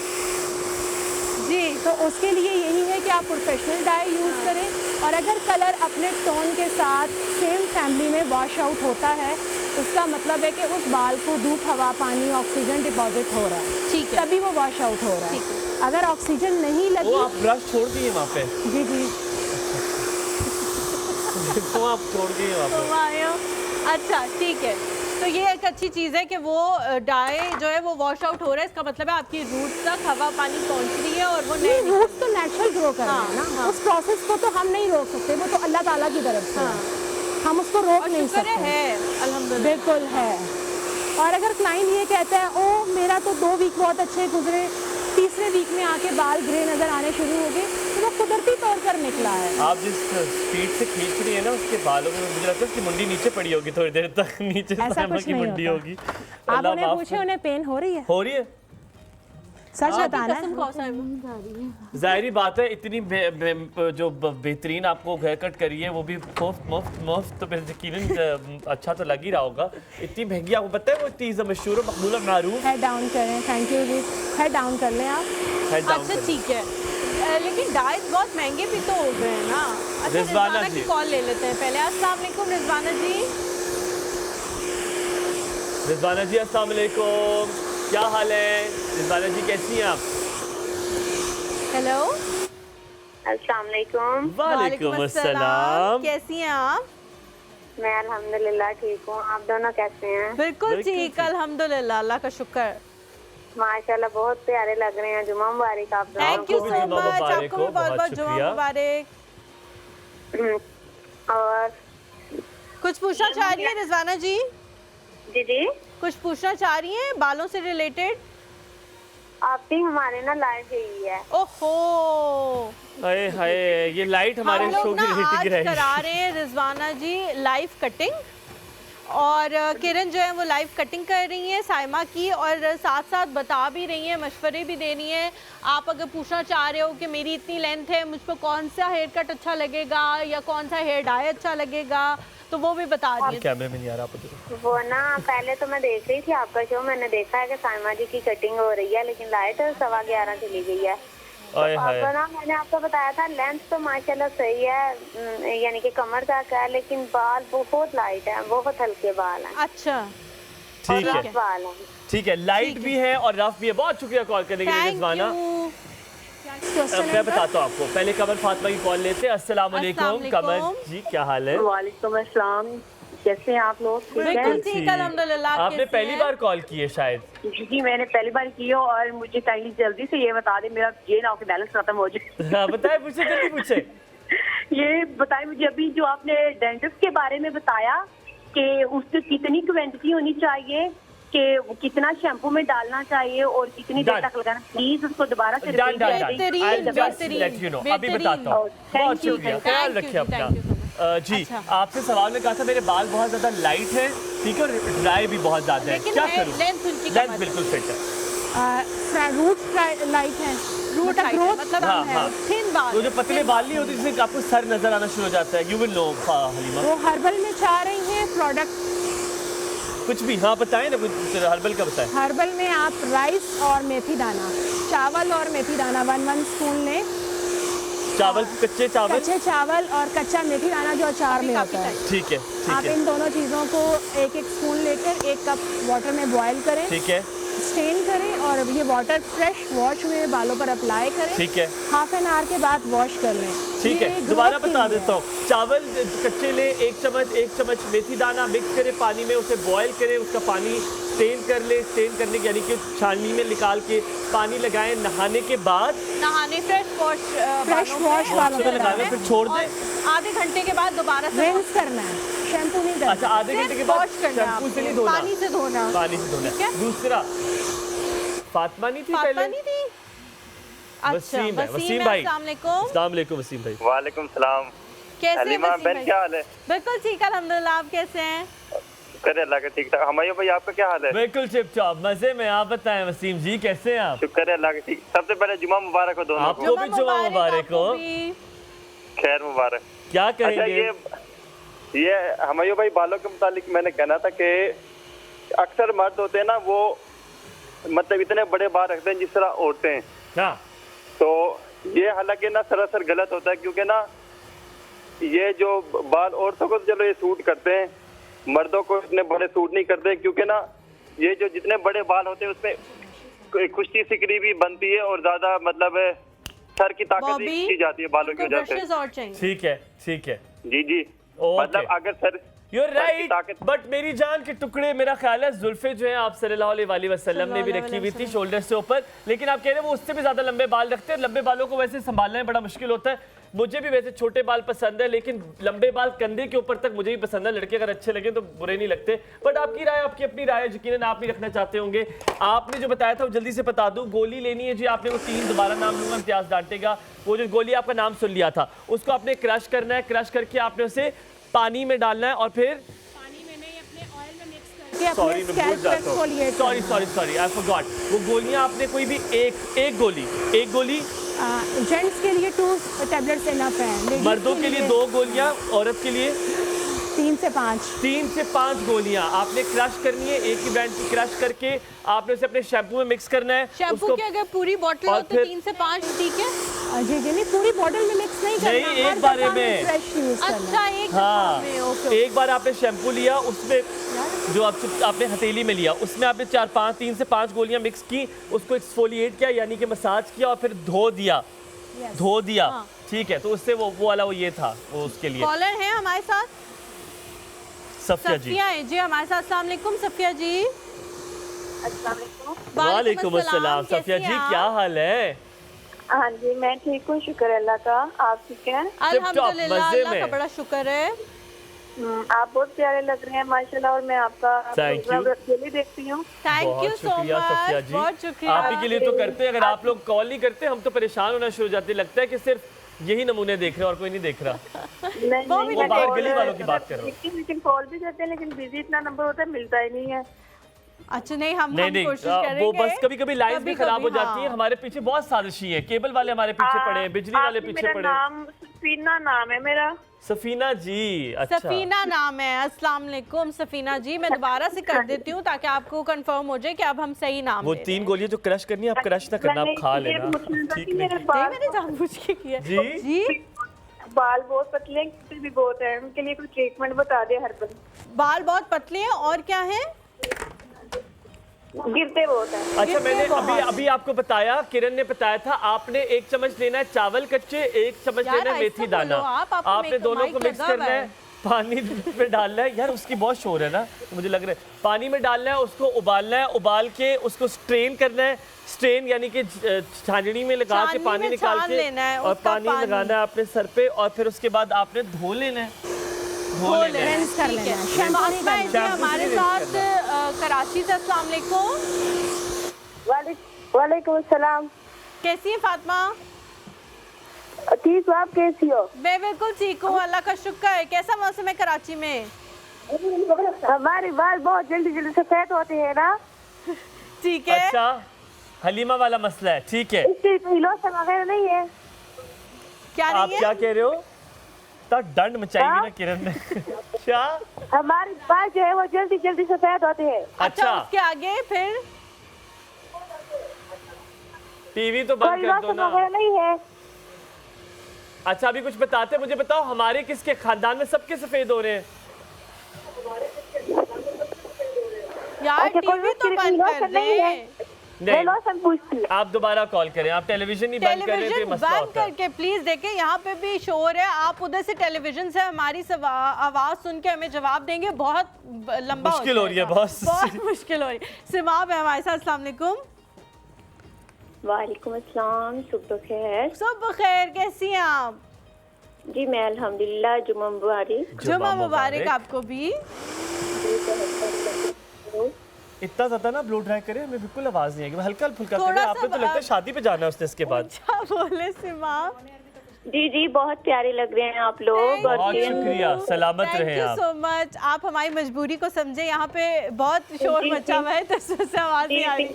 Speaker 7: जी। तो उसके लिए यही है कि आप प्रोफेशनल डाई यूज़ करें, और अगर कलर अपने टोन के साथ सेम फैमिली में वॉश आउट होता है, उसका मतलब है कि उस बाल को धूप, हवा, पानी, ऑक्सीजन डिपॉजिट हो रहा है,
Speaker 2: ठीक है,
Speaker 7: तभी वो वॉश आउट हो रहा है। अगर ऑक्सीजन नहीं लगी,
Speaker 1: आप ब्रश छोड़ दिए वहाँ पे?
Speaker 7: जी जी।
Speaker 1: तो आप छोड़ दिए वहाँ पे।
Speaker 2: अच्छा, ठीक है। तो ये एक अच्छी चीज़ है कि वो डाई जो है वो वॉश आउट हो रहा है, इसका मतलब है आपकी रूट्स तक हवा पानी पहुंच रही है, और वो नए
Speaker 7: रूट्स तो नेचुरल ग्रो कर रहे हैं ना, उस प्रोसेस को तो हम नहीं रोक सकते, वो तो अल्लाह ताला की तरफ से हम उसको रोक नहीं सकते।
Speaker 2: है अल्हम्दुलिल्लाह,
Speaker 7: बिल्कुल है। और अगर क्लाइंट ये कहता है ओ मेरा तो 2 वीक बहुत अच्छे गुजरे, तीसरे वीक में आके बाल ग्रे नजर आने शुरू हो गए, तो वो कुदरती तौर पर निकला है।
Speaker 1: आप जिस स्पीड से खींच रही है ना, उसके बालों में मुझे लगता है उसकी मुंडी नीचे पड़ी होगी थोड़ी देर तक, नीचे की मुंडी होगी।
Speaker 7: आप उन्हें पूछे, उन्हें पेन हो रही है? सच बताना है।
Speaker 1: जाहिर बात है, इतनी जो बेहतरीन आपको हेयर कट करी है, वो भी मुफ्त, तो यकीनन अच्छा तो लग ही रहा होगा। इतनी महंगी, आपको पता है वो इतनी मशहूर मकबूल और मारूफ।
Speaker 7: हेड डाउन करें, थैंक यू जी, हेड डाउन कर लें आप।
Speaker 2: अच्छा ठीक है, लेकिन डाइज बहुत महंगे भी तो हो गए हैं ना। अच्छा, रिजवाना की कॉल ले लेते हैं पहले। अस्सलाम वालेकुम रिजवाना जी।
Speaker 1: रिजवाना जी अस्सलाम वालेकुम, क्या हाल है रिजवाना जी, कैसी हैं आप?
Speaker 2: हेलो,
Speaker 5: अस्सलाम वालेकुम।
Speaker 1: वालेकुम अस्सलाम,
Speaker 2: कैसी हैं आप?
Speaker 5: मैं अल्हम्दुलिल्लाह ठीक हूँ, आप दोनों कैसे हैं?
Speaker 2: बिल्कुल ठीक, अल्हम्दुलिल्लाह, अल्लाह का शुक्र।
Speaker 5: माशाल्लाह बहुत प्यारे लग रहे हैं। जुम्मा मुबारक आप दोनों।
Speaker 2: थैंक यू सो मच, आपको भी बहुत-बहुत जुम्मा मुबारक।
Speaker 5: और
Speaker 2: कुछ पूछना चाह रही है रिजवाना जी?
Speaker 5: जी
Speaker 2: कुछ पूछना चाह रही हैं बालों से रिलेटेड?
Speaker 5: आप भी हमारे ना लाइट गई है।
Speaker 2: ओहो,
Speaker 1: हाय हाय, ये लाइट हमारे शो की रेटिंग रही।
Speaker 2: करा रहे हैं रिजवाना जी लाइव कटिंग, और किरण जो है वो लाइव कटिंग कर रही हैं साइमा की, और साथ साथ बता भी रही हैं, मशवरे भी दे रही हैं। आप अगर पूछना चाह रहे हो कि मेरी इतनी लेंथ है, मुझ पर कौन सा हेयर कट अच्छा लगेगा या कौन सा हेयर डाई अच्छा लगेगा, तो वो भी बता रही है।
Speaker 1: कैमरे में नहीं आ रहा
Speaker 5: वो ना, पहले तो मैं देख रही थी आपका शो, मैंने देखा है कि साइमा जी की कटिंग हो रही है, लेकिन लाइट 11:15 चली गई है। तो आपको ना मैंने आपको बताया था, लेंथ तो माशाल्लाह सही है, यानी कि कमर तक है, लेकिन बाल बहुत लाइट है, बहुत हल्के बाल हैं।
Speaker 2: अच्छा,
Speaker 1: ठीक है,
Speaker 5: बाल हैं,
Speaker 1: ठीक है, लाइट भी है और रफ भी है। बहुत शुक्रिया कॉल करने के लिए रिजवाना। मैं बताता हूँ आपको, पहले कमर फातिमा की कॉल लेते हैं। अस्सलाम वालेकुम कमर जी, क्या हाल है?
Speaker 9: वालेकुम अस्सलाम, कैसे हैं आप लोग?
Speaker 2: बिल्कुल ठीक, अल्हम्दुलिल्लाह।
Speaker 1: आपने पहली बार कॉल की है शायद?
Speaker 9: जी मैंने पहली बार की है, और मुझे काइंडली जल्दी से ये बता दें, मेरा ये ना हो कि बैलेंस खत्म हो जाए।
Speaker 1: बताए, पूछे, जल्दी पूछे।
Speaker 9: ये बताएं मुझे, अभी जो आपने डेंटिस्ट के बारे में बताया कि उसकी कितनी क्वांटिटी होनी चाहिए, कि कितना शैम्पू में डालना चाहिए और कितनी देर तक लगाना, प्लीज उसको दोबारा से
Speaker 1: अभी बताता हूँ। बहुत शुक्रिया, ख्याल रखिए अपना। जी, आपसे सवाल में कहा था मेरे बाल बहुत ज्यादा लाइट है, ठीक है, और ड्राई भी बहुत ज्यादा है, क्या करूँ? लेंथ बिल्कुल फिट है,
Speaker 7: रूट लाइट है,
Speaker 2: रूट ग्रोथ मतलब थिन बाल,
Speaker 1: तो जो पतले बाल नहीं होते जिससे आपको सर नजर आना शुरू हो जाता है, यू विल नो हलीमा।
Speaker 7: वो हर्बल में चाह रही हैं प्रोडक्ट,
Speaker 1: कुछ भी, हाँ बताएं ना, कुछ हर्बल का बताएं।
Speaker 7: हर्बल में आप राइस और मेथी दाना, चावल और मेथी दाना 1 स्पून लें।
Speaker 1: चावल, कच्चे
Speaker 7: चावल और कच्चा मेथी दाना जो अचार में होता है।
Speaker 1: ठीक है,
Speaker 7: आप इन दोनों चीज़ों को 1 स्पून लेकर 1 कप वाटर में बॉईल करें।
Speaker 1: ठीक है।
Speaker 7: स्टेन करें और ये वाटर फ्रेश वॉश में बालों पर अप्लाई करें।
Speaker 1: ठीक है।
Speaker 7: हाफ एन आवर के बाद वॉश कर लें।
Speaker 1: ठीक है, दोबारा बता देता हूँ। चावल कच्चे ले, 1 चम्मच मेथी दाना मिक्स करें पानी में, उसे बॉईल करें, उसका पानी स्टेन कर ले। स्टेन करने के यानी कि छाननी में निकाल के पानी लगाएं। नहाने के बाद
Speaker 2: फ्रेश वॉश
Speaker 1: लगाना, फिर छोड़ दें।
Speaker 2: आधे घंटे के बाद दोबारा से
Speaker 7: रिंस करना है, शैम्पू नहीं करना।
Speaker 1: अच्छा, आधे घंटे के बाद शैम्पू से नहीं धोना,
Speaker 2: पानी से धोना।
Speaker 1: दूसरा फातिमा नहीं थी पहले? वसीम भाई, अस्सलाम वालेकुम वसीम भाई।
Speaker 10: वालेकुम सलाम।
Speaker 2: कैसे
Speaker 10: हलीमा बहन, क्या हाल है?
Speaker 2: बिल्कुल ठीक, अल्हम्दुलिल्लाह। आप कैसे हैं?
Speaker 10: शुक्र अल्लाह का, ठीक ठाक। हमारे भाई आपका क्या हाल है?
Speaker 1: बिल्कुल चिप चॉप मजे में। आप बताएं वसीम जी, कैसे हैं आप?
Speaker 10: शुक्र अल्लाह का, ठीक। सबसे पहले जुमा मुबारक हो दोनों
Speaker 1: आपको भी जुमा मुबारक हो।
Speaker 10: खैर मुबारक।
Speaker 1: क्या कहेंगे?
Speaker 10: अच्छा, ये हमारे भाई बालों के मुतालिक मैंने कहना था कि अक्सर मर्द होते हैं ना, वो मतलब इतने बड़े बाल रखते हैं जिस तरह औरतें हैं।
Speaker 1: क्या?
Speaker 10: तो ये हालांकि ना सरासर गलत होता है, क्योंकि ना ये जो बाल औरतों को चलो ये सूट करते हैं, मर्दों को इतने बड़े सूट नहीं करते, क्योंकि ना ये जो जितने बड़े बाल होते हैं उसमें खुश्की सिकरी भी बनती है और ज्यादा मतलब सर की ताकत भी की जाती है बालों की वजह से।
Speaker 1: ठीक है, ठीक है
Speaker 10: जी जी। मतलब अगर सर
Speaker 1: You're right, बट मेरी जान के टुकड़े, मेरा ख्याल है जुल्फे जो हैं आप सल्लल्लाहु अलैहि वसल्लम ने भी रखी हुई थी शोल्डर से ऊपर, लेकिन आप कह रहे हैं वो उससे भी ज्यादा लंबे बाल रखते हैं। लंबे बालों को वैसे संभालना में बड़ा मुश्किल होता है। मुझे भी वैसे छोटे बाल पसंद है, लेकिन लंबे बाल कंधे के ऊपर तक मुझे भी पसंद है। लड़के अगर अच्छे लगे तो बुरे नहीं लगते, बट आपकी राय, आपकी अपनी राय, यकीनन आप भी रखना चाहते होंगे। आपने जो बताया था वो जल्दी से बता दूं। गोली लेनी है जी आपने, वो 3 दोबारा नाम लूंगा, इम्तियाज डांटेगा। वो जो गोली आपका नाम सुन लिया था, उसको आपने क्रश करना है। क्रश करके आपने उसे पानी में डालना है और फिर सॉरी मैं भूल जाता हूँ, सॉरी आई फॉरगॉट। वो गोलियां आपने कोई भी एक गोली
Speaker 7: जेंट्स के लिए 2 टैबलेट्स इनफ है,
Speaker 1: मर्दों के लिए 2 गोलियां, औरत के लिए
Speaker 7: 3 से 5
Speaker 1: गोलियां आपने क्रश करनी है। एक ही ब्रांड की क्रश करके आपने उसे अपने शैम्पू में मिक्स करना है।
Speaker 2: शैम्पू की अगर पूरी बोतल हो तो 3 से 5, ठीक है?
Speaker 7: जी जी, नहीं पूरी बोतल में मिक्स नहीं करना,
Speaker 1: नहीं एक बार में
Speaker 7: फ्रेश यूज करना।
Speaker 2: अच्छा,
Speaker 1: एक बार आपने शैम्पू लिया, उसमें जो आपने हथेली में लिया, उसमें आपने 3 से 5 गोलियां मिक्स की, उसको एक्सफोलिएट किया यानी कि मसाज किया और फिर धो दिया। ठीक है, तो उससे वो वाला वो ये था वो उसके लिए।
Speaker 2: कॉलर है हमारे साथ
Speaker 1: सफिया
Speaker 2: जी हमारे साथ। अस्सलाम वालेकुम सफिया जी।
Speaker 1: वालेकुम अस्सलाम सफिया जी, क्या हाल है?
Speaker 5: हाँ जी, मैं ठीक हूँ, शुक्र अल्लाह का। आप ठीक हैं?
Speaker 2: अल्हम्दुलिल्लाह, अल्लाह का बड़ा शुक्र है।
Speaker 5: आप बहुत प्यारे लग रहे हैं माशाल्लाह, और मैं आपका प्रोग्राम डेली देखती हूँ।
Speaker 2: थैंक यू सो मच, बहुत शुक्रिया।
Speaker 1: आप ही के लिए तो करते हैं, अगर आप लोग कॉल नहीं करते हम तो परेशान होना शुरू हो जाते। लगता है कि सिर्फ यही नमूने देख रहे हैं और कोई नहीं देख रहा।
Speaker 5: नहीं,
Speaker 1: बाहर गली वालों की बात कर रहा हूँ।
Speaker 5: लेकिन कॉल भी करते हैं, लेकिन बिजी इतना नंबर होता है, मिलता ही नहीं है।
Speaker 2: अच्छा, नहीं हम कोशिश करेंगे।
Speaker 1: वो बस कभी लाइट भी खराब हो जाती है। हमारे पीछे बहुत साजिशी है, केबल वाले हमारे पीछे पड़े हैं, बिजली वाले पीछे पड़े हैं।
Speaker 5: सफीना नाम है मेरा।
Speaker 1: सफीना जी, अच्छा
Speaker 2: सफीना नाम है। अस्सलाम वालेकुम सफीना जी, मैं दोबारा से कर देती हूँ ताकि आपको कंफर्म हो जाए कि अब हम सही नाम।
Speaker 1: वो 3 गोलियां जो क्रश करनी है, आप क्रश ना करना, आप खा लेना।
Speaker 5: ठीक है,
Speaker 2: मैंने जानबूझ के किया
Speaker 1: जी।
Speaker 5: बाल बहुत पतले हैं, भी बहुत है, उनके लिए कोई ट्रीटमेंट बता दे। हर्बल
Speaker 2: बाल बहुत पतले हैं और क्या है?
Speaker 5: गिरते बहुत है।
Speaker 1: अच्छा, मैंने अभी आपको बताया, किरण ने बताया था, आपने 1 चम्मच लेना है चावल कच्चे, 1 चम्मच लेना है मेथी दाना। आपने दोनों को मिक्स करना है, पानी में डालना है। यार उसकी बहुत शोर है ना, मुझे लग रहा है। पानी में डालना है, उसको उबालना है, उबाल के उसको स्ट्रेन करना है। स्ट्रेन यानी कि छाननी में लगा के पानी निकाल के और पानी लगाना है अपने सर पे, और फिर उसके बाद आपने धो लेना है।
Speaker 2: हमारे साथ कराची से। अस्सलाम
Speaker 5: वालेकुम अस्सलाम।
Speaker 2: कैसी है फातिमा?
Speaker 5: ठीक हो, आप कैसी हो?
Speaker 2: मैं बिल्कुल ठीक हूँ, अल्लाह का शुक्र है। कैसा मौसम है कराची में?
Speaker 5: हमारे बाल बहुत जल्दी सफेद होते हैं ना।
Speaker 2: ठीक है।
Speaker 1: अच्छा, हलीमा वाला मसला है, ठीक है।
Speaker 5: इसकी लोशन वगैरह नहीं है?
Speaker 2: क्या
Speaker 1: आप क्या कह रहे हो? इतना दंड मचाएगी ना किरण ने। क्या
Speaker 9: हमारे बाल जो है वो जल्दी जल्दी सफेद होते हैं।
Speaker 2: अच्छा उसके आगे फिर
Speaker 1: टीवी तो बंद कर दो ना।
Speaker 9: नहीं है।
Speaker 1: अच्छा अभी कुछ बताते, मुझे बताओ हमारे किसके खानदान में सबके सफेद हो रहे हैं?
Speaker 2: यार टीवी तो बंद कर दे।
Speaker 1: नहीं आप दोबारा कॉल करें, आप टेलीविजन ही बंद करें तो मसला
Speaker 2: बंद
Speaker 1: होता है।
Speaker 2: करके प्लीज देखें, यहाँ पे भी शोर है, आप उधर से टेलीविजन से हमारी आवाज सुन के हमें जवाब देंगे, बहुत लंबा
Speaker 1: मुश्किल हो रही है,
Speaker 2: बहुत मुश्किल हो रही है। सिमाब है हमारे साथ, अस्सलाम वालेकुम।
Speaker 5: वालेकुम अस्सलाम, सुबह खैर।
Speaker 2: सुबह खैर, कैसी हैं आप?
Speaker 5: जी मैं अल्हम्दुलिल्लाह, जुम्मा मुबारक।
Speaker 2: जुम्मा मुबारक आपको भी।
Speaker 1: इतना ज्यादा ना ब्लो ड्राई करे, हमें बिल्कुल आवाज नहीं आएगी, हल्का फुल्का करे। आपने तो लगता है शादी पे जाना है उसने इसके बाद।
Speaker 2: क्या बोले सिमाब?
Speaker 5: जी जी बहुत प्यारे लग रहे हैं आप लोग।
Speaker 1: बहुत शुक्रिया, सलामत रहे आप।
Speaker 2: Thank you so much. आप हमारी मजबूरी को समझे, यहाँ पे बहुत शोर मचा हुआ है तो उससे आवाज नहीं आ रही।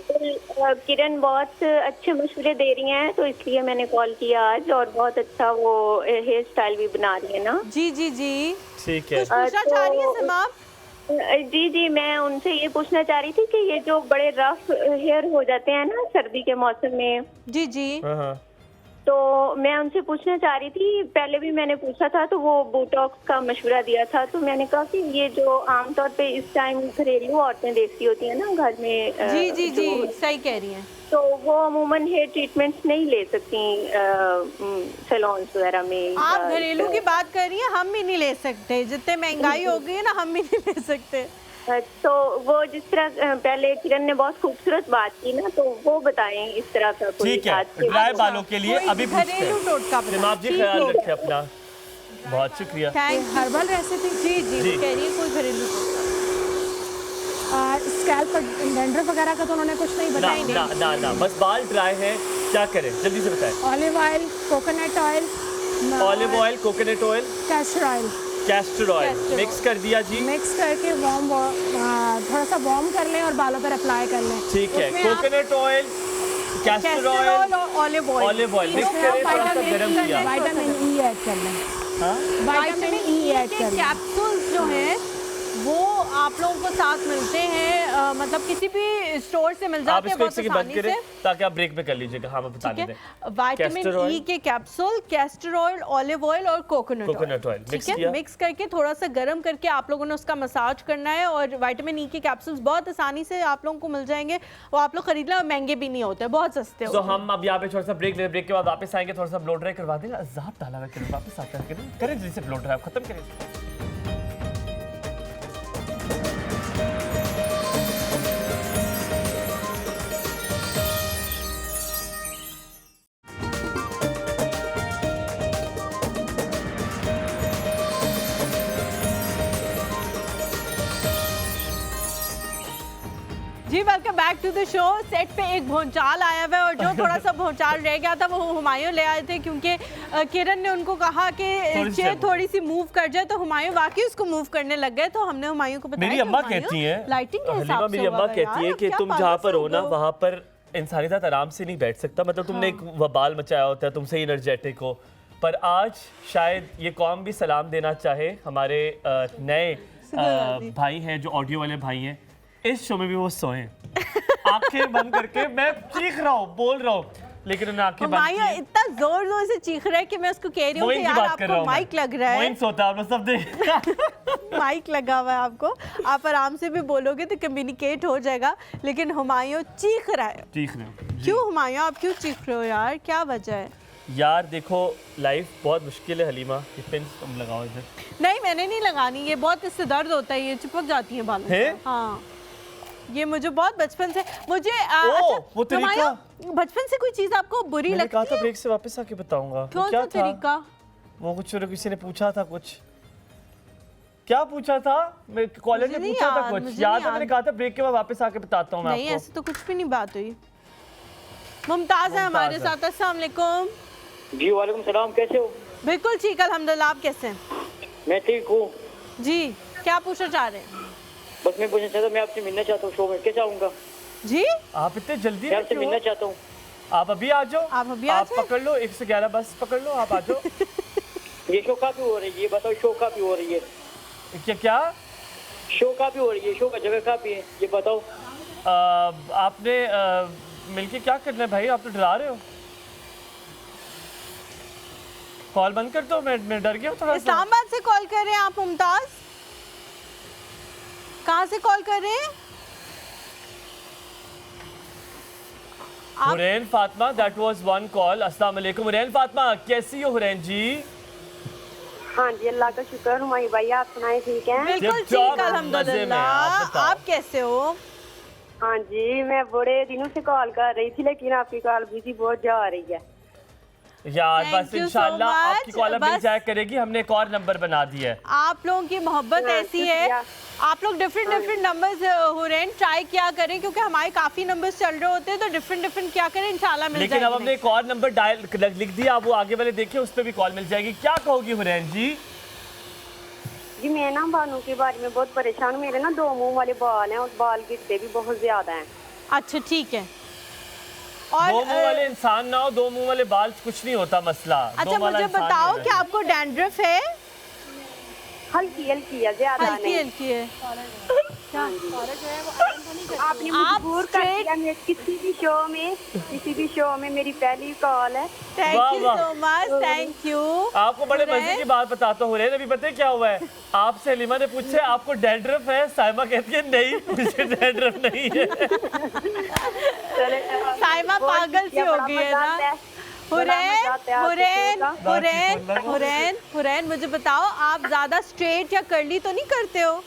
Speaker 5: किरण बहुत अच्छे मशवरे दे रही हैं, तो इसलिए मैंने कॉल किया आज, और बहुत अच्छा वो हेयर स्टाइल भी बना रही है ना।
Speaker 2: जी जी जी
Speaker 1: ठीक है।
Speaker 2: कुछ पूछना चाह रही है सिमाब?
Speaker 5: जी जी मैं उनसे ये पूछना चाह रही थी कि ये जो बड़े रफ हेयर हो जाते हैं ना सर्दी के मौसम में।
Speaker 2: जी जी
Speaker 5: तो मैं उनसे पूछना चाह रही थी, पहले भी मैंने पूछा था तो वो बोटॉक्स का मशवरा दिया था, तो मैंने कहा कि ये जो आमतौर पे इस टाइम घरेलू औरतें देखती होती हैं ना घर में।
Speaker 2: जी जी जी सही कह रही हैं।
Speaker 5: तो वो अमूमन हेयर ट्रीटमेंट्स नहीं ले सकती सैलून्स वगैरह में।
Speaker 2: आप घरेलू की बात कर रही हैं, हम भी नहीं ले सकते, जितने महंगाई हो गई है ना, हम भी नहीं ले सकते।
Speaker 5: तो वो जिस तरह पहले किरण ने बहुत खूबसूरत बात की ना, तो वो बताएं इस तरह का कोई।
Speaker 1: ठीक है, ड्राई बालों के लिए अभी
Speaker 2: घरेलू टोटका
Speaker 1: सिमाब जी ख्याल रखें अपना, बहुत शुक्रिया।
Speaker 7: Herbal recipe.
Speaker 2: जी जी कह रही है कोई घरेलू
Speaker 7: स्कैल्प पर डैंड्रफ वगैरह का तो उन्होंने कुछ नहीं बताया।
Speaker 1: ना बस बाल ड्राई है, क्या करें जल्दी से बताएं।
Speaker 7: Olive oil, coconut oil,
Speaker 1: coconut oil, castor oil mix कर दिया जी।
Speaker 7: मिक्स करके थोड़ा सा वार्म कर लें और बालों पर अप्लाई कर लें।
Speaker 1: ठीक है, coconut oil, castor oil, olive oil mix करें, थोड़ा सा गरम किया।
Speaker 7: विटामिन ई ऐड कर लें। विटामिन ई ऐड कर लें।
Speaker 2: कैप्सूल्स जो हैं वो आप लोगों को साथ मिलते हैं, मतलब किसी भी स्टोर से मिल जाते हैं बहुत आसानी से,
Speaker 1: ताकि आप ब्रेक पे कर लीजिएगा। हाँ मैं बता दें,
Speaker 2: विटामिन ई के capsule, castor oil, olive oil और कोकोनट ऑयल, ठीक है, मिक्स करके थोड़ा सा गर्म करके आप लोगों ने उसका मसाज करना है। और विटामिन ई के कैप्सूल्स बहुत आसानी से आप लोगों को मिल जाएंगे, वो आप लोग खरीद लें, और महंगे भी नहीं होते, बहुत सस्ते होते हैं।
Speaker 1: तो हम अब यहाँ पे थोड़ा सा ब्रेक ले, ब्रेक के बाद वापस आएंगे, थोड़ा सा ब्लो ड्राई करवा देंगे। अज़ाब डाला हुआ है, वापस आते हैं, करें जल्दी से ब्लो ड्राई खत्म करें।
Speaker 2: जी welcome back to the show. Set पे एक भोंचाल आया हुआ है, और जो थोड़ा सा भोंचाल रह गया था वो हुमायूं ले आए थे, क्योंकि किरण ने उनको कहा कि चेयर थोड़ी सी मूव कर जाए, तो हुमायूं वाकई उसको मूव करने लग गए। तो हमने हुमायूं को बताया,
Speaker 1: मेरी अम्मा कहती है,
Speaker 2: लाइटिंग के हिसाब से,
Speaker 1: मेरी अम्मा कहती है कि तुम जहाँ पर हो ना वहाँ पर इंसानी ज़ात आराम से नहीं बैठ सकता, मतलब तुमने एक वबाल मचाया होता है, तुम सही एनर्जेटिक हो। पर आज शायद ये कौम भी सलाम देना चाहे, हमारे नए भाई हैं जो ऑडियो वाले भाई हैं, इस शो में भी वो सोए आंखें बंद करके। मैं चीख रहा हूँ, बोल रहा हूँ, लेकिन उन्हें आंखें बंद की।
Speaker 2: इतना जोर जोर से चीख रहा है कि मैं उसको कह रही हूँ कि यार आपको माइक लग रहा है,
Speaker 1: सोता है सब
Speaker 2: माइक लगा हुआ है आपको, आप आराम से भी बोलोगे तो कम्युनिकेट हो जाएगा। लेकिन हुमायूं चीख रहा है। क्यों हुमायूं, आप क्यों चीख रहे हो यार, क्या वजह है?
Speaker 1: यार देखो लाइफ बहुत मुश्किल है हलीमा, ये पिन तुम लगाओ इधर।
Speaker 2: नहीं मैंने नहीं लगानी, ये बहुत इससे दर्द होता है, ये चिपक जाती है बालों से। हाँ ये मुझे बहुत बचपन से, मुझे
Speaker 1: वो तरीका,
Speaker 2: बचपन से कोई चीज आपको बुरी लगती है?
Speaker 1: कहा था ब्रेक से वापस आके बताऊंगा।
Speaker 2: कौन सा तरीका?
Speaker 1: वो कुछ किसी ने पूछा था, कुछ क्या पूछा था, मैं कॉलेज में पूछा था कुछ, याद है मैंने कहा था ब्रेक के बाद वापस आके बताता हूँ मैं आपको।
Speaker 2: नहीं ऐसे तो कुछ भी नहीं बात हुई। मुमताज है हमारे साथ, अस्सलाम वालेकुम।
Speaker 11: जी वालेकुम सलाम, कैसे हो?
Speaker 2: बिल्कुल ठीक अल्हम्दुलिल्लाह, आप कैसे हैं?
Speaker 11: मैं ठीक हूँ
Speaker 2: जी। क्या पूछना चाह रहे हैं?
Speaker 11: बस मैं पूछना चाहता हूँ, मैं आपसे मिलना चाहता हूँ शो में, कैसे आऊँगा?
Speaker 2: जी
Speaker 1: आप इतने जल्दी
Speaker 11: मैं आपसे मिलना चाहता हूँ।
Speaker 1: आप अभी आ जाओ,
Speaker 2: आप अभी आ जाओ,
Speaker 1: पकड़ लो 1 से 11 बस पकड़ लो, आप आ जाओ।
Speaker 11: ये शो काफी हो रही है, ये बताओ शो काफी हो रही है।
Speaker 1: क्या
Speaker 11: शो काफी हो रही है, शो का जगह काफी है, ये बताओ।
Speaker 1: आपने मिलके क्या करना है भाई, आप तो डरा रहे हो। कॉल बंद कर दो, मैं डर गया हूँ थोड़ा।
Speaker 2: इस्लामाबाद से कॉल कर रहे हैं आप मुमताज? कहाँ से कॉल कर रहे हैं?
Speaker 1: Hurain Fatima, that was one call. अस्सलाम वालेकुम हुरैन फातिमा, कैसी हो हुरैन जी?
Speaker 12: हाँ जी, अल्लाह का शुक्र। हुमायूं भाई आप सुनाए ठीक हैं?
Speaker 2: बिल्कुल ठीक अल्हम्दुलिल्लाह। आप कैसे हो?
Speaker 12: हाँ जी, मैं बड़े दिनों से कॉल कर रही थी लेकिन आपकी कॉल बिजी बहुत जा रही है
Speaker 1: यार। बस इंशाल्लाह आपकी कॉल अब मिल जाया करेगी, हमने एक और नंबर बना दिया है।
Speaker 2: आप लोगों की मोहब्बत ऐसी है, आप लोग डिफरेंट नंबर्स हुरैन ट्राई किया करें, क्योंकि हमारे काफी नंबर्स चल रहे होते हैं, तो डिफरेंट क्या करें, इंशाल्लाह मिल जाएगी।
Speaker 1: लेकिन अब हमने एक और नंबर डायल लिख दिया, आप वो आगे वाले देखिए, उस पर भी कॉल मिल जाएगी। क्या कहोगी हुरैन जी?
Speaker 12: जी मैं ना बालों के बारे में बहुत परेशान हूँ। मेरे ना 2 मुंह वाले बाल हैं और बाल गिरते भी बहुत ज्यादा हैं।
Speaker 2: अच्छा ठीक है।
Speaker 1: और 2 मुंह वाले इंसान ना हो, 2 मुंह वाले बाल कुछ नहीं होता मसला।
Speaker 2: अच्छा मुझे बताओ कि आपको डैंड्रफ है?
Speaker 12: हल्की है, ज्यादा नहीं।
Speaker 2: हल्की है।
Speaker 12: आपने मजबूर कर दिया। मैं किसी भी शो में मेरी पहली कॉल है।
Speaker 2: Thank you so much, thank you.
Speaker 1: आपको बड़े मजे की बात बताता हूँ, अभी पता है क्या हुआ है? आपसे हलीमा ने पूछे आपको डैंड्रफ है, साइमा कहती है नहीं मुझे डैंड्रफ नहीं है।
Speaker 2: साइमा पागल सी हो गई है ना। हुरैन मुझे बताओ, आप ज्यादा स्ट्रेट या कर्ली तो नहीं करते हो?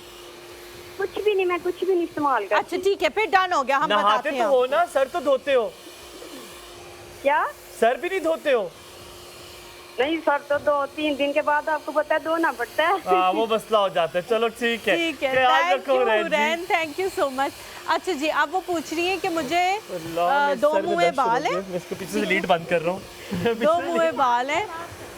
Speaker 12: कुछ भी नहीं, मैं कुछ भी नहीं इस्तेमाल करती।
Speaker 2: अच्छा ठीक है, फिर डन हो गया। हम बताते हैं।
Speaker 1: तो हो ना, सर तो धोते हो?
Speaker 12: क्या
Speaker 1: सर भी नहीं धोते हो?
Speaker 12: नहीं सर, तो 2-3 दिन के बाद आपको पता है धोना पड़ता है।
Speaker 1: हाँ वो मसला हो जाता है। चलो ठीक है,
Speaker 2: थैंक यू सो मच। अच्छा जी, आप वो पूछ रही हैं कि मुझे 2 मुँहे बाल है,
Speaker 1: मैं इसको पीछे से लीड बंद कर रहा हूँ।
Speaker 2: 2 मुँहे बाल है,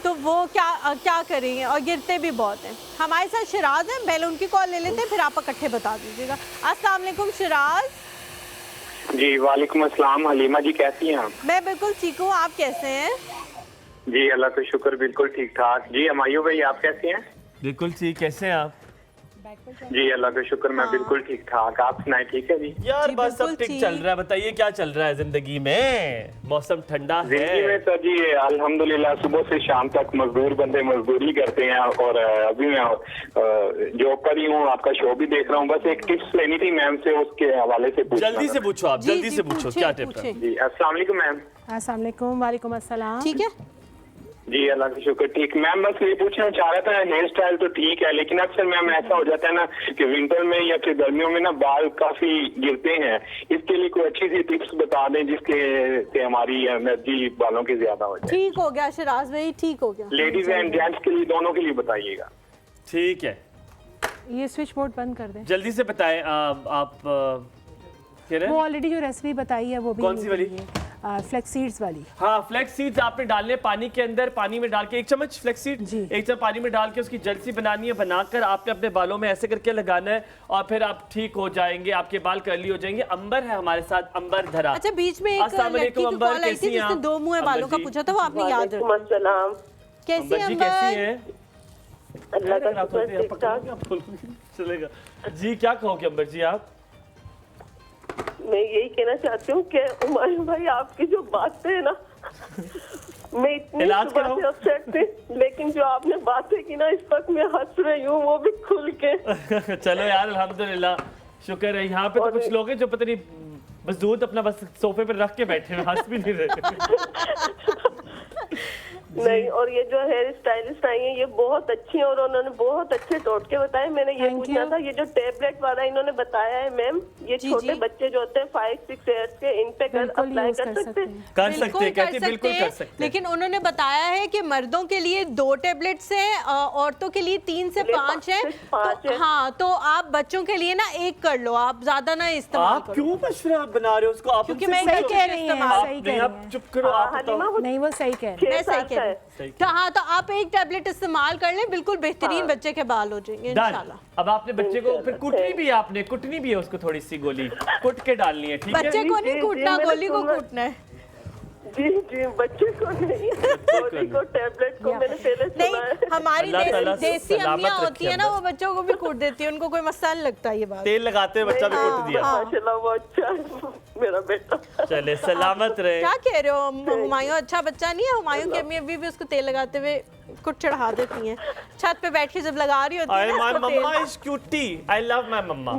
Speaker 2: तो वो क्या करेंगे, और गिरते भी बहुत हैं। हमारे साथ शिराज है, पहले उनकी कॉल ले लेते हैं, फिर आप इकट्ठे बता दीजिएगा। अस्सलाम वालेकुम शिराज।
Speaker 13: जी वालेकुम अस्सलाम। हलीमा जी कैसी हैं आप?
Speaker 2: मैं बिल्कुल ठीक हूँ, आप कैसे हैं?
Speaker 13: जी अल्लाह का शुक्र, बिल्कुल ठीक ठाक। जी हुमायूं भाई आप कैसे हैं?
Speaker 1: बिल्कुल ठीक, कैसे हैं आप?
Speaker 13: जी अल्लाह का शुक्र, मैं बिल्कुल ठीक ठाक। आप सुनाए ठीक है जी?
Speaker 1: यार बस सब ठीक चल रहा है। बताइए क्या चल रहा है जिंदगी में? मौसम ठंडा है
Speaker 13: जिंदगी में तो जी अल्हम्दुलिल्लाह, सुबह से शाम तक मजदूर बंदे मजदूरी करते हैं। और अभी मैं जॉब पर ही हूँ, आपका शो भी देख रहा हूँ। बस एक टिप्स लेनी थी मैम से, उसके हवाले से
Speaker 1: जल्दी से पूछो आप, जल्दी से पूछो क्या टिप है?
Speaker 13: जी अस्सलाम वालेकुम मैम।
Speaker 7: अस्सलाम वालेकुम। वालेकुम अस्सलाम।
Speaker 2: ठीक है
Speaker 13: जी अल्लाह का शुक्र ठीक। मैम बस ये पूछना चाह रहा था, हेयर स्टाइल तो ठीक है लेकिन अक्सर मैम ऐसा हो जाता है ना कि विंटर में या फिर गर्मियों में ना बाल काफी गिरते हैं। इसके लिए कोई अच्छी सी टिप्स बता दें जिसके से हमारी एनर्जी बालों की ज्यादा हो जाए।
Speaker 2: ठीक हो गया शिराज भाई, ठीक हो गया।
Speaker 13: लेडीज एंड जेंट्स के लिए, दोनों के लिए बताइएगा।
Speaker 1: ठीक है,
Speaker 7: ये स्विच बोर्ड बंद कर दें।
Speaker 1: जल्दी से बताएं। आप कह रहे हैं
Speaker 7: वो ऑलरेडी जो रेसिपी बताई है वो भी
Speaker 1: कौन सी वाली?
Speaker 7: फ्लेक्स सीड्स वाली।
Speaker 1: हाँ फ्लेक्स सीड्स आपने डालने पानी के अंदर, पानी में डाल के 1 चम्मच फ्लेक्स सीड, 1 चम्मच पानी में डाल के उसकी जलसी बनानी है। बनाकर आपने अपने बालों में ऐसे करके लगाना है और फिर आप ठीक हो जाएंगे, आपके बाल कर्ली हो जाएंगे। अंबर है हमारे साथ, अंबर धरा।
Speaker 2: अच्छा बीच में एक लड़की की कॉल आई थी जिसने 2 मुँहे बालों का पूछा था, वो आपने याद रखा? कैसी अंबर?
Speaker 6: अल्लाह का शुक्र
Speaker 1: चलेगा जी। क्या कहोगे अंबर जी आप?
Speaker 6: मैं यही कहना चाहती हूँ कि हुमायूं भाई आपकी जो बातें है ना, मैं इतनी सुबह से अपसेट थी, लेकिन जो आपने बातें की ना इस वक्त मैं हंस रही हूँ, वो भी खुल के।
Speaker 1: चलो यार अल्हम्दुलिल्लाह, शुक्र है। यहाँ पे तो कुछ लोग हैं जो पता नहीं बस दूध अपना बस सोफे पे रख के बैठे हैं, हंस भी नहीं रहे।
Speaker 6: नहीं, और ये जो हेयर स्टाइलिस्ट आई है ये बहुत अच्छी है और उन्होंने बहुत अच्छे टोटके बताए। मैंने ये पूछना था, ये जो टैबलेट वाला इन्होंने बताया है मैम, ये छोटे बच्चे जो होते हैं 5-6 इयर्स के, इन पे अप्लाई कर सकते हैं?
Speaker 1: कर सकते हैं, बिल्कुल कर सकते हैं।
Speaker 2: लेकिन उन्होंने बताया है कि मर्दों के लिए 2 टैबलेट्स हैं, औरतों के लिए 3 से 5 है। तो हाँ, तो आप बच्चों के लिए ना 1 कर लो, आप ज्यादा ना इस्तेमाल
Speaker 1: आप क्यों मशवरा बना रहे हो उसको? आप
Speaker 2: क्योंकि मैं सही कह रही हूँ।
Speaker 1: आप चुप करो, आप
Speaker 7: नहीं वो सही कह रही
Speaker 2: है, सही कह रही है। तो हाँ, तो आप 1 टैबलेट इस्तेमाल कर लें, बिल्कुल बेहतरीन बच्चे के बाल हो जाएंगे इंशाल्लाह।
Speaker 1: अब आपने बच्चे को फिर कुटनी भी है, आपने कुटनी भी है उसको, थोड़ी सी गोली कुट के डालनी है। ठीक है,
Speaker 2: बच्चे को नहीं कूटना, गोली को कूटना है।
Speaker 6: जी जी, बच्चे को नहीं, गोली को, टैबलेट को मैंने पहले सुना है।
Speaker 2: हमारी देसी अम्मियां होती है ना, वो बच्चों को भी कूट देती है, उनको कोई मसला नहीं लगता ये बात।
Speaker 1: तेल लगाते हुए बच्चा भी कूट दिया।
Speaker 6: माशाल्लाह वो अच्छा है मेरा बेटा।
Speaker 1: चले सलामत रहे।
Speaker 2: क्या कह रहे हो हुमायूं अच्छा बच्चा नहीं है? हुमायूं की अम्मी अभी भी उसको तेल लगाते हुए कुछ चढ़ा देती हैं, छत पे बैठ के जब लगा रही होती है।
Speaker 1: My mama is cutie, I love my mama.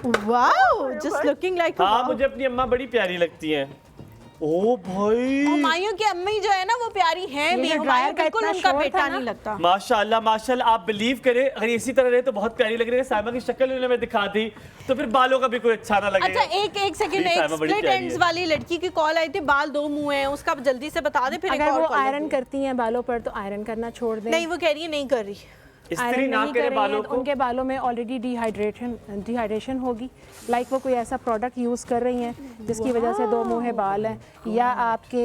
Speaker 2: Wow, just looking like.
Speaker 1: हाँ, मुझे अपनी अम्मा बड़ी प्यारी लगती हैं। ओ भाई,
Speaker 2: हुमायूं की अम्मी जो है ना वो प्यारी हैं भी, हुमायूं बिल्कुल उनका बेटा नहीं लगता।
Speaker 1: माशाल्लाह माशाल्लाह, आप बिलीव करें अगर इसी तरह रहे तो बहुत प्यारी लग रही है। साइमा की शक्ल उन्होंने मैं दिखा दी तो फिर बालों का भी कोई अच्छा ना लगेगा।
Speaker 2: अच्छा एक सेकंड, एक स्प्लिट एंड्स वाली लड़की की कॉल आई थी, बाल 2 मुंह हैं, उसका जल्दी से बता दे। फिर
Speaker 7: अगर वो आयरन करती हैं बालों पर तो आयरन करना छोड़ दें।
Speaker 2: नहीं, वो कह रही है नहीं कर रही,
Speaker 1: इस्त्री ना करे बालों को।
Speaker 7: उनके बालों में ऑलरेडी डिहाइड्रेशन होगी, लाइक वो कोई ऐसा प्रोडक्ट यूज़ कर रही हैं जिसकी वजह से 2 मुँहे बाल हैं, या आपके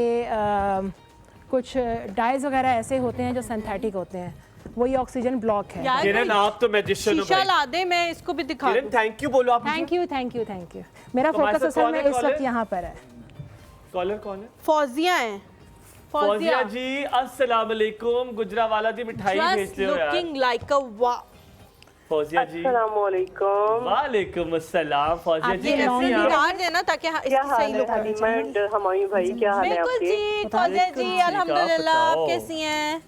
Speaker 7: कुछ डाइज वगैरह ऐसे होते हैं जो सिंथेटिक होते हैं, वही ऑक्सीजन ब्लॉक है।
Speaker 1: किरण आप तो मैजिशियन हो।
Speaker 2: शीशा ला दे, मैं इसको भी दिखा दूं।
Speaker 1: किरण थैंक यू बोलो आप।
Speaker 7: Thank you. मेरा फोकस असल में इस वक्त यहाँ पर है।
Speaker 1: कॉलर कौन है?
Speaker 2: फौजिया है।
Speaker 1: फौजिया जी अस्सलाम वालेकुम, गुजरावाला दी मिठाई भेजते हो यार।
Speaker 2: लुकिंग लाइक अ वाह।
Speaker 1: फौजिया जी
Speaker 6: अस्सलाम वालेकुम।
Speaker 1: वालेकुम अस्सलाम। फौजिया जी
Speaker 2: कैसे हैं? निकाल देना ताकि सही लोग
Speaker 6: मैं हुमायूं भाई, क्या हाल है आपके?
Speaker 2: बिल्कुल जी फौजिया जी, अल्हम्दुलिल्लाह, आप कैसी हैं?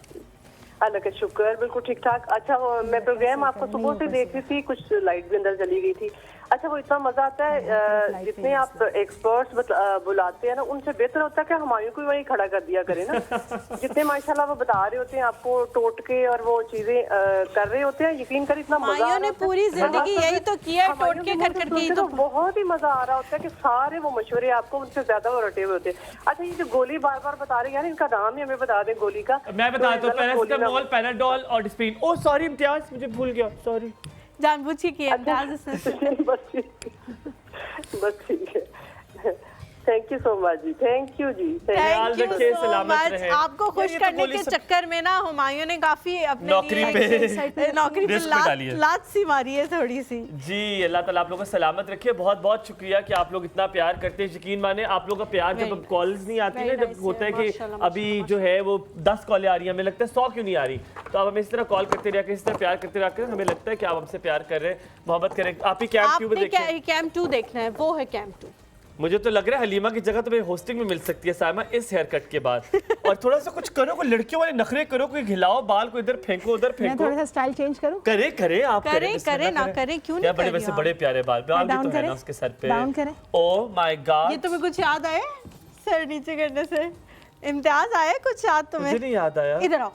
Speaker 6: अल्लाह का शुक्र, बिल्कुल ठीक ठाक। अच्छा मैं प्रोग्राम आपको सुबह से देख रही थी, कुछ लाइट भी अंदर चली गई थी। अच्छा वो इतना मजा आता है, जितने आप एक्सपर्ट्स बुलाते हैं ना, उनसे बेहतर होता है कि हुमायूं को वहीं खड़ा कर दिया करें ना। जितने माशाल्लाह वो बता रहे होते हैं आपको टोट के और वो चीजें कर रहे होते हैं, यकीन कर इतना मजा
Speaker 2: ने पूरी जिंदगी यही तो किया, टोट के कर के
Speaker 6: तो बहुत ही मजा आ रहा होता है कि सारे वो मशवरे आपको उनसे ज्यादा वो रटे हुए होते हैं। अच्छा ये जो गोली बार बार बता रहे हैं, इनका नाम ही हमें बता दें गोली का।
Speaker 1: मैं बता दूं, पैरासिटामोल, पैनाडोल और डिस्प्रिन। ओ सॉरी इम्तियाज, मुझे भूल गया, सॉरी।
Speaker 2: जानबूझ के किया
Speaker 6: बस ठीक है। थैंक यू सो मच जी, थैंक यू जी,
Speaker 2: थैंक यू सो मच। आपको खुश करने के चक्कर में ना हुमायूं ने काफी अपने नौकरी पे लात सी मारी है थोड़ी सी।
Speaker 1: जी अल्लाह ताला आप लोगों को सलामत रखे। बहुत बहुत शुक्रिया कि आप लोग इतना प्यार करते हैं। यकीन माने आप लोग का प्यार जब कॉल्स नहीं आती ना, जब होता है कि अभी जो है वो 10 कॉलें आ रही है, हमें लगता है 100 क्यों नहीं आ रही, तो आप हमें इस तरह कॉल करते रहिए, इस तरह प्यार करते रहिए, हमें लगता है कि आप हमसे प्यार कर रहे हैं, मोहब्बत करें। आप ही
Speaker 2: कैंप 2 देखना है, वो है कैंप 2।
Speaker 1: मुझे तो लग रहा है हलीमा की जगह तुम्हें होस्टिंग में मिल सकती है साइमा इस हेयर कट के बाद। और थोड़ा सा कुछ करो, कोई लड़कियों वाले नखरे करो, कोई हिलाओ बाल को, इधर फेंको उधर फेंको।
Speaker 7: मैं थोड़ा सा स्टाइल चेंज करूं?
Speaker 1: करे आप
Speaker 2: करे ना करे, क्यों नहीं?
Speaker 1: बड़े वैसे बड़े प्यारे बाल भी तो है ना उसके सर पे।
Speaker 7: डाउन करें।
Speaker 1: ओह माय गॉड,
Speaker 2: ये तुम्हें कुछ याद आया सर नीचे करने से? इम्तियाज आया कुछ याद तुम्हें?
Speaker 1: मुझे नहीं याद आया।
Speaker 2: इधर आओ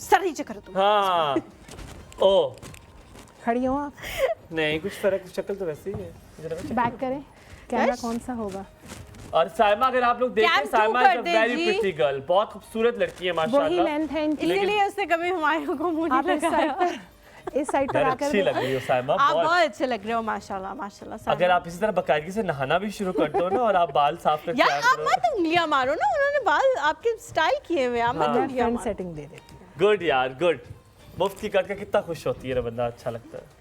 Speaker 2: सर नीचे करो तुम।
Speaker 1: हाँ ओ
Speaker 7: खड़ी हो आप?
Speaker 1: नहीं कुछ फर्क, शक्ल तो वैसे ही है।
Speaker 7: बैक करें, कैमरा कौन सा होगा?
Speaker 1: और साइमा अगर आप लोग देखें, Saima is a very pretty girl, बहुत खूबसूरत लड़की है माशाल्लाह।
Speaker 7: वही लेंथ है इनकी,
Speaker 2: इसीलिए उसने कभी हुमायूं को मुंह नहीं लगाया।
Speaker 7: इस साइड पर आकर
Speaker 1: अच्छी लग रही हो साइमा,
Speaker 2: आप बहुत अच्छे लग रहे हो माशाल्लाह माशाल्लाह।
Speaker 1: अगर आप इसी तरह बाकायदगी से नहाना भी शुरू कर दो ना और आप बाल साफ करके
Speaker 2: यार आप मत उंगलियां मारो ना, उन्होंने बाल आपके स्टाइल किए हुए, आप मत उंगलियां मारो।
Speaker 7: सेटिंग दे देती है।
Speaker 1: गुड यार गुड। मुफ्त की करके कितना खुश होती है बंदा, अच्छा लगता है।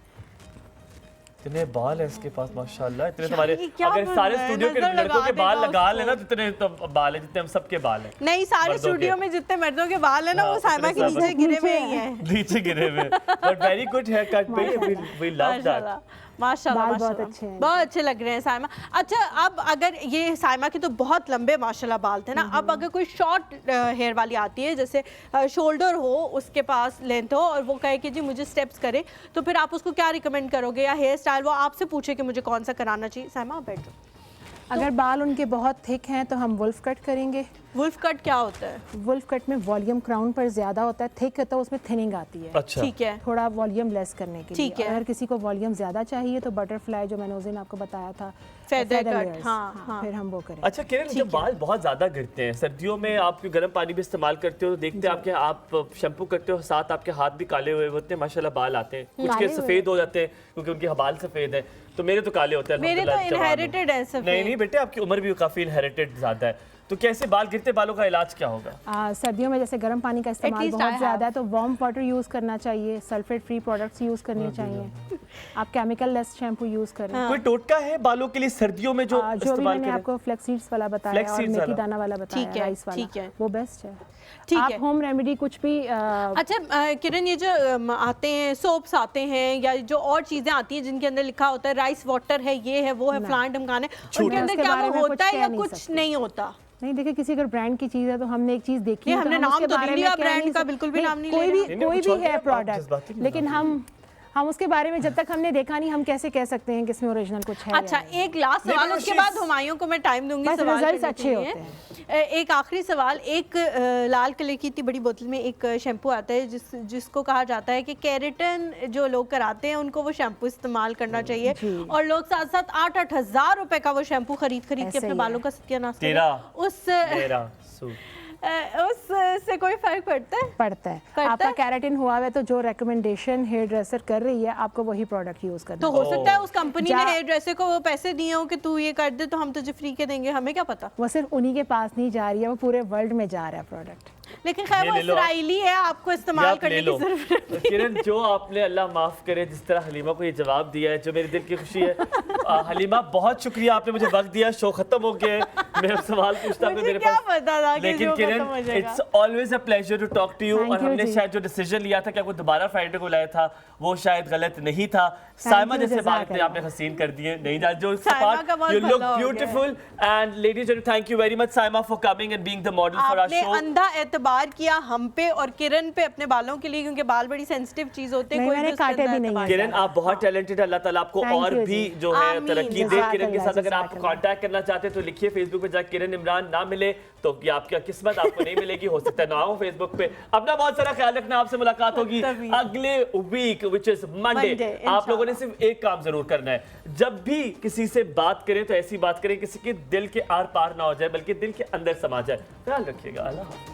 Speaker 1: इतने बाल है इसके पास माशाल्लाह, इतने तुम्हारे अगर सारे स्टूडियो के लड़कों के बाल लगा लेना तो इतने तो बाल है जितने हम सबके बाल हैं।
Speaker 2: नहीं सारे स्टूडियो में जितने मर्दों के बाल है ना वो साइमा के नीचे गिरे हुए ही हैं।
Speaker 1: नीचे गिरे हुए, but very good hair cut पे, वी लव दैट।
Speaker 2: माशाल्लाह
Speaker 7: बहुत अच्छे हैं,
Speaker 2: बहुत अच्छे लग रहे हैं साइमा। अच्छा अब अगर ये साइमा के तो बहुत लंबे माशाल्लाह बाल थे ना, अब अगर कोई शॉर्ट हेयर वाली आती है, जैसे शोल्डर हो उसके पास लेंथ हो और वो कहे कि जी मुझे स्टेप्स करे, तो फिर आप उसको क्या रिकमेंड करोगे? या हेयर स्टाइल वो आपसे पूछे कि मुझे कौन सा कराना चाहिए? साइमा बैठ जाओ।
Speaker 7: अगर बाल उनके बहुत थिक हैं तो हम वुल्फ कट करेंगे।
Speaker 2: वुल्फ कट क्या होता है?
Speaker 7: वुल्फ कट में वॉल्यूम क्राउन पर ज्यादा होता है, थिक होता है उसमें थिनिंग आती है।
Speaker 1: अच्छा
Speaker 2: ठीक है,
Speaker 7: थोड़ा वॉल्यूम लेस करने के लिए।
Speaker 2: ठीक है।
Speaker 7: अगर किसी को वॉल्यूम ज्यादा चाहिए तो बटरफ्लाई जो मैंने उस दिन आपको बताया था,
Speaker 2: फेदर कट,
Speaker 7: layers,
Speaker 2: हाँ।
Speaker 7: फिर हम वो करें।
Speaker 1: अच्छा किरण, जब बाल बहुत ज्यादा गिरते हैं सर्दियों में, आप गर्म पानी भी इस्तेमाल करते हो तो देखते हैं आपके, आप शैम्पू करते हो साथ आपके हाथ भी काले हुए होते हैं माशाल्लाह, बाल आते हैं कुछ के सफेद हो जाते हैं क्योंकि उनके बाल सफेद है, तो मेरे तो काले होते हैं।
Speaker 2: मेरे तो इनहेरिटेड है सफेद।
Speaker 1: नहीं बेटे, आपकी उम्र भी काफी इनहेरिटेड ज्यादा है, तो कैसे बाल गिरते बालों का इलाज क्या होगा?
Speaker 7: सर्दियों में जैसे गर्म पानी का इस्तेमाल बहुत ज़्यादा है तो वार्म वाटर यूज़ करना चाहिए, सल्फेट फ्री प्रोडक्ट्स यूज़ करने चाहिए, आप केमिकल लेस शैम्पू यूज़ करें।
Speaker 1: कोई टोटका है बालों के लिए सर्दियों में जो
Speaker 7: भी मैंने आपको फ्लैक्स सीड्स वाला बताया और मेथी दाना वाला बताया, राइस वाला, वो बेस्ट है। आप होम रेमेडी कुछ भी
Speaker 2: अच्छा किरण, ये जो आते हैं सोप्स आते हैं या जो और चीजें आती हैं जिनके अंदर लिखा होता है राइस वाटर है, ये है, वो है, फलान ढमकान है, उनके अंदर क्या वो होता है या कुछ नहीं होता?
Speaker 7: नहीं, देखिए किसी अगर ब्रांड की चीज है तो हमने एक चीज देखी है,
Speaker 2: हमने नाम तो नहीं लिया ब्रांड का, बिल्कुल भी नाम नहीं लिया,
Speaker 7: कोई भी है प्रोडक्ट, लेकिन हम उसके बारे में जब तक हमने देखा नहीं हम कैसे कह सकते हैं कि इसमें ओरिजिनल कुछ है।
Speaker 2: अच्छा, एक लास्ट सवाल, उसके बाद हुमायूं को मैं टाइम दूंगी सवाल
Speaker 7: रिजल्ट्स अच्छे होते हैं।
Speaker 2: एक आखिरी सवाल, एक लाल कलर की इतनी बड़ी बोतल में एक शैम्पू आता है जिसको कहा जाता है कि केराटिन जो लोग कराते हैं उनको वो शैम्पू इस्तेमाल करना चाहिए, और लोग साथ साथ 8-8 हज़ार रुपए का वो शैम्पू खरीद के अपने बालों का सत्यानाश करते उससे कोई फर्क पड़ता है?
Speaker 7: आपका केराटिन हुआ है तो जो रिकमेंडेशन हेयर ड्रेसर कर रही है आपको वही प्रोडक्ट यूज करना।
Speaker 2: तो हो सकता है उस कंपनी ने हेयर ड्रेसर को वो पैसे दिए हो कि तू ये कर दे तो हम तुझे फ्री के देंगे, हमें क्या पता।
Speaker 7: वो सिर्फ उन्हीं के पास नहीं जा रही है, वो पूरे वर्ल्ड में जा रहा है प्रोडक्ट।
Speaker 2: लेकिन खैर वो इसराइली है, आपको इस्तेमाल करने की जरूरत नहीं।
Speaker 1: किरण, जो आपने अल्लाह माफ करे जिस तरह हलीमा को ये जवाब दिया है जो मेरे दिल की खुशी है, हलीमा बहुत शुक्रिया, आपने मुझे वक्त दिया, शो खत्म हो गया है, मैं सवाल पूछता हूं मेरे पास, लेकिन Kiran it's always a pleasure to talk to you. और हमने शायद जो डिसीजन लिया था कि आपको दोबारा फ्राइडे को लाया था वो शायद गलत नहीं था। साइमा जैसे बाल आपने हसीन कर दिए, नहीं जान जो you look beautiful and ladies and thank you very much Saima for coming and being the model for our show.
Speaker 2: अंधा एतबार किया हम पे और किरण पे अपने बालों के लिए, क्योंकि बाल बड़ी सेंसिटिव चीज होते हैं, कोई
Speaker 7: काटे भी नहीं।
Speaker 1: किरण आप बहुत टैलेंटेड है, अल्लाह ताला आपको और भी जो है तरक्की दे। किरण के साथ अगर आप कांटेक्ट करना चाहते हैं तो लिखिए फेसबुक पे जाकर किरण इमरान, ना मिले तो ये आपकी किस्मत, आपको नहीं मिलेगी, हो सकता है ना हो फेसबुक पे। अपना बहुत सारा ख्याल रखना, आपसे मुलाकात होगी अगले वीक विच इज मंडे। आप लोगों ने सिर्फ एक काम जरूर करना है, जब भी किसी से बात करें तो ऐसी बात करें किसी के दिल के आर पार ना हो जाए बल्कि दिल के अंदर समा जाए। ख्याल रखिएगा। अल्लाह।